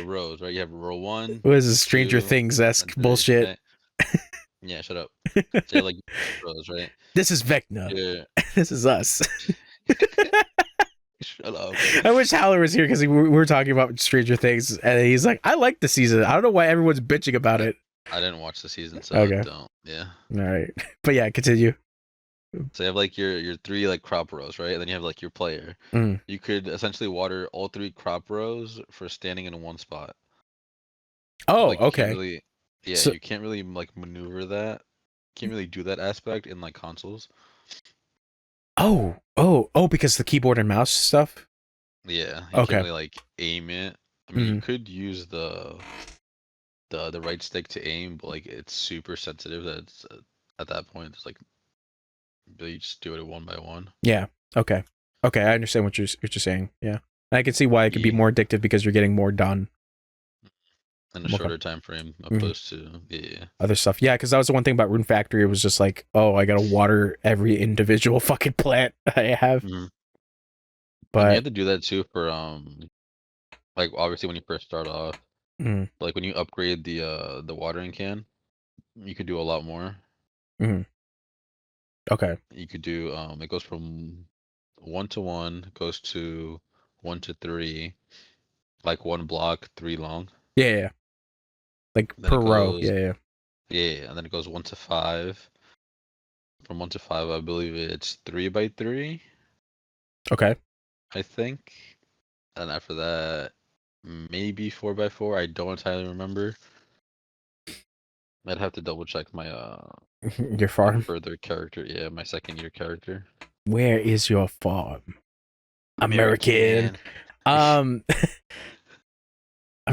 rows, right? You have row 1. What is this Stranger 2, Things-esque and 3, bullshit? right? Yeah, shut up. So you have like rows, right? This is Vecna. Yeah. This is us. Shut up. I wish Howler was here because we were talking about Stranger Things, and he's like, "I like the season. I don't know why everyone's bitching about it." I didn't watch the season, so Okay. I don't. Yeah. All right, but yeah, continue. So you have like your 3 like crop rows, right? And then you have like your player. You could essentially water all 3 crop rows for standing in one spot. Oh, Like, you okay. can't really, yeah, So- you can't really like maneuver that. Can't really do that aspect in like consoles. Oh, because the keyboard and mouse stuff. Yeah, you Okay. can't really like aim it. I mean, you could use the right stick to aim, but like it's super sensitive that it's, at that point it's like you just do it one by one. Yeah. Okay. I understand what you're saying. Yeah, I can see why it could be more addictive because you're getting more done in a shorter time frame opposed to other stuff. Yeah, because that was the one thing about Rune Factory. It was just like, oh, I gotta water every individual fucking plant I have. But and you have to do that too for like obviously when you first start off. Like when you upgrade the watering can, you could do a lot more. Okay. You could do it goes from 1 to 1, goes to 1 to 3, like 1 block, 3 long. Yeah. Like then per row. Yeah. Yeah, and then it goes 1 to 5. From 1 to 5, I believe it's 3 by 3. Okay. I think. And after that, maybe 4 by 4. I don't entirely remember. I'd have to double check my your farm. Further character. Yeah, my second year character. Where is your farm? American. I'm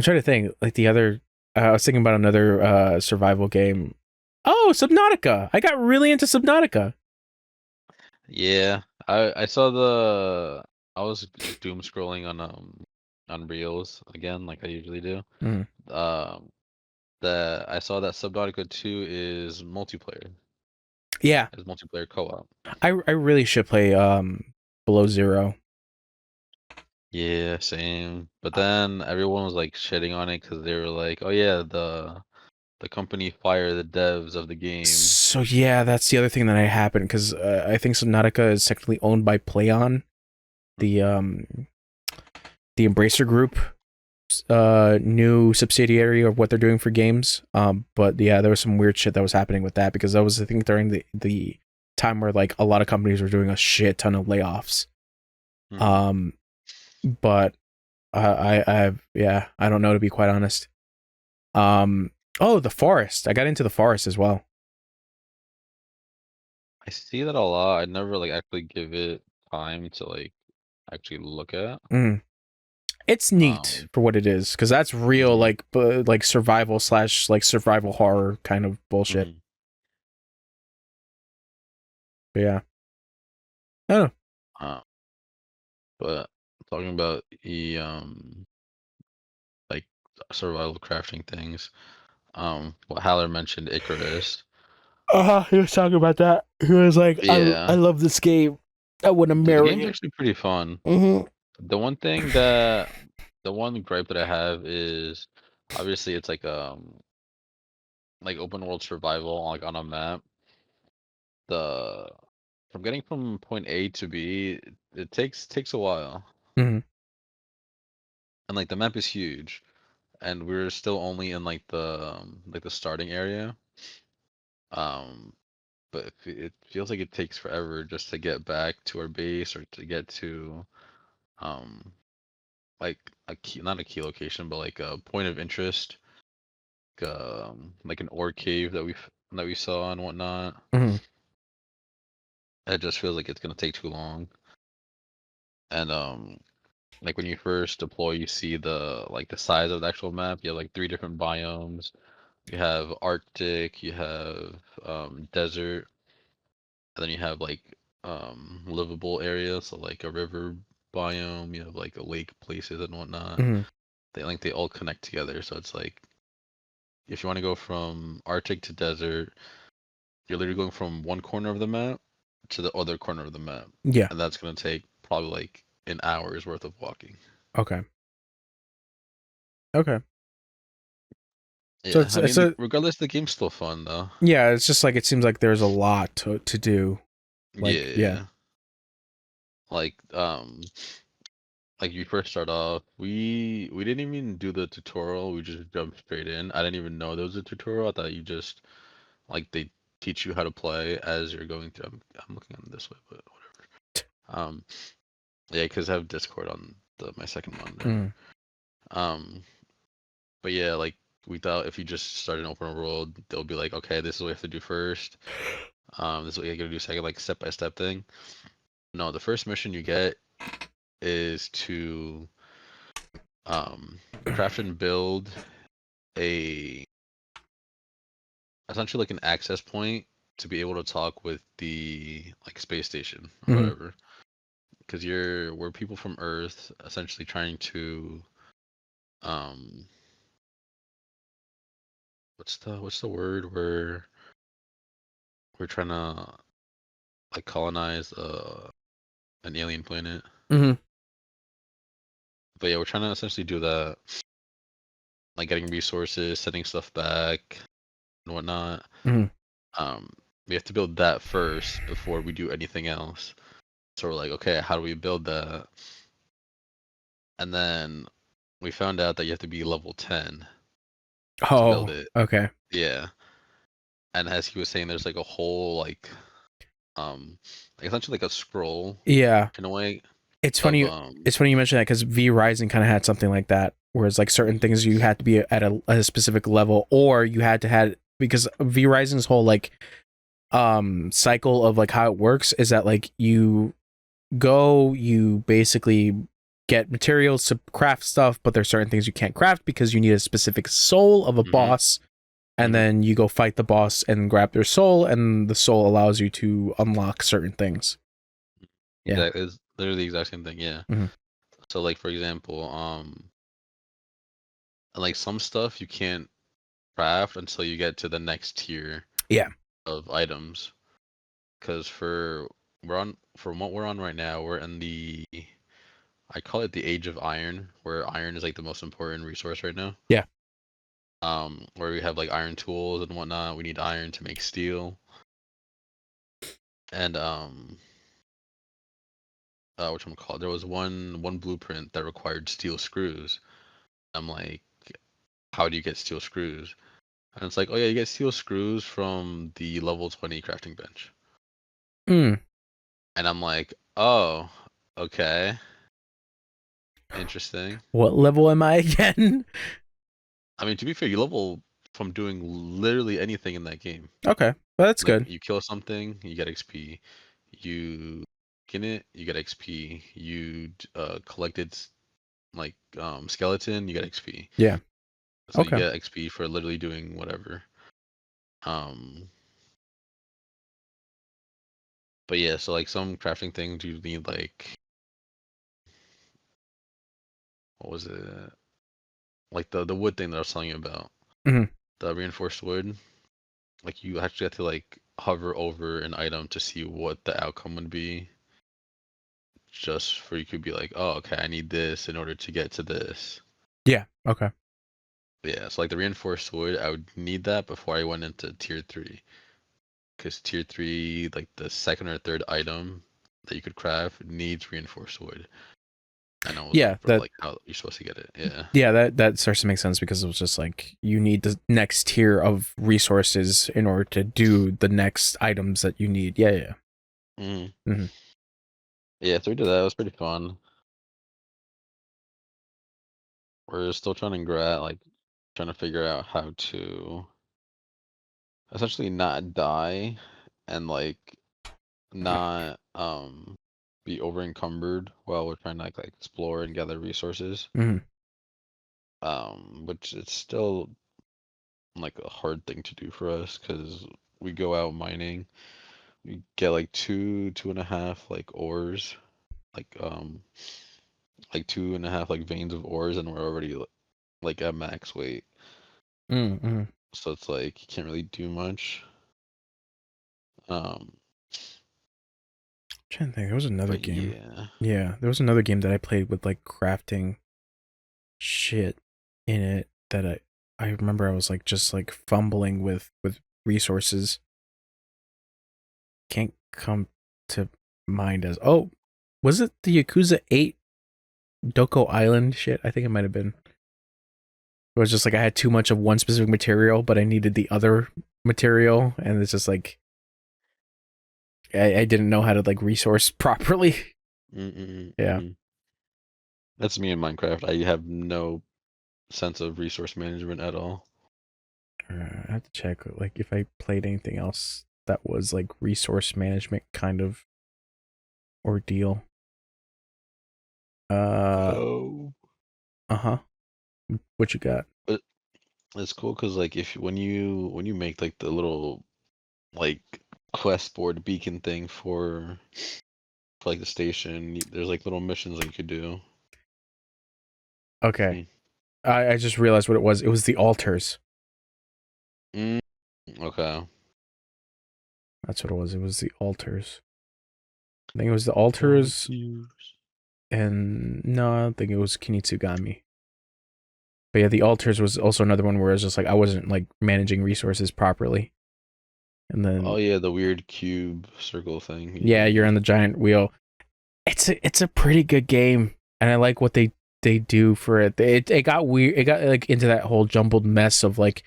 trying to think. Like the other, I was thinking about another survival game. Oh, Subnautica! I got really into Subnautica. Yeah, I saw I was doom scrolling on Reels again, like I usually do. I saw that Subnautica 2 is multiplayer. Yeah, it's multiplayer co-op. I really should play Below Zero. Yeah, same. But then everyone was like shitting on it because they were like, "Oh yeah, the company fired the devs of the game." So yeah, that's the other thing that happened because I think Subnautica is technically owned by PlayOn, the Embracer Group, new subsidiary of what they're doing for games. But yeah, there was some weird shit that was happening with that because that was I think during the time where like a lot of companies were doing a shit ton of layoffs. But I don't know, to be quite honest. Oh, The Forest. I got into The Forest as well. I see that a lot. I never like actually give it time to like actually look at. It's neat for what it is, because that's real like survival / like survival horror kind of bullshit. But yeah. I don't know. But talking about the like survival crafting things, what Haller mentioned Icarus. He was talking about that. He was like, Yeah. I love this game. I want to marry The game's actually pretty fun. The one gripe that I have is obviously it's like like open world survival like on a map, the from getting from point A to B, it takes a while, Hmm. and like the map is huge, and we're still only in like the starting area. Um, but it feels like it takes forever just to get back to our base or to get to um like a key, not a key location, but like a point of interest, like an ore cave that we saw and whatnot. Hmm. It just feels like it's gonna take too long. And like when you first deploy, you see the size of the actual map. You have like 3 different biomes. You have Arctic, you have desert, and then you have like livable areas, so like a river biome. You have like a lake places and whatnot. Hmm. They all connect together. So it's like if you want to go from Arctic to desert, you're literally going from one corner of the map to the other corner of the map, Yeah. and that's gonna take probably like an hour's worth of walking. Okay. Okay. So Yeah, it's I it's mean, a regardless, the game's still fun though. yeah. It's just like it seems like there's a lot to do. Like yeah. Yeah, like like you first start off, we didn't even do the tutorial. We just jumped straight in. I didn't even know there was a tutorial. I thought you just like they teach you how to play as you're going through. I'm looking at it this way, but whatever. Um, yeah, because I have Discord on my second monitor. Mm. Um, but yeah, like we thought if you just start an open world, they'll be like, okay, this is what you have to do first. This is what you gotta do second, like step by step thing. No, the first mission you get is to craft and build a essentially like an access point to be able to talk with the like space station or Hmm. whatever. Because we're people from Earth essentially trying to um what's the word where we're trying to like colonize an alien planet. Hmm. But yeah, we're trying to essentially do that, like getting resources, sending stuff back and whatnot. Hmm. Um, we have to build that first before we do anything else. So we're like, okay, how do we build that? And then we found out that you have to be level 10 to build Oh. it. Okay. Yeah. And as he was saying, there's like a whole like essentially like a scroll Yeah. in a way It's of funny. It's funny you mention that because V Rising kind of had something like that, whereas like certain things you had to be at a specific level, or you had to had because V Rising's whole like cycle of like how it works is that like you basically get materials to craft stuff, but there's certain things you can't craft because you need a specific soul of a hmm boss, and hmm then you go fight the boss and grab their soul, and the soul allows you to unlock certain things. Yeah. exactly, it's literally the exact same thing, yeah. Hmm. So like for example, like some stuff you can't craft until you get to the next tier Yeah. of items. Because we're on from what we're on right now, we're in I call it the age of iron, where iron is like the most important resource right now. Yeah. Where we have like iron tools and whatnot. We need iron to make steel. And whatchamacallit, there was one blueprint that required steel screws. I'm like, how do you get steel screws? And it's like, oh yeah, you get steel screws from the level 20 crafting bench. Mm. And I'm like, oh, okay, interesting. What level am I again? I mean, to be fair, you level from doing literally anything in that game. Okay, well, that's Like good. you kill something, you get XP. You skin it, you get XP. You collected like skeleton, you get XP. Yeah. So you Okay. get XP for literally doing whatever. Um, but yeah, so like some crafting things you need like what was it? Like the wood thing that I was telling you about. Hmm. The reinforced wood. Like you actually have to like hover over an item to see what the outcome would be. Just for you could be like, oh, okay, I need this in order to get to this. Yeah. Okay. Yeah, so like the reinforced wood, I would need that before I went into tier 3. Because tier 3, like the second or third item that you could craft needs reinforced wood. I know Yeah, that like how you're supposed to get it. Yeah. that starts to make sense because it was just like you need the next tier of resources in order to do the next items that you need. Yeah. Mm-hmm. Yeah, so we did that. It was pretty fun. We're still trying to figure out how to essentially not die and like not be over encumbered while we're trying to like explore and gather resources. Mm-hmm. Which it's still like a hard thing to do for us because we go out mining, we get like two and a half like ores, like two and a half like veins of ores, and we're already like at max weight. Mm-hmm. So it's like you can't really do much. Um, Trying to think, there was another but game. yeah. Yeah, there was another game that I played with like crafting shit in it that I remember I was like just like fumbling with resources. Can't come to mind as was it the Yakuza 8 Doko Island shit? I think it might have been. It was just like I had too much of one specific material, but I needed the other material, and it's just like I didn't know how to like resource properly. Yeah. That's me in Minecraft. I have no sense of resource management at all. I have to check like if I played anything else that was like resource management kind of ordeal. Oh. Uh-huh. What you got? But it's cool because like if when you make like the little like quest board beacon thing for like the station, there's like little missions that you could do. Okay. I just realized what it was. It was the altars. Okay. That's what it was. It was the altars. I think it was the altars, and no, I don't think it was Kinitsugami. But yeah, the altars was also another one where it was just like I wasn't like managing resources properly. And then Oh yeah, the weird cube circle thing. yeah, you're on the giant wheel. It's a pretty good game, and I like what they do for it. It got weird. It got like into that whole jumbled mess of like,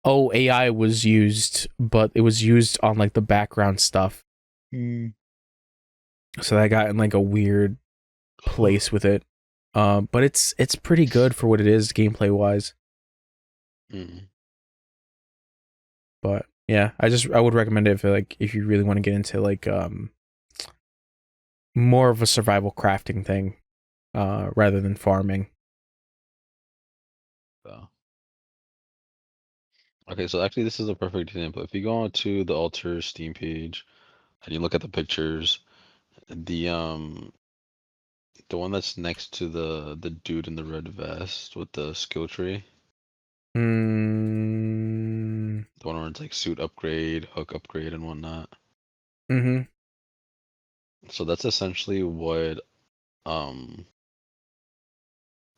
oh, AI was used, but it was used on like the background stuff. So that got in like a weird place with it. But it's pretty good for what it is gameplay wise. But yeah, I would recommend it if you really want to get into like more of a survival crafting thing, rather than farming. So. Okay, so actually this is a perfect example. If you go onto the Alter Steam page and you look at the pictures, the one that's next to the dude in the red vest with the skill tree, Mm. the one where it's like suit upgrade, hook upgrade, and whatnot. Mm-hmm. So that's essentially what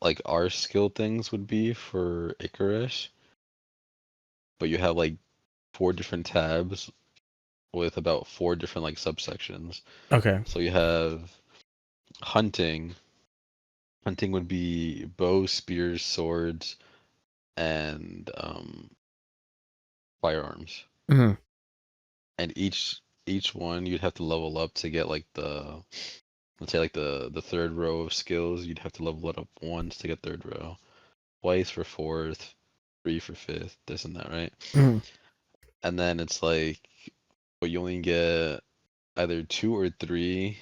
like our skill things would be for Icarus, but you have like 4 different tabs with about 4 different like subsections. Okay. So you have hunting. Hunting would be bows, spears, swords, and firearms. Mm-hmm. And each one you'd have to level up to get like let's say like the third row of skills. You'd have to level it up once to get third row, twice for fourth, 3 for fifth, this and that, right? Mm-hmm. And then it's like, but you only get either 2 or 3.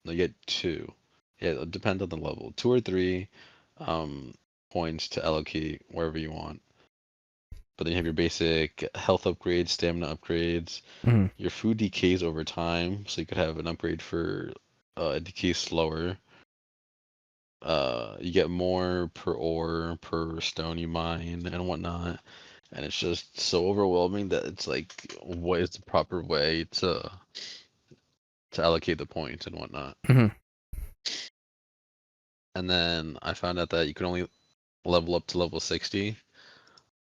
No, you get 2. Yeah, it depends on the level. 2 or 3 points to allocate wherever you want. But then you have your basic health upgrades, stamina upgrades. Mm-hmm. Your food decays over time, so you could have an upgrade for it decays slower. You get more per ore, per stone you mine, and whatnot. And it's just so overwhelming that it's like, what is the proper way to allocate the points and whatnot? Mm-hmm. And then I found out that you can only level up to level 60,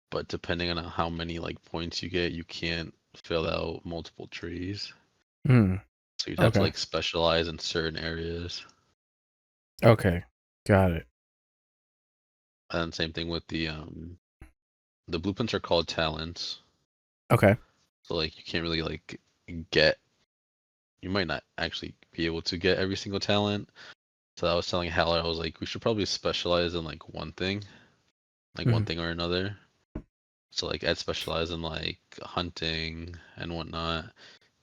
but depending on how many like points you get, you can't fill out multiple trees. Hmm. So you'd have to Okay. like specialize in certain areas. Okay. Got it. And same thing with the blueprints are called talents. Okay. So like you can't really like get, you might not actually be able to get every single talent. So I was telling Hal, I was like, we should probably specialize in like one thing, one Mhm. thing or another. So like Ed specialized in like hunting and whatnot.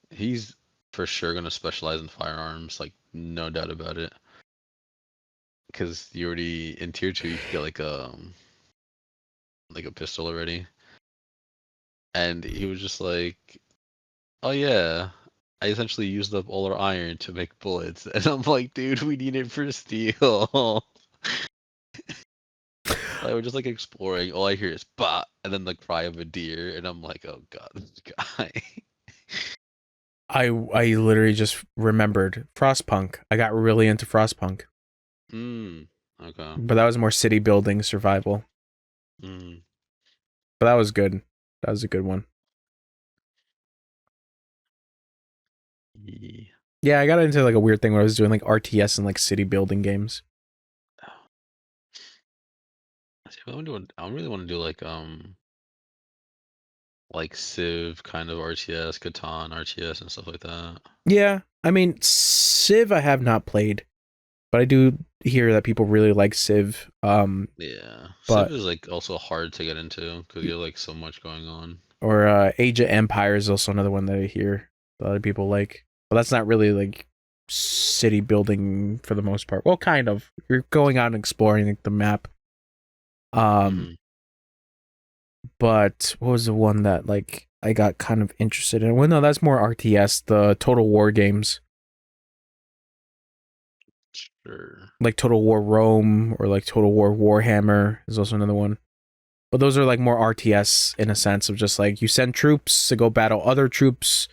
He's for sure gonna specialize in firearms, like no doubt about it. Because you already in tier 2 you can get like a pistol already. And he was just like, oh yeah, I essentially used up all our iron to make bullets. And I'm like, dude, we need it for steel. Like we're just like exploring. All I hear is bah, and then the cry of a deer, and I'm like, oh god, this guy. I literally just remembered Frostpunk. I got really into Frostpunk, Okay. but that was more city building survival. Mm. But that was good. That was a good one. Yeah. Yeah, I got into like a weird thing where I was doing like RTS and like city building games. See, I really want to do like Civ kind of RTS, Catan RTS and stuff like that. Yeah, I mean Civ I have not played, but I do hear that people really like Civ. Yeah, But Civ is like also hard to get into because you have like so much going on. or Age of Empires is also another one that I hear a lot of people like. But that's not really like city building for the most part. Well, kind of. You're going out and exploring like, the map. Mhm. But what was the one that like I got kind of interested in? Well, no, that's more RTS, the Total War games. Sure. Like Total War Rome or like Total War Warhammer is also another one. But those are like more RTS in a sense of just like you send troops to go battle other troops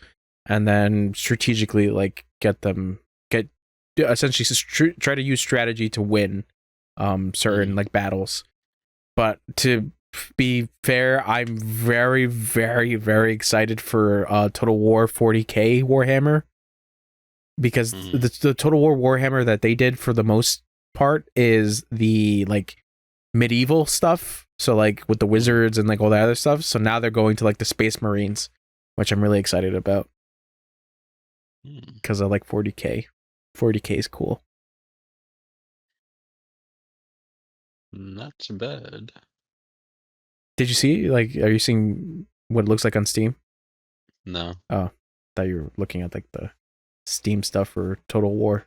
and then strategically like get essentially try to use strategy to win certain like battles. But to be fair, I'm very very very excited for Total War 40K Warhammer because the Total War Warhammer that they did for the most part is the like medieval stuff. So like with the wizards and like all that other stuff. So now they're going to like the Space Marines, which I'm really excited about because I like 40K. 40K is cool. Not so bad. Did you see like are you seeing what it looks like on Steam? No. Oh, thought you were looking at like the Steam stuff for Total War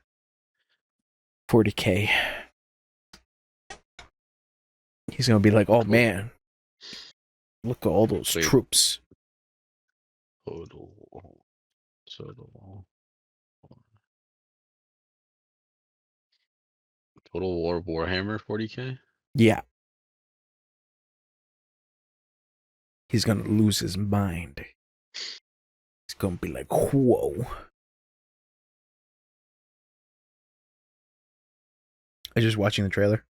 40K. He's gonna be like, oh Cool. man, look at all those Wait. troops. Total War Warhammer 40K? Yeah. He's gonna lose his mind. He's gonna be like, whoa. I was just watching the trailer.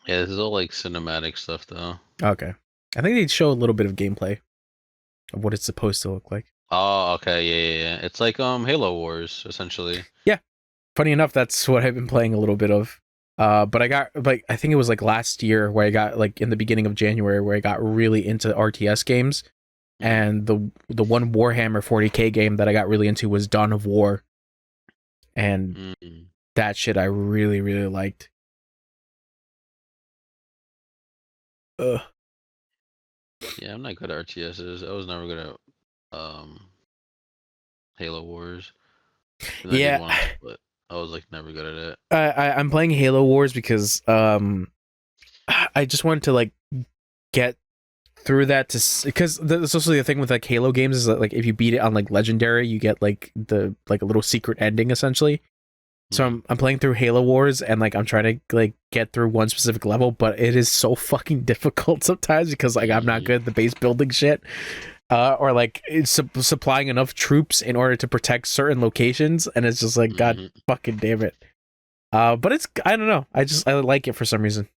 Yeah, this is all like cinematic stuff though. Okay. I think they show a little bit of gameplay of what it's supposed to look like. Oh, okay, yeah. It's like Halo Wars, essentially. Yeah. Funny enough, that's what I've been playing a little bit of. But I got like I think it was like last year where I got like in the beginning of January where I got really into RTS games. And the one Warhammer 40K game that I got really into was Dawn of War. And that shit I really, really liked. Ugh. Yeah, I'm not good at RTSs. I was never good at Halo Wars. And I did once, but I was like never good at it. I'm playing Halo Wars because I just wanted to like get through that because that's also the thing with like Halo games is that like if you beat it on like legendary you get like the like a little secret ending essentially. So I'm playing through Halo Wars and like I'm trying to like get through one specific level, but it is so fucking difficult sometimes because like I'm not good at the base building shit. Or like it's supplying enough troops in order to protect certain locations, and it's just like god fucking damn it. But it's I don't know. I like it for some reason.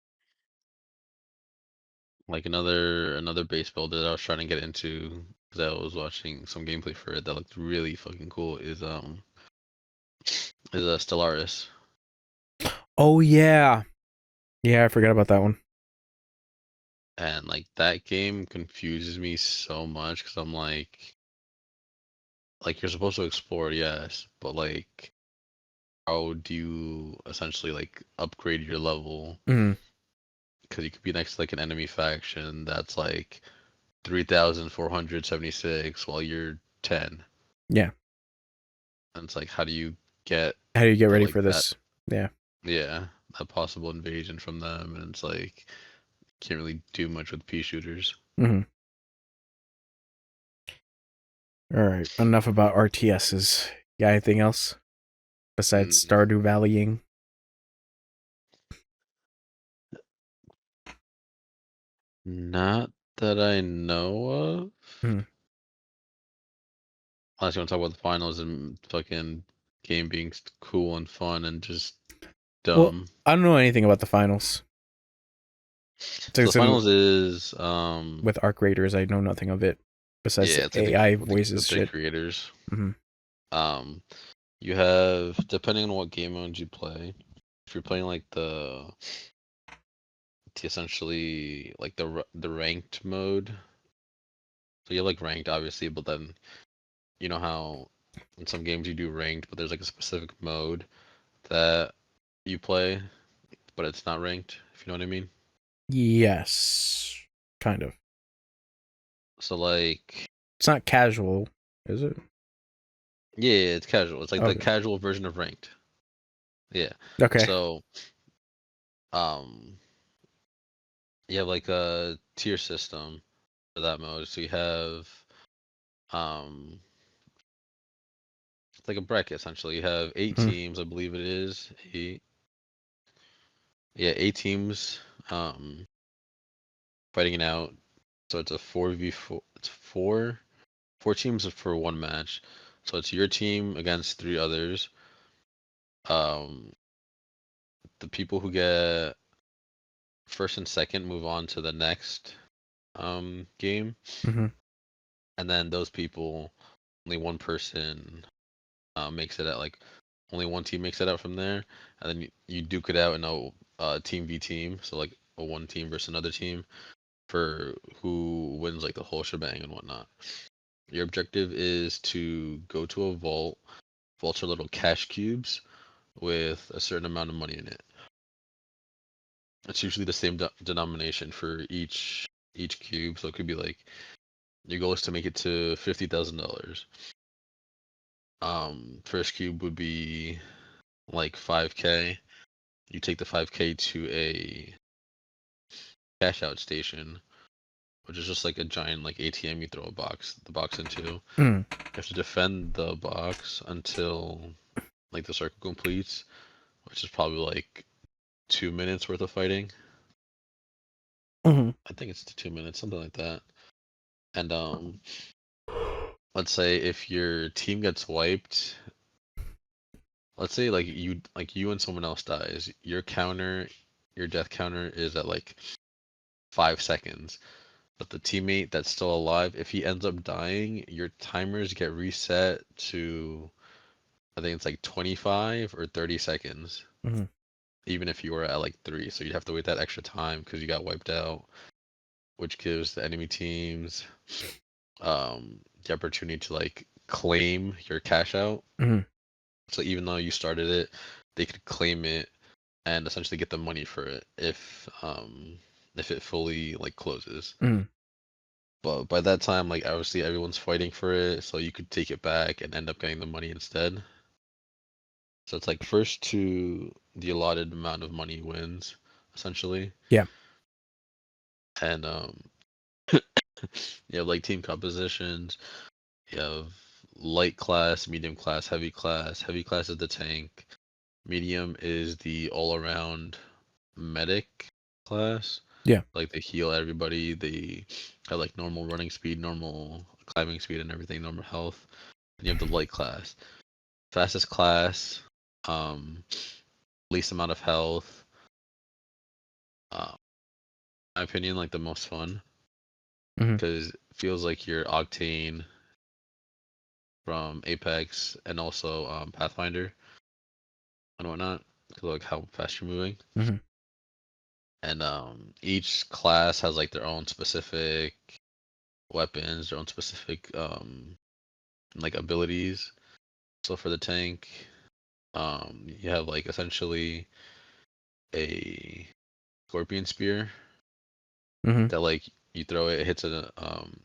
Like another base builder that I was trying to get into because I was watching some gameplay for it that looked really fucking cool is Stellaris. Oh yeah. Yeah, I forgot about that one. And like that game confuses me so much because I'm like you're supposed to explore, yes, but like how do you essentially like upgrade your level? Mm, Because you could be next to like an enemy faction that's like 3,476 while you're 10. yeah. And it's like how do you get How do you get to ready like for that? this? Yeah. Yeah, that possible invasion from them, and it's like can't really do much with pea shooters. Mm-hmm. All right. Enough about RTSs. Got anything else besides Mm, Stardew Valleying? not that I know of. Hmm. Unless you want to talk about the finals and fucking game being cool and fun and just Well, dumb. I don't know anything about the finals. So the It's finals is with Arc Raiders. I know nothing of it besides yeah, the it's like AI the voices big shit. creators. Mm-hmm. Um, you have depending on what game modes you play. If you're playing like the essentially like the ranked mode, so you have like ranked obviously, but then you know how in some games you do ranked, but there's like a specific mode that you play, but it's not ranked. If you know what I mean. Yes, kind of. So like It's not casual, is it? yeah, it's casual. It's like the Okay. casual version of ranked. Yeah. Okay. So um you have like a tier system for that mode. So you have um it's like a bracket essentially. You have 8 Mm-hmm. teams, I believe it is. Eight, yeah, 8 teams fighting it out. So it's a 4v4. It's four teams for one match. So it's your team against 3 others. Um the people who get first and second move on to the next game, Mm-hmm. and then those people, only one person makes it out. Like only one team makes it out from there, and then you duke it out in a team v team. So like a one team versus another team for who wins like the whole shebang and whatnot. Your objective is to go to a vault. Vaults are little cash cubes with a certain amount of money in it. It's usually the same denomination for each cube, so it could be like your goal is to make it to $50,000. First cube would be like 5K. You take the 5K to a cash out station, which is just like a giant like ATM you throw the box into. You Mm. have to defend the box until like the circle completes, which is probably like 2 minutes worth of fighting. Mm-hmm. I think it's 2 minutes, something like that. And let's say if your team gets wiped, let's say like you and someone else dies, your death counter is at like 5 seconds. But the teammate that's still alive, if he ends up dying, your timers get reset to I think it's like 25 or 30 seconds. Mm-hmm. Even if you were at like 3, so you'd have to wait that extra time because you got wiped out, which gives the enemy teams the opportunity to like claim your cash out. Mm-hmm. So even though you started it, they could claim it and essentially get the money for it if it fully like closes. Mm-hmm. But by that time, like obviously everyone's fighting for it, so you could take it back and end up getting the money instead. So it's like first to the allotted amount of money wins, essentially. Yeah. And you have like team compositions. You have light class, medium class, heavy class. Heavy class is the tank. Medium is the all-around medic class. Yeah. Like they heal everybody. They have like normal running speed, normal climbing speed, and everything, normal health. And you have the light class. Fastest class, um, least amount of health, uh, my opinion, like the most fun Mhm. because it feels like you're Octane from Apex and also Pathfinder and whatnot. 'Cause, like how fast you're moving, Mhm. and each class has like their own specific weapons, their own specific like abilities. So for the tank, you have like essentially a scorpion spear Mhm. that like you throw it, it hits an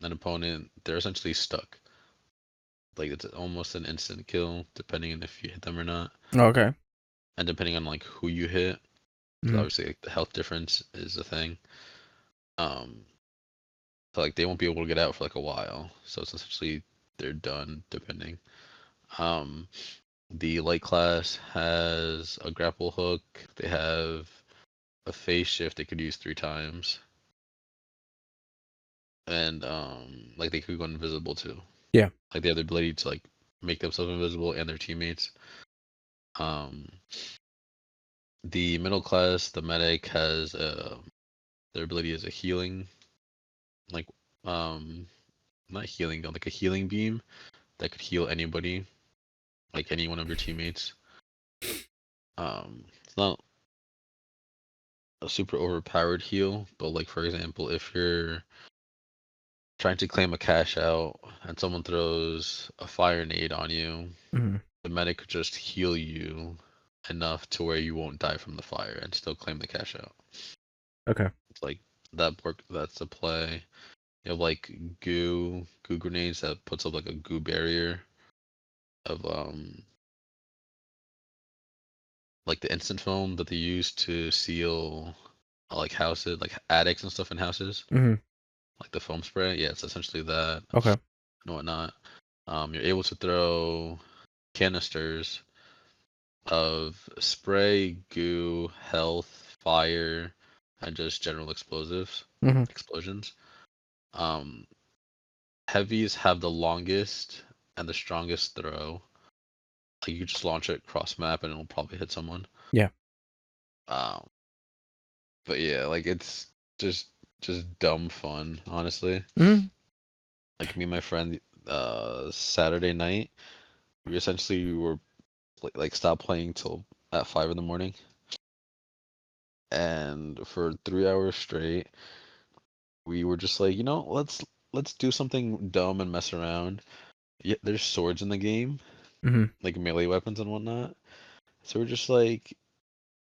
opponent, they're essentially stuck. Like it's almost an instant kill, depending on if you hit them or not, Okay. and depending on like who you hit, because Mhm. obviously like, the health difference is a thing. Um, so like they won't be able to get out for like a while, so it's essentially they're done depending. Um, the light class has a grapple hook. They have a phase shift they could use 3 times, and like they could go invisible too. Yeah. Like they have the ability to like make themselves invisible and their teammates. Um, the middle class, the medic has their ability is a healing, like um not healing gun, like a healing beam that could heal anybody, like any one of your teammates. It's not a super overpowered heal, but like for example, if you're trying to claim a cash out and someone throws a fire nade on you, Mhm. the medic could just heal you enough to where you won't die from the fire and still claim the cash out. Okay. It's like that's a play. You have like goo grenades that puts up like a goo barrier of like the instant foam that they use to seal like houses, like attics and stuff in houses, Mhm. like the foam spray. Yeah, it's essentially that Okay. and whatnot. You're able to throw canisters of spray, goo, health, fire, and just general Mhm. explosions. Um, Heavies have the longest and the strongest throw. Like you just launch it cross map and it'll probably hit someone. Yeah. Um, but yeah, like it's just dumb fun, honestly. Mhm. Like me and my friend, Saturday night, we were like stopped playing till at 5 in the morning, and for 3 hours straight, we were just like, let's do something dumb and mess around. Yeah, there's swords in the game, Mhm. like melee weapons and whatnot. So we're just like,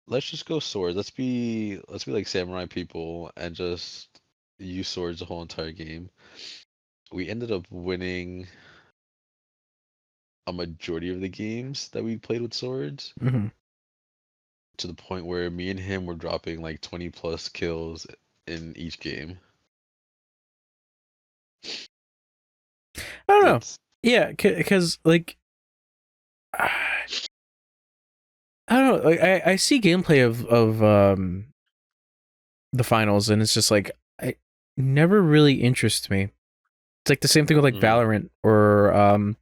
let's just go swords. Let's be like samurai people and just use swords the whole entire game. We ended up winning a majority of the games that we played with swords Mhm. to the point where me and him were dropping like 20 plus kills in each game. I don't know. It's Yeah, because like I don't know. Like, I see gameplay of the finals, and it's just like I never really interests me. It's like the same thing with like mm, Valorant or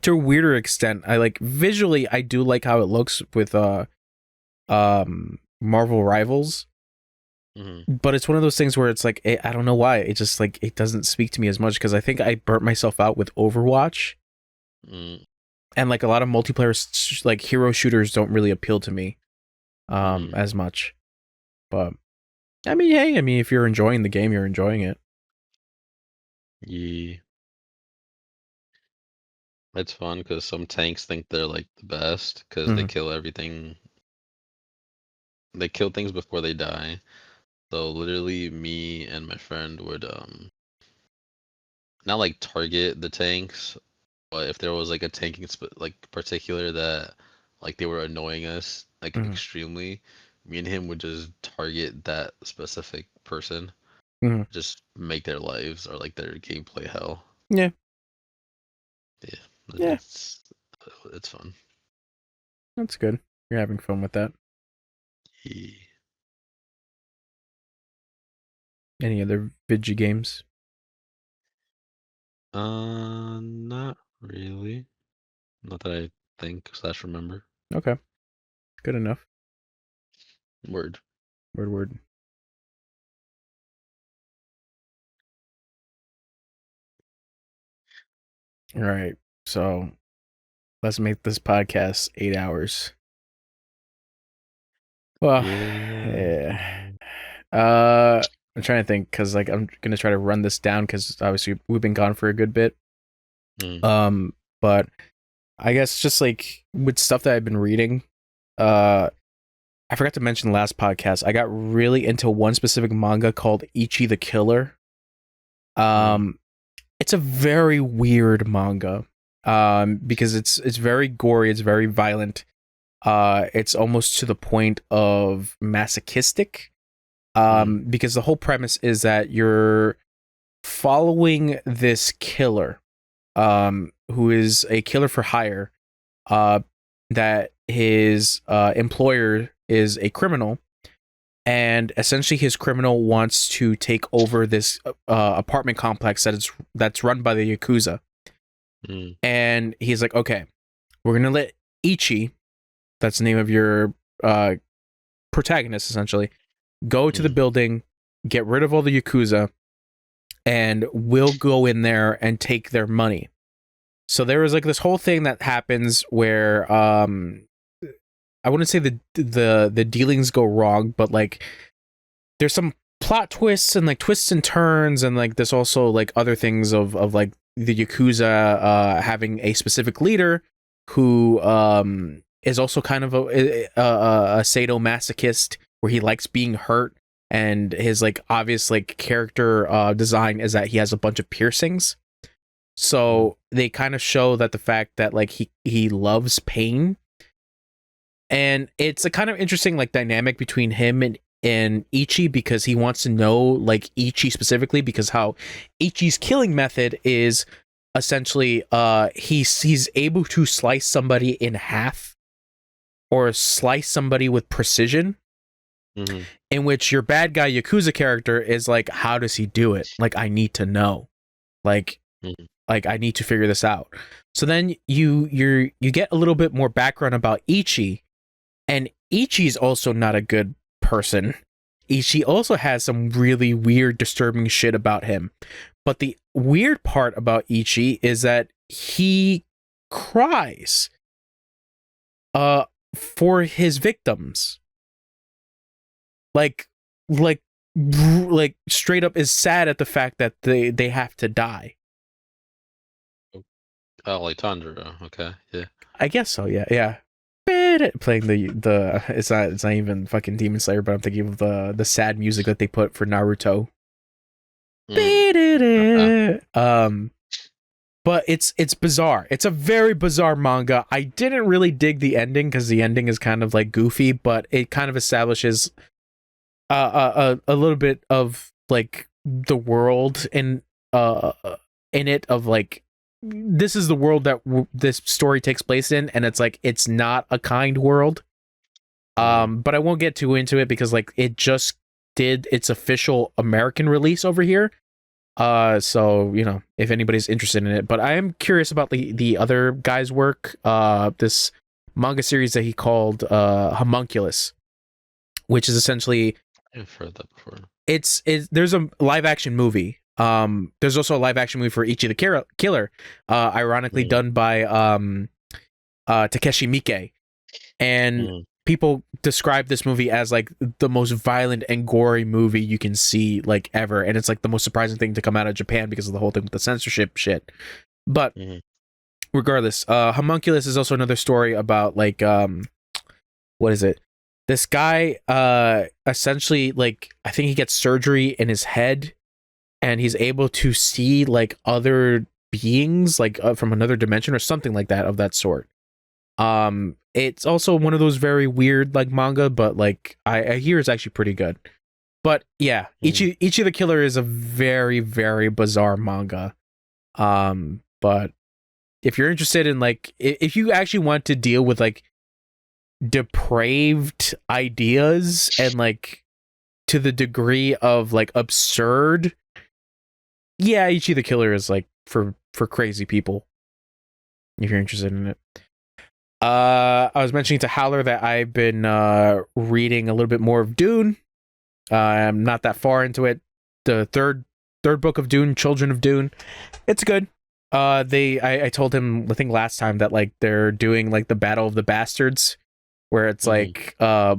to a weirder extent. I like visually I do like how it looks with Marvel Rivals, mm, but it's one of those things where it's like I don't know why it just like it doesn't speak to me as much because I think I burnt myself out with Overwatch, mm, and like a lot of multiplayer like hero shooters don't really appeal to me mm, as much. But I mean, hey, I mean if you're enjoying the game, you're enjoying it. yeah. It's fun because some tanks think they're like the best because they Hmm. kill everything. They kill things before they die. So literally, me and my friend would not like target the tanks, but if there was like a tank in like particular that like they were annoying us like Hmm. extremely, me and him would just target that specific person, Hmm. just make their lives or like their gameplay hell. Yeah, Yeah, yeah, it's fun. that's good. You're having fun with that. Yeah. Any other Vigi games? Not really. Not that I think slash remember. Okay, good enough. Word. Word, word. All right. So let's make this podcast 8 hours. Well, yeah. I'm trying to think because like I'm gonna try to run this down because obviously we've been gone for a good bit. But I guess just like with stuff that I've been reading, I forgot to mention last podcast. I got really into one specific manga called Ichi the Killer. It's a very weird manga. Because it's very gory, it's very violent. It's almost to the point of masochistic. Because the whole premise is that you're following this killer, who is a killer for hire, that his employer is a criminal, and essentially his criminal wants to take over this apartment complex that's run by the Yakuza. And he's like, okay, we're gonna let Ichi, that's the name of your protagonist essentially, go to the building, get rid of all the Yakuza, and we'll go in there and take their money. So there was like this whole thing that happens where I wouldn't say the dealings go wrong, but like there's some plot twists and like twists and turns, and like there's also like other things of like the Yakuza having a specific leader who is also kind of a sadomasochist where he likes being hurt, and his like obvious like character design is that he has a bunch of piercings. So they kind of show that the fact that like he loves pain, and it's a kind of interesting like dynamic between him and Ichi, because he wants to know like Ichi specifically, because how Ichi's killing method is essentially he's able to slice somebody in half or slice somebody with precision. In which your bad guy Yakuza character is like, how does he do it? Like, I need to know. Like I need to figure this out. So then you get a little bit more background about Ichi, and Ichi's also not a good person. Ichi also has some really weird, disturbing shit about him. But the weird part about Ichi is that he cries for his victims. Like straight up is sad at the fact that they have to die. Oh, like Tanjiro. Okay, yeah. I guess so. Yeah. Playing the it's not even fucking Demon Slayer, but I'm thinking of the sad music that they put for Naruto. But it's bizarre. It's a very bizarre manga. I didn't really dig the ending because the ending is kind of like goofy, but it kind of establishes a little bit of like the world in it, of like this is the world that this story takes place in, and it's like it's not a kind world. But I won't get too into it because like it just did its official American release over here. So you know, if anybody's interested in it, but I am curious about the other guy's work. This manga series that he called Homunculus, which is essentially, I've heard that before. There's a live action movie. There's also a live action movie for Ichi the Killer, ironically done by Takeshi Miike, and people describe this movie as like the most violent and gory movie you can see like ever, and it's like the most surprising thing to come out of Japan because of the whole thing with the censorship shit. But regardless, Homunculus is also another story about like what is it? This guy essentially, like, I think he gets surgery in his head, and he's able to see like other beings like from another dimension or something like that, of that sort. It's also one of those very weird like manga, but like I hear it's actually pretty good. But yeah, Ichi the Killer is a very, very bizarre manga. But if you're interested in like, if you actually want to deal with like depraved ideas and like to the degree of like absurd, yeah, Ichi the Killer is like for crazy people, if you're interested in it. I was mentioning to Howler that I've been reading a little bit more of Dune. I'm not that far into it. The third book of Dune, Children of Dune. It's good. I told him, I think last time, that like they're doing like the Battle of the Bastards, where it's like a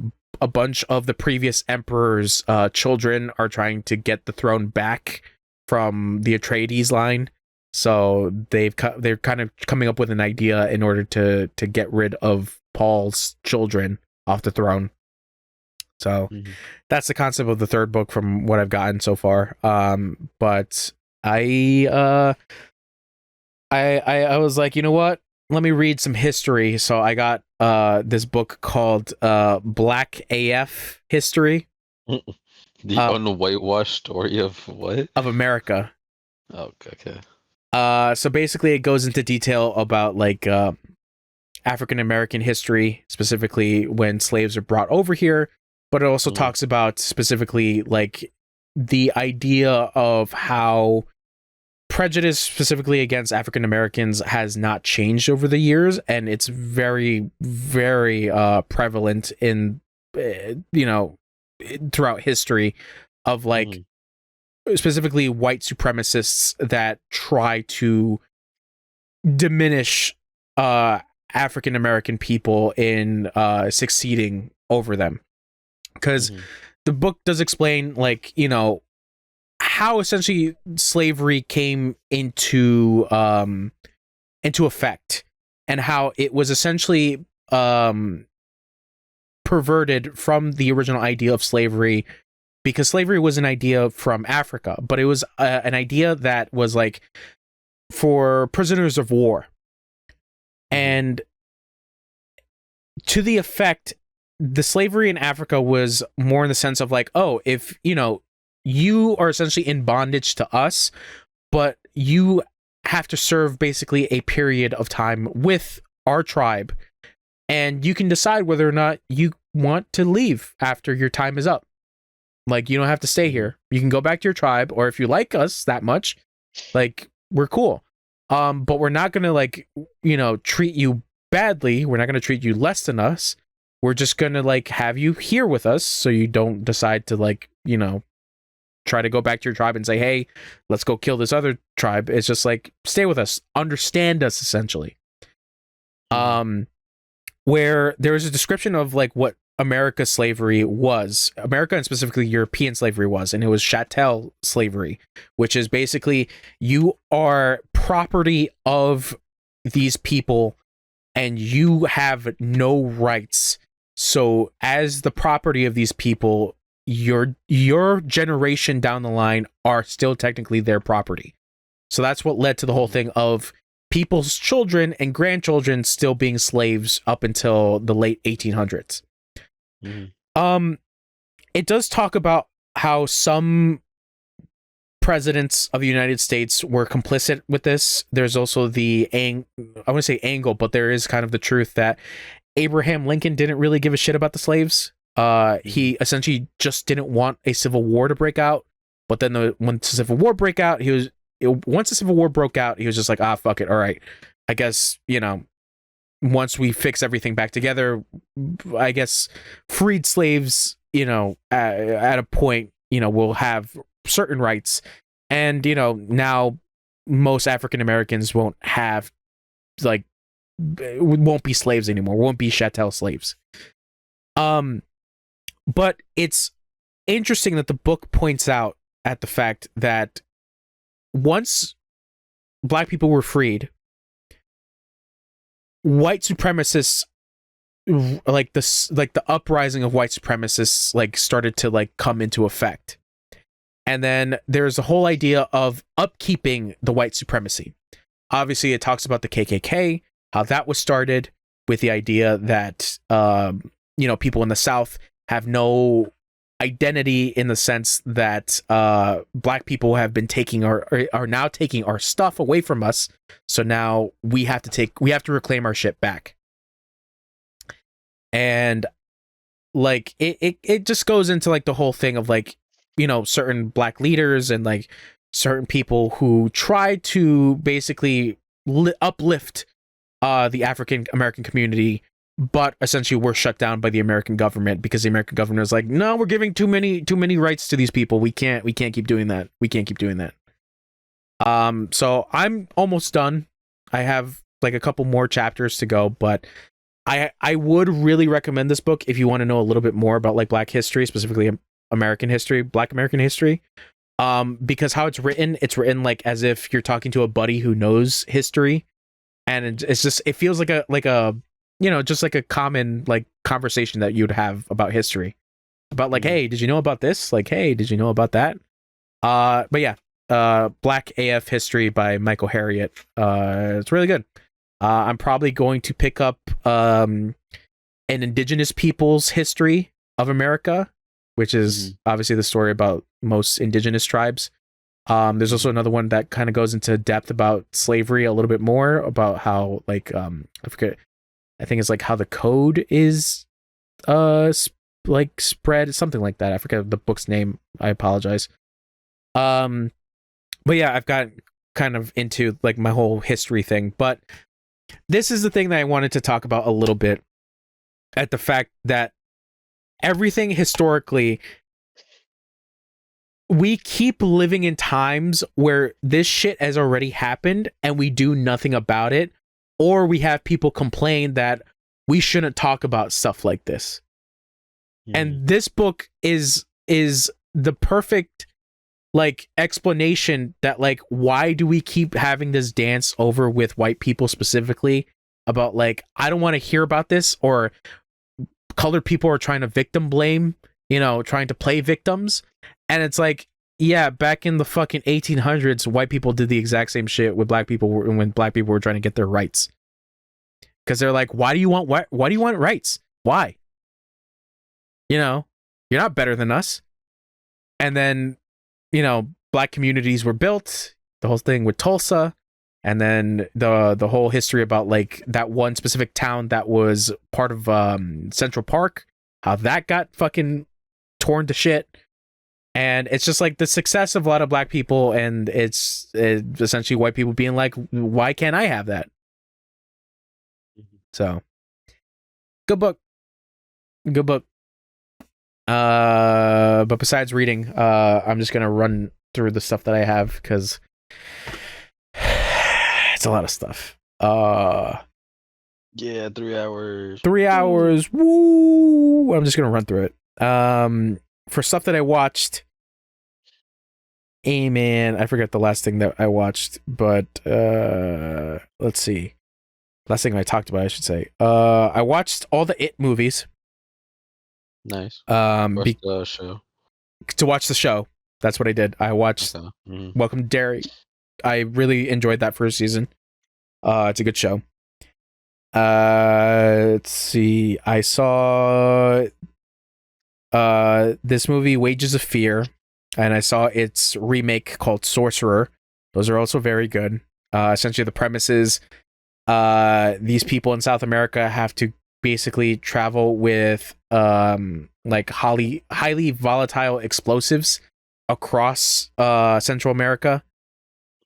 bunch of the previous emperor's children are trying to get the throne back from the Atreides line. So they're kind of coming up with an idea in order to get rid of Paul's children off the throne. So that's the concept of the third book from what I've gotten so far. But I was like, you know what? Let me read some history. So I got this book called Black AF History. The unwhitewashed story of what? Of America. Oh, okay. So basically it goes into detail about like African American history, specifically when slaves are brought over here, but it also talks about specifically like the idea of how prejudice specifically against African Americans has not changed over the years, and it's very, very prevalent in throughout history of like specifically white supremacists that try to diminish African American people in succeeding over them, because the book does explain like how essentially slavery came into effect, and how it was essentially perverted from the original idea of slavery, because slavery was an idea from Africa, but it was an idea that was like for prisoners of war, and to the effect, the slavery in Africa was more in the sense of like, oh, if you are essentially in bondage to us, but you have to serve basically a period of time with our tribe, and you can decide whether or not you want to leave after your time is up. Like, you don't have to stay here. You can go back to your tribe, or if you like us that much, like, we're cool. But we're not going to like, treat you badly. We're not going to treat you less than us. We're just going to like have you here with us so you don't decide to like, try to go back to your tribe and say, hey, let's go kill this other tribe. It's just like, stay with us, understand us, essentially. Where there was a description of like what America's slavery was, America and specifically European slavery was, and it was chattel slavery, which is basically you are property of these people and you have no rights. So as the property of these people, your generation down the line are still technically their property. So that's what led to the whole thing of people's children and grandchildren still being slaves up until the late 1800s. It does talk about how some presidents of the United States were complicit with this. There's also I want to say angle, but there is kind of the truth that Abraham Lincoln didn't really give a shit about the slaves. He essentially just didn't want a civil war to break out. But then once the civil war broke out, he was just like, fuck it. All right. I guess, once we fix everything back together, I guess freed slaves, at a point, will have certain rights. And, now most African Americans won't have, like, won't be slaves anymore, won't be chattel slaves. But it's interesting that the book points out at the fact that once black people were freed, white supremacists, like the uprising of white supremacists, like started to like come into effect. And then there's the whole idea of upkeeping the white supremacy. Obviously, it talks about the KKK, how that was started with the idea that people in the South have no identity, in the sense that black people have been are now taking our stuff away from us. So now we have to reclaim our shit back. And like it just goes into like the whole thing of like, certain black leaders and like certain people who try to basically uplift the African American community, but essentially we're shut down by the American government, because the American government is like, no, we're giving too many rights to these people. We can't keep doing that. We can't keep doing that. So I'm almost done. I have like a couple more chapters to go, but I would really recommend this book if you want to know a little bit more about like Black history, specifically American history, Black American history. Because how it's written like as if you're talking to a buddy who knows history, and it's just it feels like a just like a common like conversation that you'd have about history, about like, hey, did you know about this? Like, hey, did you know about that? But yeah, Black AF History by Michael Harriot. It's really good. I'm probably going to pick up an indigenous people's history of America, which is obviously the story about most indigenous tribes. There's also another one that kind of goes into depth about slavery a little bit more, about how like I forget, I think it's like how the code is like spread, something like that. I forget the book's name. I apologize. But yeah, I've got kind of into like my whole history thing, but this is the thing that I wanted to talk about a little bit, at the fact that everything historically, we keep living in times where this shit has already happened and we do nothing about it, or we have people complain that we shouldn't talk about stuff like this. And this book is the perfect like explanation that like, why do we keep having this dance over with white people specifically about like, I don't want to hear about this, or colored people are trying to victim blame, trying to play victims. And it's like, yeah, back in the fucking 1800s, white people did the exact same shit with black people when black people were trying to get their rights. Because they're like, why do you want rights? Why? You're not better than us. And then, black communities were built, the whole thing with Tulsa, and then the whole history about like that one specific town that was part of Central Park, how that got fucking torn to shit. And it's just like the success of a lot of black people, and it's essentially white people being like, why can't I have that? So good book. But besides reading, I'm just gonna run through the stuff that I have, because it's a lot of stuff. Yeah, 3 hours. 3 hours. Woo! I'm just gonna run through it. For stuff that I watched, man, I forgot the last thing that I watched, but let's see. Last thing I talked about, I should say. I watched all the It movies. Nice. Watch the show. To watch the show. That's what I did. I watched Welcome to Derry. I really enjoyed that first season. It's a good show. Let's see. I saw this movie, Wages of Fear, and I saw its remake called Sorcerer. Those are also very good. Essentially, the premise is these people in South America have to basically travel with like highly volatile explosives across Central America,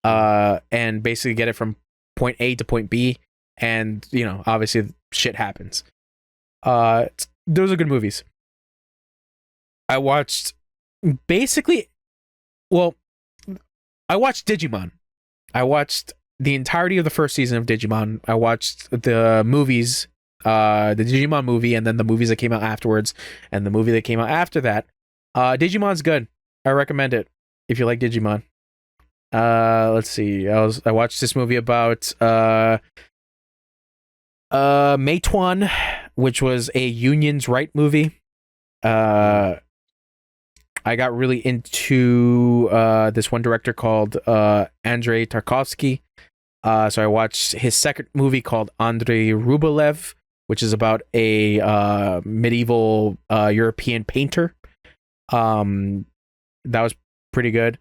and basically get it from point A to point B, and obviously shit happens. Those are good movies. I watched Digimon. I watched the entirety of the first season of Digimon. I watched the movies, the Digimon movie, and then the movies that came out afterwards, and the movie that came out after that. Digimon's good. I recommend it if you like Digimon. Let's see. I watched this movie about Meituan, which was a unions right movie. I got really into this one director called Andrei Tarkovsky. So I watched his second movie called Andrei Rublev, which is about a medieval European painter. That was pretty good.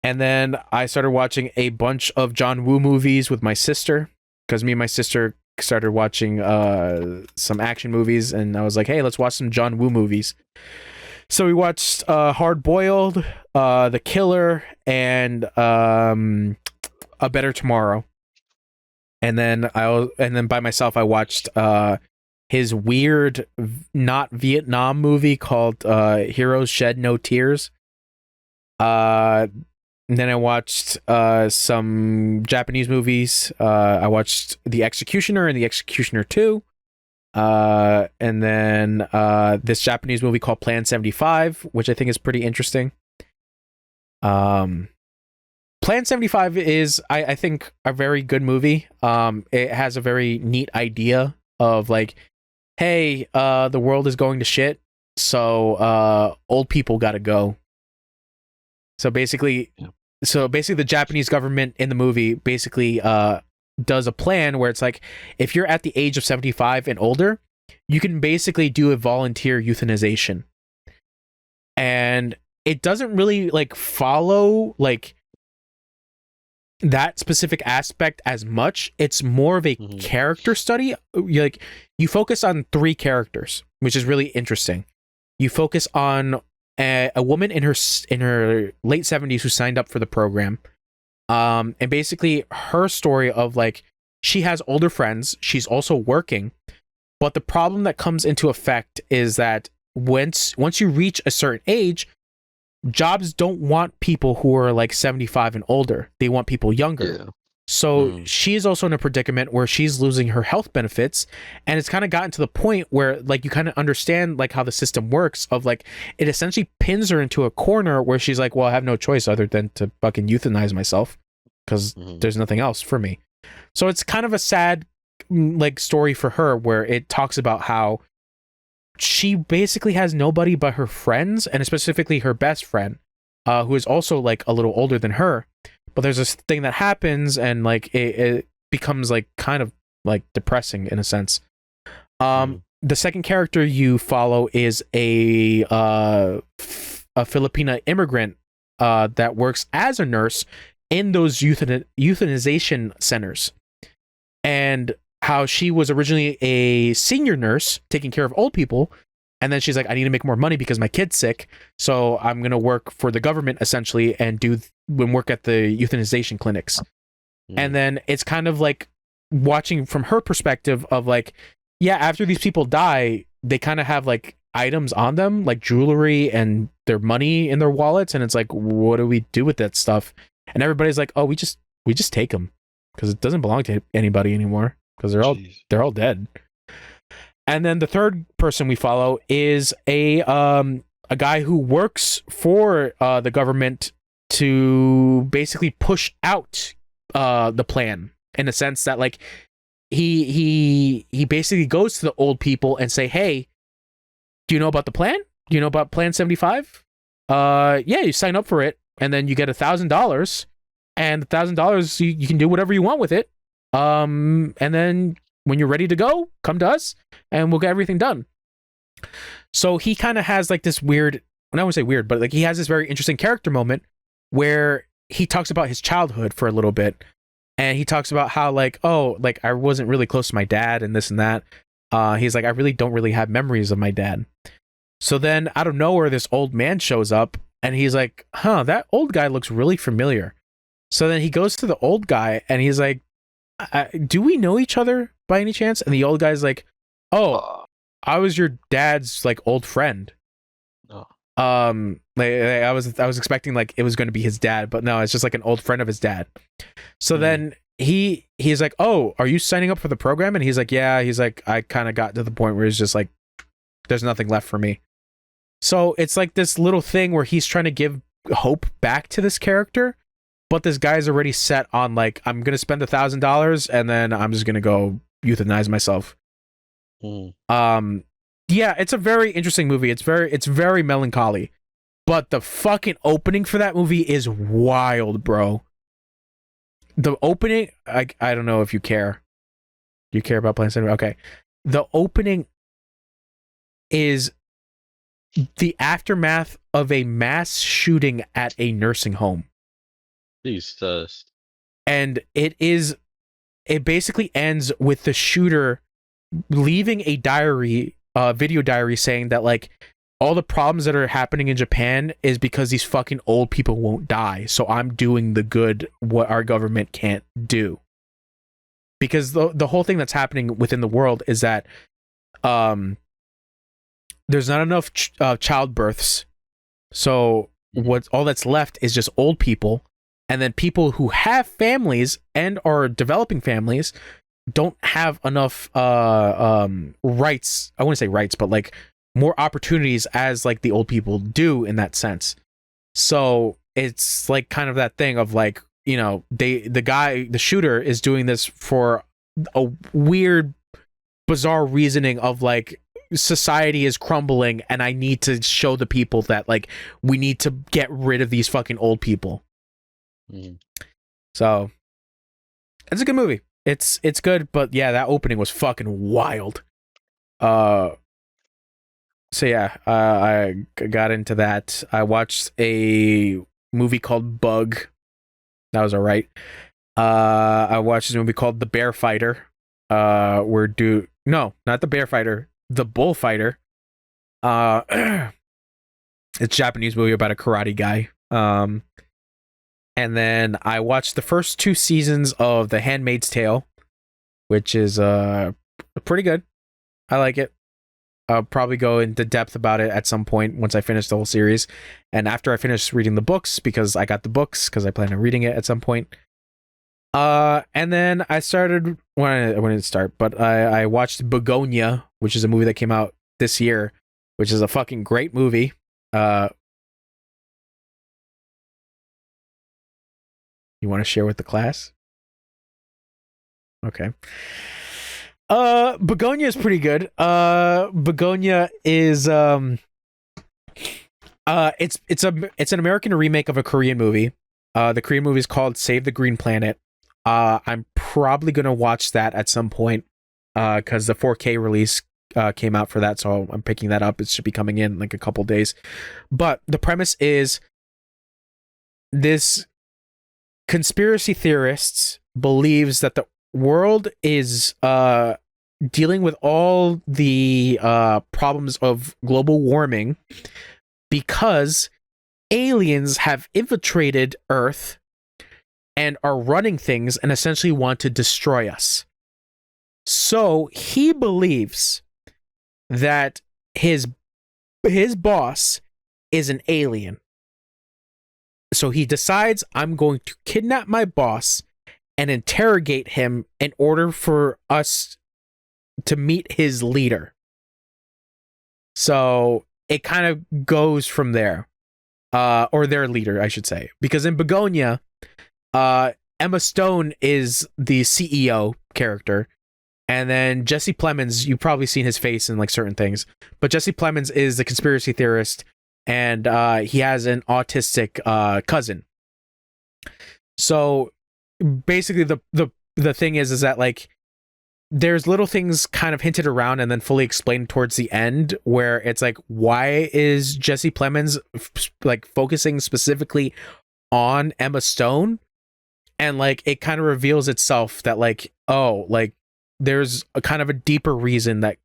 And then I started watching a bunch of John Woo movies with my sister, because me and my sister started watching some action movies, and I was like, hey, let's watch some John Woo movies. So we watched Hard Boiled, The Killer, and A Better Tomorrow. And then by myself I watched his weird not Vietnam movie called Heroes Shed No Tears. then I watched some Japanese movies. I watched The Executioner and The Executioner 2. And then this Japanese movie called Plan 75, which I think is pretty interesting. Plan 75 is, I think, a very good movie. It has a very neat idea of like, hey, the world is going to shit, so old people gotta go. So basically, the Japanese government in the movie basically does a plan where it's like, if you're at the age of 75 and older, you can basically do a volunteer euthanization. And it doesn't really like follow like that specific aspect as much. It's more of a character study. Like, you focus on 3 characters, which is really interesting. You focus on a woman in her late 70s who signed up for the program. And basically her story of like, she has older friends, she's also working, but the problem that comes into effect is that once you reach a certain age, jobs don't want people who are like 75 and older. They want people younger. Yeah. So she's also in a predicament where she's losing her health benefits, and it's kind of gotten to the point where like you kind of understand like how the system works of like, it essentially pins her into a corner where she's like, well, I have no choice other than to fucking euthanize myself because there's nothing else for me. So it's kind of a sad like story for her, where it talks about how she basically has nobody but her friends, and specifically her best friend, who is also like a little older than her. But there's this thing that happens, and like it becomes like kind of like depressing in a sense. The second character you follow is a Filipina immigrant that works as a nurse in those euthanization centers, and how she was originally a senior nurse taking care of old people, and then she's like, I need to make more money because my kid's sick, so I'm gonna work for the government essentially and work at the euthanization clinics. And then it's kind of like watching from her perspective of like, yeah, after these people die, they kind of have like items on them, like jewelry and their money in their wallets, and it's like, what do we do with that stuff? And everybody's like, oh, we just take them because it doesn't belong to anybody anymore because they're all dead. And then the third person we follow is a guy who works for the government to basically push out the plan, in a sense that like he basically goes to the old people and say, hey, do you know about the plan? Do you know about Plan 75? Yeah, you sign up for it, and then you get $1,000, and $1,000 you can do whatever you want with it. And then when you're ready to go, come to us and we'll get everything done. So he kind of has like this weird, I wouldn't say weird, but like he has this very interesting character moment where he talks about his childhood for a little bit. And he talks about how like, oh, like I wasn't really close to my dad and this and that. He's like, I really don't really have memories of my dad. So then out of nowhere, this old man shows up and he's like, huh, that old guy looks really familiar. So then he goes to the old guy and he's like, do we know each other by any chance? And the old guy's like, oh, I was your dad's like old friend. Like, I was expecting like it was going to be his dad, but no, it's just like an old friend of his dad. So then he's like, oh, are you signing up for the program? And he's like, yeah. He's like, I kind of got to the point where it's just like, there's nothing left for me. So it's like this little thing where he's trying to give hope back to this character, but this guy's already set on like, I'm gonna spend $1,000 and then I'm just gonna go euthanize myself. Yeah, it's a very interesting movie. It's very melancholy, but the fucking opening for that movie is wild, bro. The opening, I don't know if you care. Do you care about Plan 7? Okay. The opening is the aftermath of a mass shooting at a nursing home. Jesus. And it basically ends with the shooter leaving a video diary saying that like all the problems that are happening in Japan is because these fucking old people won't die. So I'm doing the good what our government can't do. Because the whole thing that's happening within the world is that there's not enough childbirths. So all that's left is just old people. And then people who have families and are developing families don't have enough rights. I wouldn't say rights, but like more opportunities as like the old people do in that sense. So it's like kind of that thing of like, you know, the shooter is doing this for a weird, bizarre reasoning of like, society is crumbling and I need to show the people that like we need to get rid of these fucking old people. So it's a good movie. It's good, but yeah, that opening was fucking wild. So yeah, I got into that. I watched a movie called Bug. That was all right. I watched this movie called The Bear Fighter. No, not The Bear Fighter, The Bullfighter. It's a Japanese movie about a karate guy. And then I watched the first 2 seasons of The Handmaid's Tale, which is pretty good. I like it. I'll probably go into depth about it at some point once I finish the whole series. And after I finish reading the books, because I got the books, because I plan on reading it at some point. And then I started, I didn't start, but I watched Begonia, which is a movie that came out this year, which is a fucking great movie. You want to share with the class? Okay. Begonia is pretty good. Begonia is it's an American remake of a Korean movie. The Korean movie is called Save the Green Planet. I'm probably gonna watch that at some point, because the 4K release came out for that, so I'm picking that up. It should be coming in like a couple days. But the premise is this conspiracy theorists believes that the world is dealing with all the problems of global warming because aliens have infiltrated Earth and are running things and essentially want to destroy us. So he believes that his boss is an alien. So he decides, I'm going to kidnap my boss and interrogate him in order for us to meet his leader. So it kind of goes from there. Or their leader, I should say. Because in Begonia, Emma Stone is the CEO character. And then Jesse Plemons, you've probably seen his face in like certain things. But Jesse Plemons is the conspiracy theorist. And he has an autistic cousin. So basically the thing is that like there's little things kind of hinted around and then fully explained towards the end where it's like, why is Jesse Plemons like focusing specifically on Emma Stone? And like it kind of reveals itself that like, oh, like there's a kind of a deeper reason that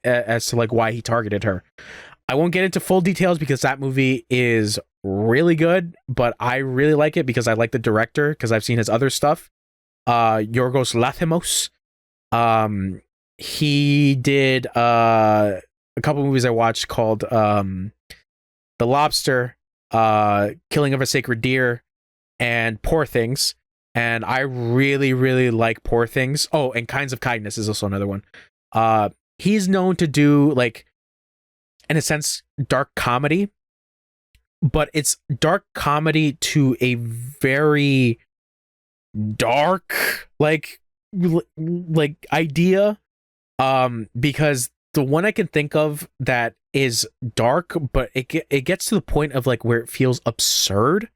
as to like why he targeted her. I won't get into full details because that movie is really good, but I really like it because I like the director because I've seen his other stuff. Yorgos Lanthimos. He did a couple movies I watched called The Lobster, Killing of a Sacred Deer, and Poor Things. And I really, really like Poor Things. Oh, and Kinds of Kindness is also another one. He's known to do like, in a sense, dark comedy, but it's dark comedy to a very dark like idea, because the one I can think of that is dark but it gets to the point of like where it feels absurd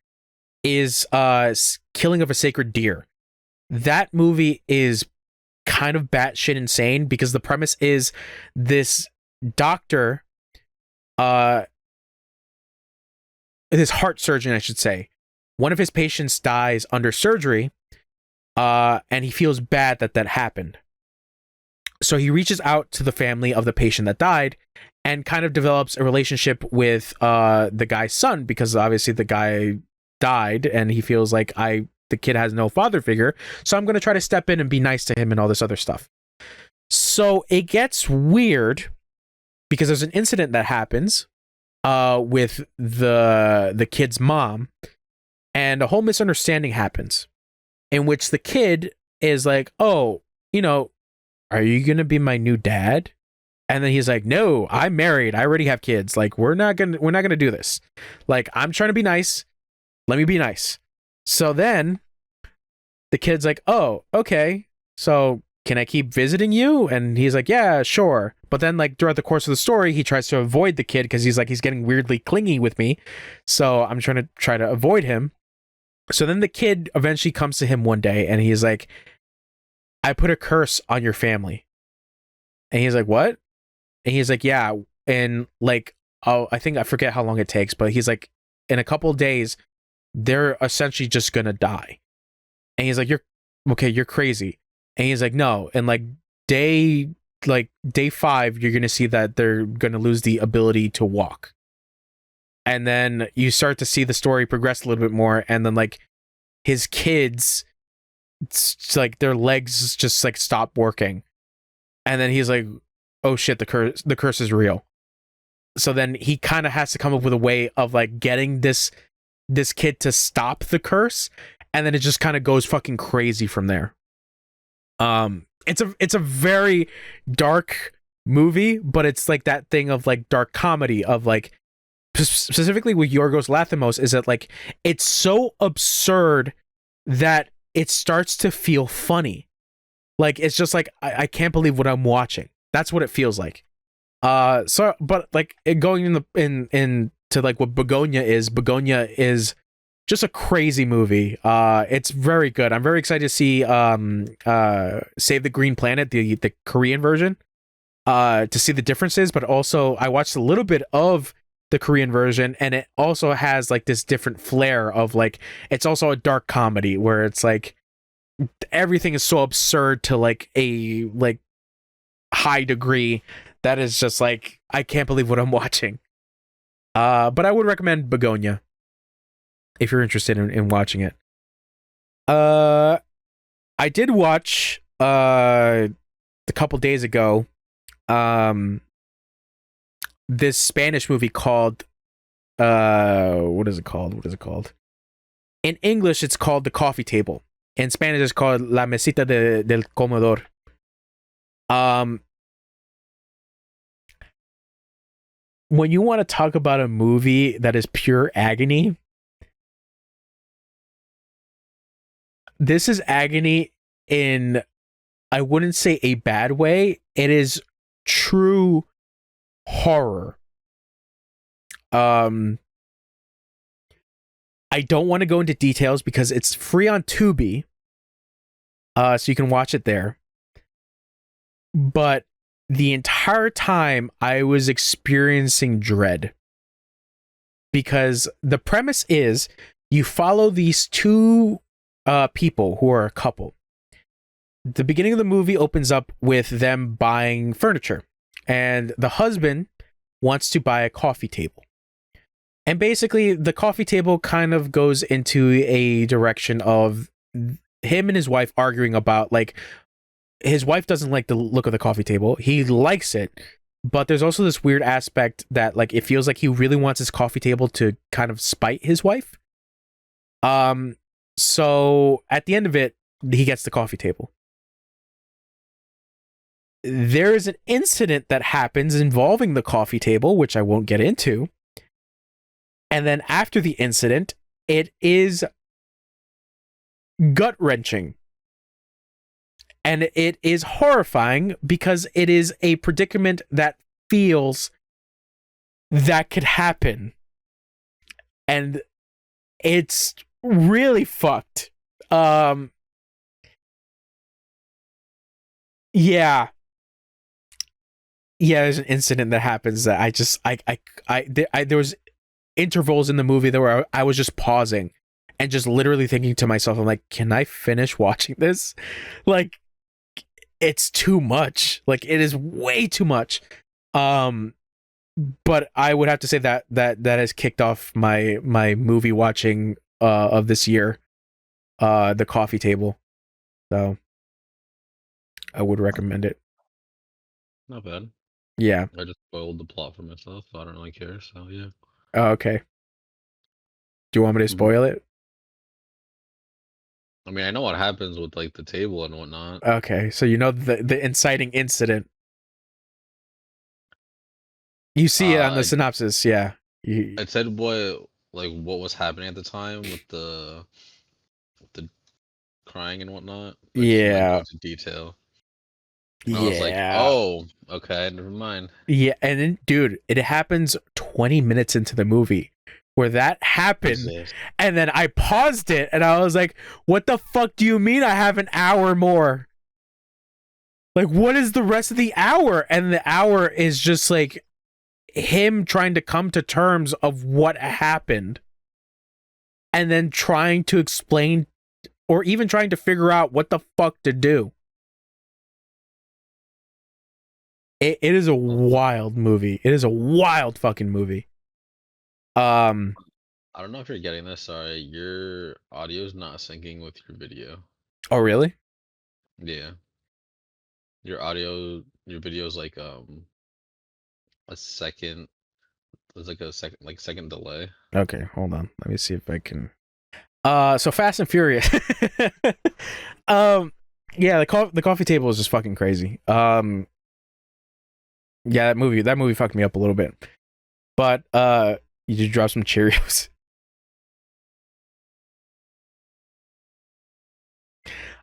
is Killing of a Sacred Deer. That movie is kind of batshit insane because the premise is this doctor, this heart surgeon, I should say, one of his patients dies under surgery, and he feels bad that happened. So he reaches out to the family of the patient that died and kind of develops a relationship with the guy's son, because obviously the guy died and he feels like the kid has no father figure, so I'm going to try to step in and be nice to him and all this other stuff. So it gets weird because there's an incident that happens with the kid's mom, and a whole misunderstanding happens in which the kid is like, oh, are you gonna be my new dad? And then he's like, no, I'm married, I already have kids, like we're not gonna do this, like I'm trying to be nice, let me be nice. So then the kid's like, oh, okay, so can I keep visiting you? And he's like, yeah, sure. But then like throughout the course of the story, he tries to avoid the kid because he's getting weirdly clingy with me, so I'm try to avoid him. So then the kid eventually comes to him one day and he's like, I put a curse on your family. And he's like, what? And he's like, yeah. And like, oh, I think I forget how long it takes, but he's like, in a couple of days, they're essentially just gonna die. And he's like, you're crazy. And he's like, no. And like day 5, you're gonna see that they're gonna lose the ability to walk. And then you start to see the story progress a little bit more, and then like his kids, it's like their legs just like stop working, and then he's like, oh shit, the curse is real. So then he kind of has to come up with a way of like getting this kid to stop the curse, and then it just kind of goes fucking crazy from there. It's a very dark movie, but it's like that thing of like dark comedy of like, specifically with Yorgos Lanthimos, is that like it's so absurd that it starts to feel funny. Like it's just like I can't believe what I'm watching. That's what it feels like. So but like going in to like what Begonia is just a crazy movie. It's very good. I'm very excited to see Save the Green Planet, the Korean version, to see the differences, but also I watched a little bit of the Korean version, and it also has like this different flair of like, it's also a dark comedy where it's like everything is so absurd to like a like high degree that is just like, I can't believe what I'm watching. But I would recommend Begonia if you're interested in watching it. I did watch a couple days ago this Spanish movie called what is it called? In English it's called The Coffee Table. In Spanish it's called La Mesita del Comedor. When you want to talk about a movie that is pure agony, this is agony in, I wouldn't say a bad way. It is true horror. I don't want to go into details because it's free on Tubi, so you can watch it there. But the entire time I was experiencing dread, because the premise is you follow these two people who are a couple. The beginning of the movie opens up with them buying furniture, and the husband wants to buy a coffee table. And basically, the coffee table kind of goes into a direction of him and his wife arguing about, like, his wife doesn't like the look of the coffee table. He likes it, but there's also this weird aspect that, like, it feels like he really wants his coffee table to kind of spite his wife. So at the end of it, he gets the coffee table. There is an incident that happens involving the coffee table, which I won't get into. And then after the incident, it is gut-wrenching. And it is horrifying because it is a predicament that feels that could happen. And it's really fucked. Yeah. Yeah, there's an incident that happens that there was intervals in the movie that where I was just pausing and just literally thinking to myself, I'm like, can I finish watching this? Like, it's too much. Like, it is way too much. But I would have to say that has kicked off my movie watching of this year, The Coffee Table. So I would recommend it. Not bad. Yeah. I just spoiled the plot for myself, so I don't really care. So yeah. Oh, okay. Do you want me to spoil it? I mean, I know what happens with like the table and whatnot. Okay, so you know the inciting incident. You see it on the It, synopsis, yeah. it said what was happening at the time with the crying and whatnot, but it didn't like go Yeah, into detail. And I was like, yeah, oh, okay, never mind. yeah. And then, dude, it happens 20 minutes into the movie where that happened, Jesus. and then I paused it, and I was like, "What the fuck do you mean I have an hour more? Like, what is the rest of the hour?" And the hour is just like him trying to come to terms of what happened, and then trying to explain, or even trying to figure out what the fuck to do. It is a wild movie. It is a wild fucking movie. I don't know if you're getting this. Sorry, your audio is not syncing with your video. Oh really? Yeah, your video is like a second. There's like a second delay. Okay, hold on. Let me see if I can. So Fast and Furious. um, yeah, the coffee table is just fucking crazy. Yeah, that movie fucked me up a little bit. But you just drop some Cheerios.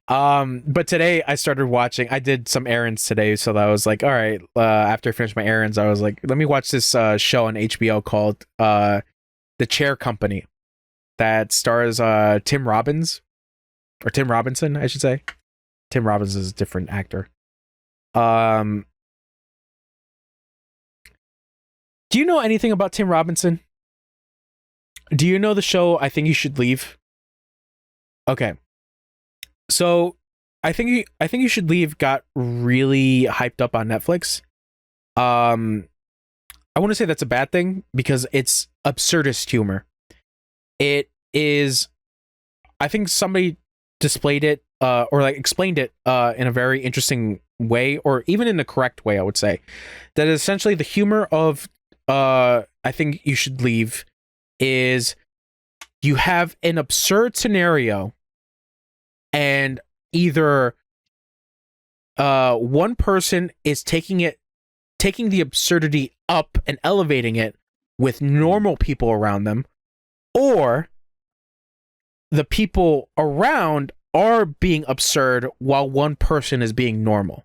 But today I started watching. I did some errands today, so that I was like, all right. After I finished my errands, I was like, let me watch this show on HBO called The Chair Company, that stars Tim Robbins, or Tim Robinson, I should say. Tim Robbins is a different actor. Do you know anything about Tim Robinson? Do you know the show I Think You Should Leave? Okay. So, I think You Should Leave got really hyped up on Netflix. I want to say that's a bad thing because it's absurdist humor. It is, I think somebody displayed it or like explained it in a very interesting way, or even in the correct way, I would say. That essentially the humor of I Think You Should Leave is you have an absurd scenario, and either one person is taking the absurdity up and elevating it with normal people around them, or the people around are being absurd while one person is being normal.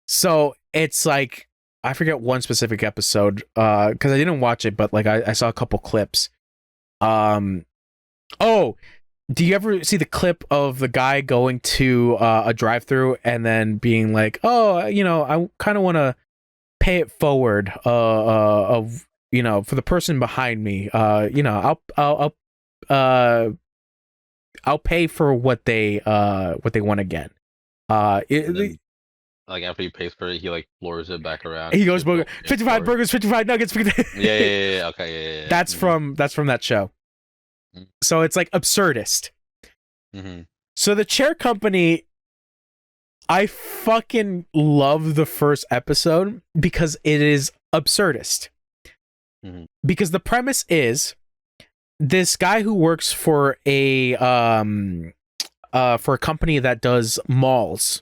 So it's like, I forget one specific episode because I didn't watch it, but like I saw a couple clips. Oh, do you ever see the clip of the guy going to a drive-through and then being like, oh, I kind of want to pay it forward of for the person behind me, I'll pay for what they want to get. Then, like after he pays for it, he like floors it back around. He goes, 55 burgers, 55 nuggets. Yeah. Okay, yeah. That's from that show. Mhm. So it's like absurdist. Mm-hmm. So the Chair Company, I fucking love the first episode because it is absurdist. Mm-hmm. Because the premise is this guy who works for a company that does malls.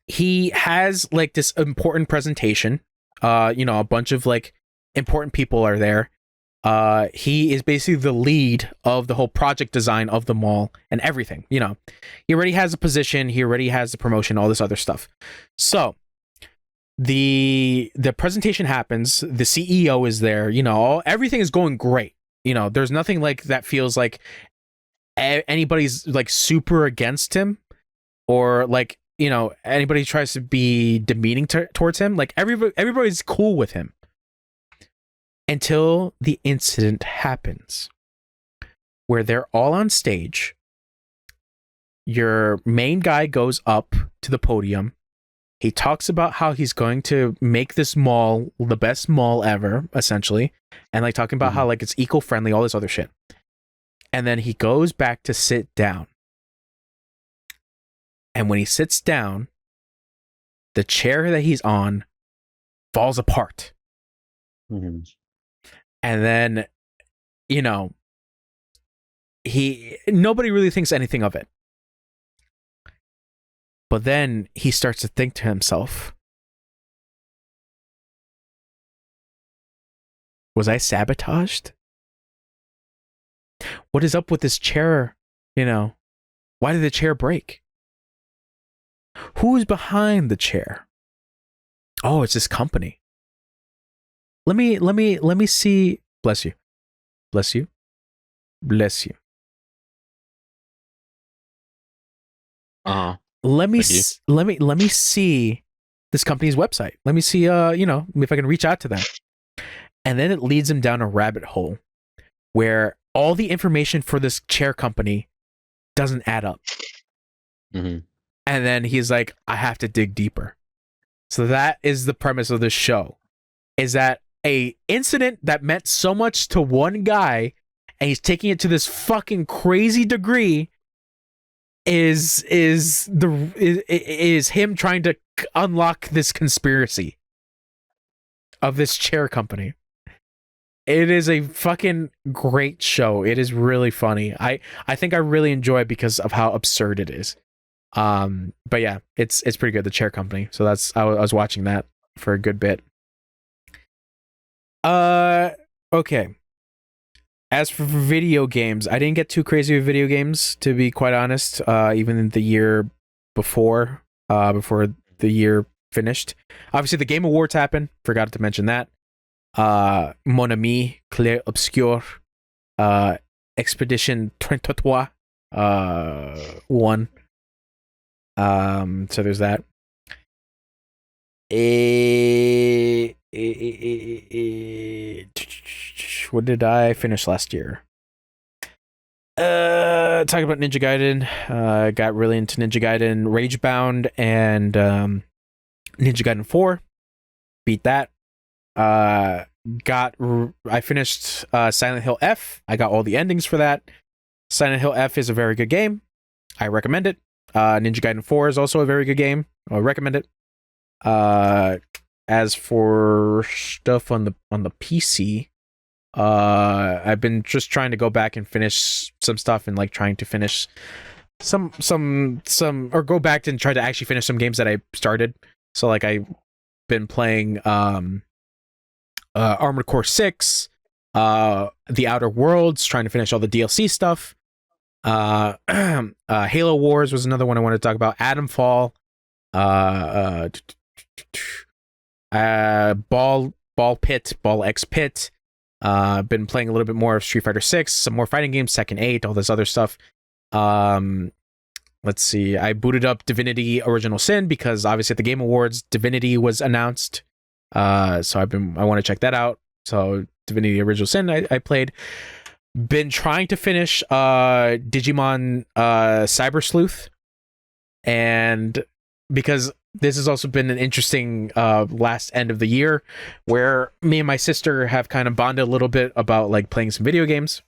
He has like this important presentation. A bunch of like important people are there. He is basically the lead of the whole project design of the mall and everything. He already has a position, he already has the promotion, all this other stuff. So the presentation happens, the CEO is there, everything is going great. There's nothing like that feels like anybody's like super against him, or like, anybody tries to be demeaning towards him. Like everybody's cool with him. Until the incident happens where they're all on stage. Your main guy goes up to the podium. He talks about how he's going to make this mall the best mall ever, essentially. And like talking about how like it's eco-friendly, all this other shit. And then he goes back to sit down. And when he sits down, the chair that he's on falls apart. Mm-hmm. And then, nobody really thinks anything of it. But then he starts to think to himself, was I sabotaged? What is up with this chair? Why did the chair break? Who's behind the chair? Oh, it's this company. Let me see. Bless you. Bless you. Bless you. Let me see this company's website. Let me see if I can reach out to them. And then it leads him down a rabbit hole where all the information for this chair company doesn't add up. Mm-hmm. And then he's like, I have to dig deeper. So that is the premise of this show, is that a incident that meant so much to one guy and he's taking it to this fucking crazy degree is him trying to unlock this conspiracy of this chair company. It is a fucking great show. It is really funny. I think I really enjoy it because of how absurd it is. But yeah, it's pretty good. The chair company. So I was watching that for a good bit. Okay. As for video games, I didn't get too crazy with video games, to be quite honest. Even in the year before the year finished. Obviously, the Game Awards happened. Forgot to mention that. Mon Ami, Clair Obscur, Expedition 33, won. So there's that. What did I finish last year? Talking about Ninja Gaiden. Got really into Ninja Gaiden Ragebound and Ninja Gaiden 4. Beat that. I finished Silent Hill F. I got all the endings for that. Silent Hill F is a very good game. I recommend it. Ninja Gaiden 4 is also a very good game. I recommend it. As for stuff on the PC, I've been just trying to go back and finish some stuff and like trying to finish some or go back and try to actually finish some games that I started. So like I've been playing Armored Core 6, The Outer Worlds, trying to finish all the DLC stuff. Halo Wars was another one I wanted to talk about. Atom Fall, Ball X Pit. Been playing a little bit more of Street Fighter 6, some more fighting games, Tekken 8, all this other stuff. Let's see. I booted up Divinity Original Sin because obviously at the Game Awards, Divinity was announced. So I want to check that out. So Divinity Original Sin I played. Been trying to finish Digimon Cyber Sleuth, and because this has also been an interesting last end of the year where me and my sister have kind of bonded a little bit about like playing some video games.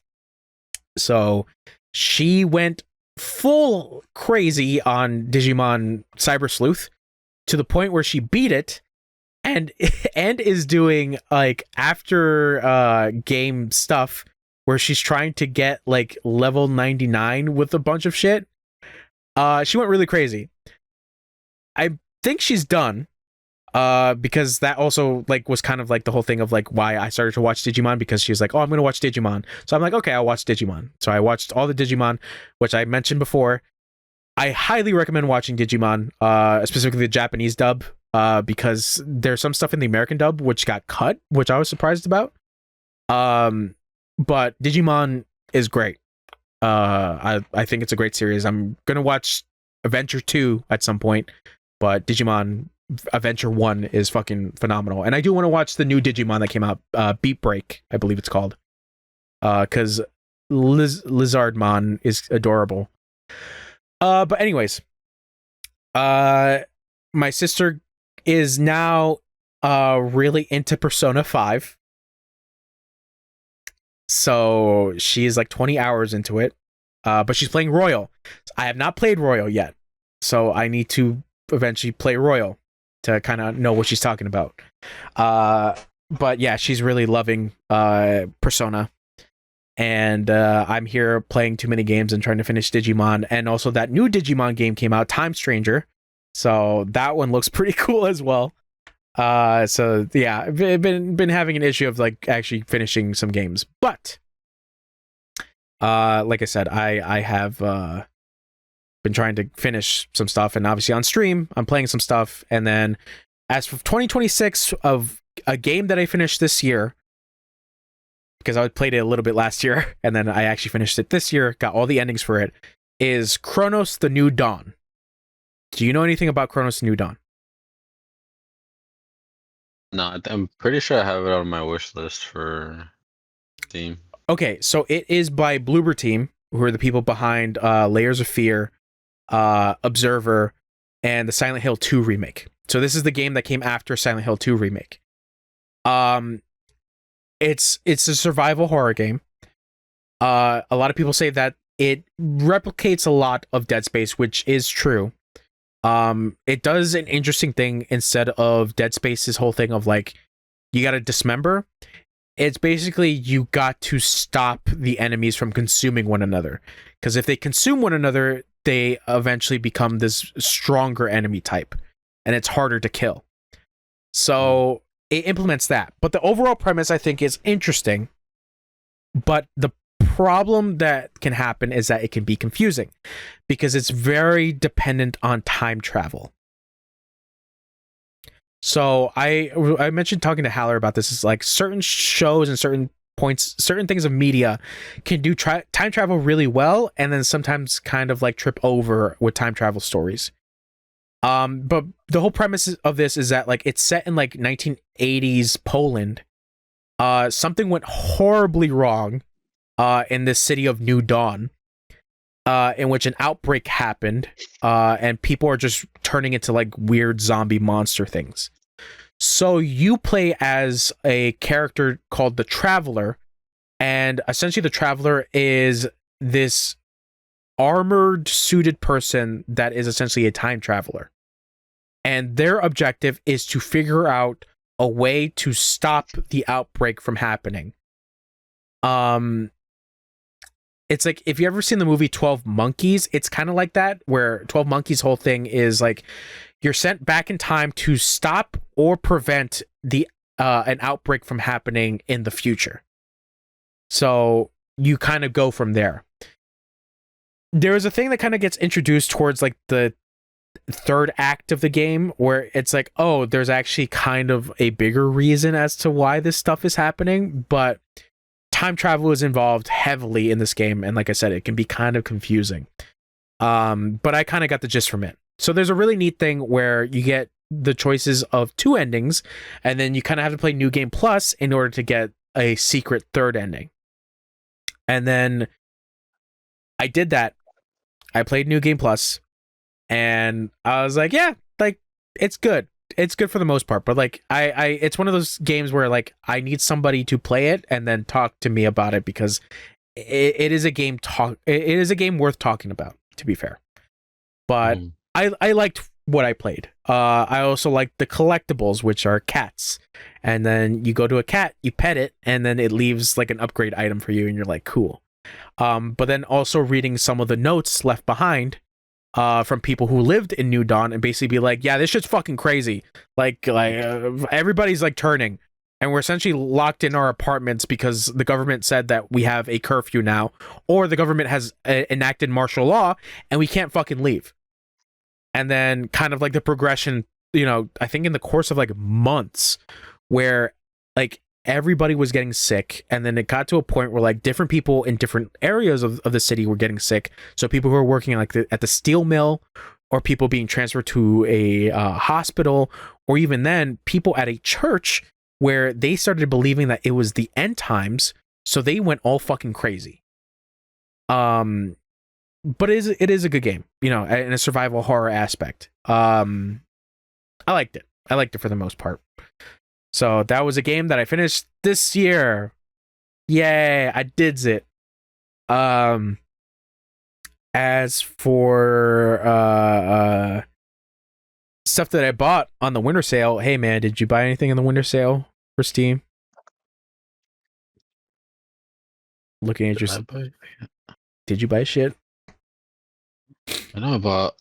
So she went full crazy on Digimon Cyber Sleuth to the point where she beat it and is doing like after game stuff where she's trying to get like level 99 with a bunch of shit. She went really crazy. I think she's done because that also like was kind of like the whole thing of like why I started to watch Digimon, because she was like, oh, I'm gonna watch Digimon. So I'm like, okay, I'll watch Digimon. So I watched all the Digimon, which I mentioned before. I highly recommend watching Digimon, specifically the Japanese dub, because there's some stuff in the American dub which got cut, which I was surprised about. But Digimon is great. I think it's a great series. I'm gonna watch Adventure 2 at some point, but Digimon Adventure 1 is fucking phenomenal. And I do want to watch the new Digimon that came out, Beat Break, I believe it's called. Because Lizardmon is adorable. But anyways, my sister is now really into Persona 5. So she is like 20 hours into it. But she's playing Royal. I have not played Royal yet. So I need to eventually play Royal to kind of know what she's talking about. But yeah, she's really loving Persona. and I'm here playing too many games and trying to finish Digimon. And also that new Digimon game came out, Time Stranger, so that one looks pretty cool as well. So yeah, I've been having an issue of like actually finishing some games, but like I said, I have been trying to finish some stuff, and obviously on stream I'm playing some stuff. And then as for 2026, of a game that I finished this year, because I played it a little bit last year and then I actually finished it this year, got all the endings for it, is Chronos the New Dawn. Do you know anything about Chronos the New Dawn? No, I'm pretty sure I have it on my wish list for Steam. Okay, so it is by Bloober Team, who are the people behind Layers of Fear, Observer, and the Silent Hill 2 remake. So this is the game that came after Silent Hill 2 remake. It's a survival horror game. A lot of people say that it replicates a lot of Dead Space, which is true. It does an interesting thing. Instead of Dead Space's whole thing of like, you gotta dismember, it's basically you got to stop the enemies from consuming one another. Because if they consume one another, they eventually become this stronger enemy type, and it's harder to kill. So it implements that. But the overall premise, I think, is interesting. But the problem that can happen is that it can be confusing, because it's very dependent on time travel. So I mentioned talking to Haller about this. Is like certain shows and certain points, certain things of media can do time travel really well, and then sometimes kind of like trip over with time travel stories. But the whole premise of this is that like it's set in like 1980s Poland. Something went horribly wrong in this city of New Dawn, in which an outbreak happened, and people are just turning into like weird zombie monster things. So you play as a character called the Traveler, and essentially the Traveler is this armored, suited person that is essentially a time traveler. And their objective is to figure out a way to stop the outbreak from happening. It's like, if you ever seen the movie 12 Monkeys, it's kind of like that, where 12 Monkeys' whole thing is like, you're sent back in time to stop or prevent the an outbreak from happening in the future. So you kind of go from there. There is a thing that kind of gets introduced towards like the third act of the game, where it's like, oh, there's actually kind of a bigger reason as to why this stuff is happening, but time travel is involved heavily in this game, and like I said, it can be kind of confusing. But I kind of got the gist from it. So there's a really neat thing where you get the choices of 2 endings, and then you kind of have to play New Game Plus in order to get a secret third ending. And then I did that. I played New Game Plus, and I was like, yeah, like it's good. It's good for the most part, but like I it's one of those games where like I need somebody to play it and then talk to me about it, because it is a game it is a game worth talking about, to be fair. But I liked what I played. I also liked the collectibles, which are cats, and then you go to a cat, you pet it, and then it leaves like an upgrade item for you, and you're like, cool. But then also reading some of the notes left behind from people who lived in New Dawn, and basically be like, yeah, this shit's fucking crazy. Like everybody's like turning, and we're essentially locked in our apartments because the government said that we have a curfew now, or the government has enacted martial law and we can't fucking leave. And then kind of like the progression, you know, I think in the course of like months, where like everybody was getting sick, and then it got to a point where like different people in different areas of the city were getting sick. So people who are working like at the steel mill, or people being transferred to a hospital, or even then people at a church where they started believing that it was the end times, so they went all fucking crazy. But it is a good game, you know, in a survival horror aspect. I liked it. I liked it for the most part. So that was a game that I finished this year. Yay, I did it. As for stuff that I bought on the winter sale, hey man, did you buy anything in the winter sale for Steam? looking at your. Did I buy? Did you buy shit? I know I bought.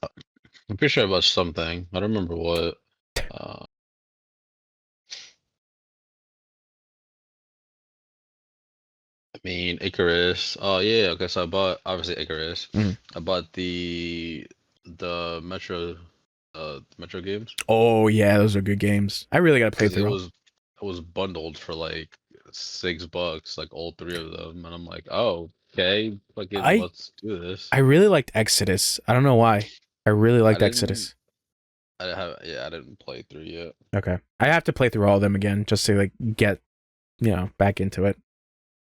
I'm pretty sure I bought something. I don't remember what. I mean, Icarus. Oh yeah, okay. So I bought obviously Icarus. Mhm. I bought the Metro, Metro games. Oh yeah, those are good games. I really gotta play 'Cause through. it was bundled for like $6, like all three of them, and I'm like, oh, okay, fucking I let's do this. I really liked Exodus. I don't know why. I really I liked didn't. Exodus. I didn't play through yet. Okay, I have to play through all of them again just to like get back into it.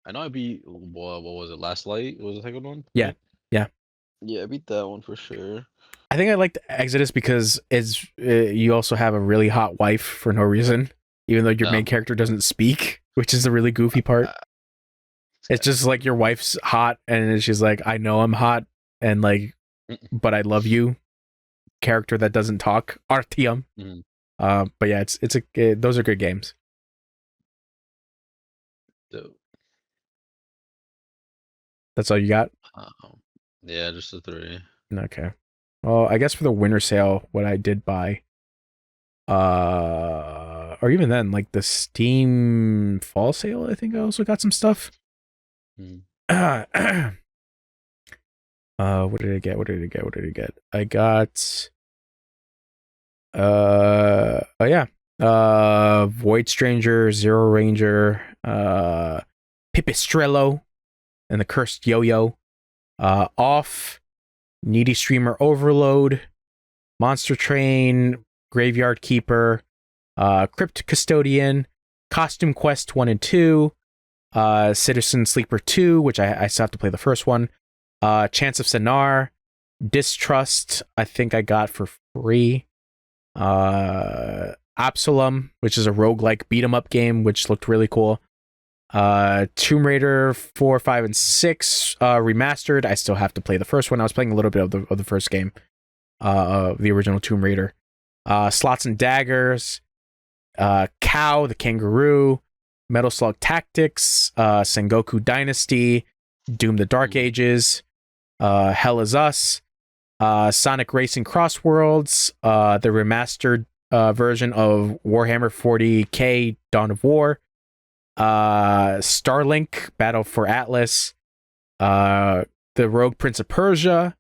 I know I beat what was it? Last Light was the second one. Yeah, yeah. Yeah, I beat that one for sure. I think I liked Exodus because it's you also have a really hot wife for no reason, even though your main character doesn't speak, which is the really goofy part. It's just like your wife's hot, and she's like, "I know I'm hot, and like, but I love you." Character that doesn't talk, Artyom. But yeah, those are good games. Dope. That's all you got? Yeah, just the 3. Okay. Well, I guess for the winter sale, what I did buy, or even then, like the Steam fall sale, I think I also got some stuff. What did I get? I got oh yeah. Void Stranger, Zero Ranger, Pipistrello, and the Cursed Yo-Yo. Off, Needy Streamer Overload, Monster Train, Graveyard Keeper, Crypt Custodian, Costume Quest 1 and 2, Citizen Sleeper 2, which I still have to play the first one, Chance of Sinar, Distrust, I think I got for free, Absalom, which is a roguelike beat-em-up game, which looked really cool. Tomb Raider 4, 5, and 6 remastered. I still have to play the first one. I was playing a little bit of the first game, the original Tomb Raider. Slots and Daggers, Cow the Kangaroo, Metal Slug Tactics, Sengoku Dynasty, Doom the Dark Ages, Hell Is Us, Sonic Racing Crossworlds, the remastered version of Warhammer 40k Dawn of War, Starlink Battle for Atlas, the Rogue Prince of Persia,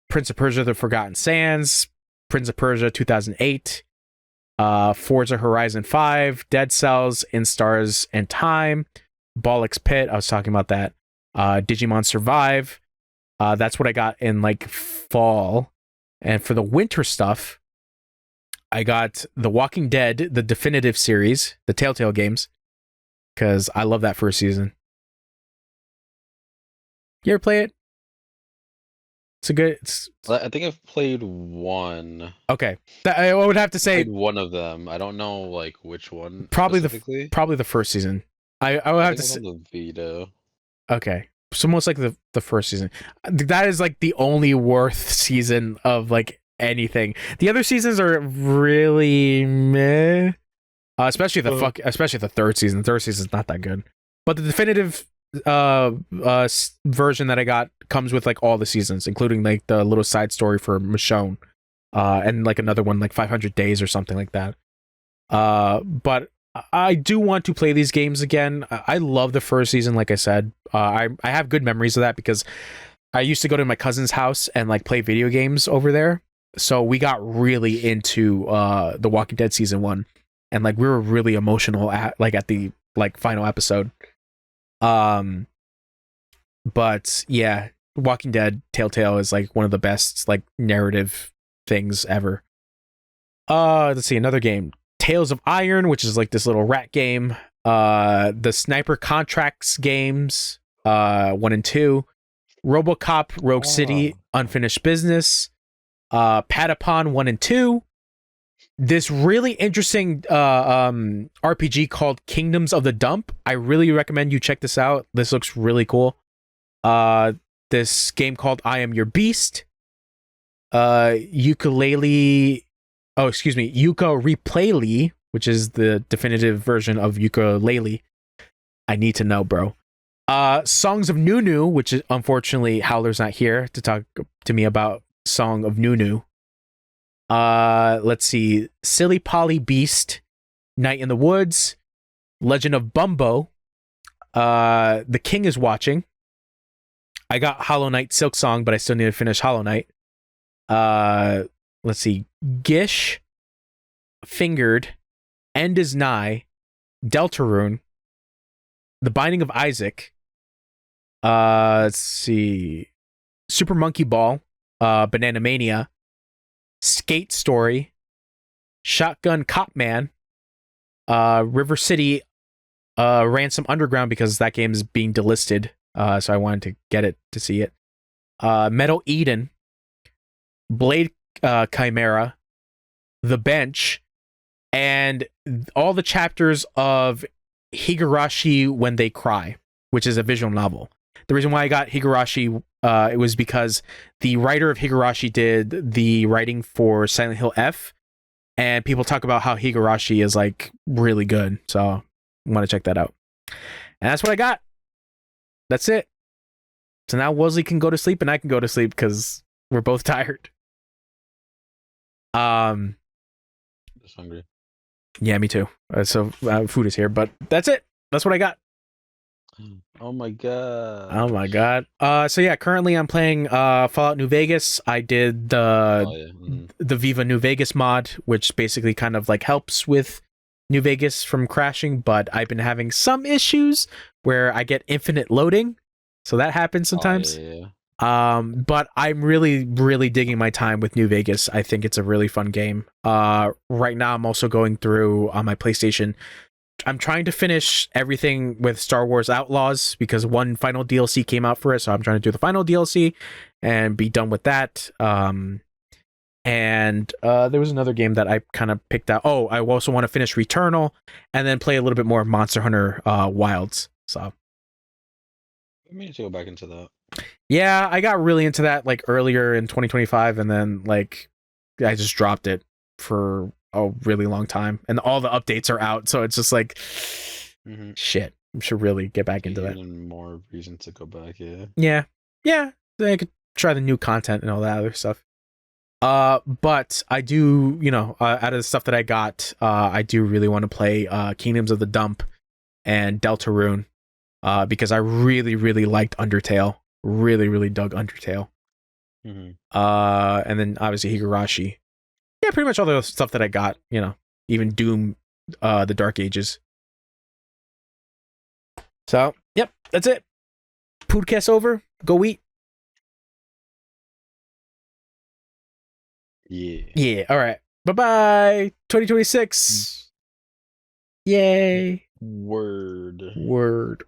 The Forgotten Sands, Prince of Persia 2008, Forza Horizon 5, Dead Cells, Instars and Time, Bollocks Pit, I was talking about that, Digimon Survive. That's what I got in like fall. And for the winter stuff, I got The Walking Dead, the definitive series, the Telltale games, because I love that first season. You ever play it? It's a good. I think I've played one. Okay, I would have to say one of them. I don't know like which one. Probably the first season. I would have to say the Vita. Okay, so most like the first season. That is like the only worth season of like anything. The other seasons are really meh. Especially the third season. The third season is not that good. But the definitive version that I got comes with like all the seasons, including like the little side story for Michonne, and like another one like 500 Days or something like that. But I do want to play these games again. I love the first season, like I said. I have good memories of that because I used to go to my cousin's house and like play video games over there. So we got really into The Walking Dead season 1, and like we were really emotional at the like final episode. But yeah, Walking Dead Telltale is like one of the best like narrative things ever. Let's see, another game, Tales of Iron, which is like this little rat game. The Sniper Contracts games, 1 and 2, RoboCop Rogue City Unfinished Business, Patapon 1 and 2, this really interesting RPG called Kingdoms of the Dump. I really recommend you check this out. This looks really cool. This game called I Am Your Beast, Yooka-Laylee, which is the definitive version of Yooka-Laylee. I need to know, bro. Songs of Nunu, which is unfortunately Howler's not here to talk to me about Song of Nunu. Let's see. Silly Polly Beast, Night in the Woods, Legend of Bumbo. The King is Watching. I got Hollow Knight Silk Song, but I still need to finish Hollow Knight. Let's see. Gish, Fingered, End is Nigh, Deltarune, The Binding of Isaac. Let's see. Super Monkey Ball, Banana Mania, Skate Story, Shotgun Cop Man, River City, Ransom Underground, because that game is being delisted. So I wanted to get it to see it. Metal Eden, Blade Chimera, The Bench, and all the chapters of Higurashi When They Cry, which is a visual novel. The reason why I got Higurashi, it was because the writer of Higurashi did the writing for Silent Hill F, and people talk about how Higurashi is like really good. So I want to check that out. And that's what I got. That's it. So now Wesley can go to sleep and I can go to sleep because we're both tired. Just hungry. Yeah, me too. So food is here, but that's it. That's what I got. Oh my god. Oh my god. So yeah, currently I'm playing Fallout New Vegas. I did the Viva New Vegas mod, which basically kind of like helps with New Vegas from crashing, but I've been having some issues where I get infinite loading. So that happens sometimes. Yeah. But I'm really, really digging my time with New Vegas. I think it's a really fun game. Right now I'm also going through on my PlayStation. I'm trying to finish everything with Star Wars Outlaws because one final DLC came out for it, so I'm trying to do the final DLC and be done with that. And there was another game that I kind of picked out. Oh, I also want to finish Returnal and then play a little bit more Monster Hunter Wilds. So I need to go back into that. yeah, I got really into that like earlier in 2025, and then like I just dropped it for a really long time, and all the updates are out, so it's just like shit. I should really get back into that. Even more reason to go back. Yeah. Then I could try the new content and all that other stuff. But I do, out of the stuff that I got, I do really want to play Kingdoms of the Dump and Deltarune, because I really, really liked Undertale. Really, really dug Undertale. And then obviously Higurashi. Yeah, pretty much all the stuff that I got, even Doom, the Dark Ages. So, yep, that's it. Podcast over. Go eat. Yeah, all right. Bye-bye. 2026. Yay. Word.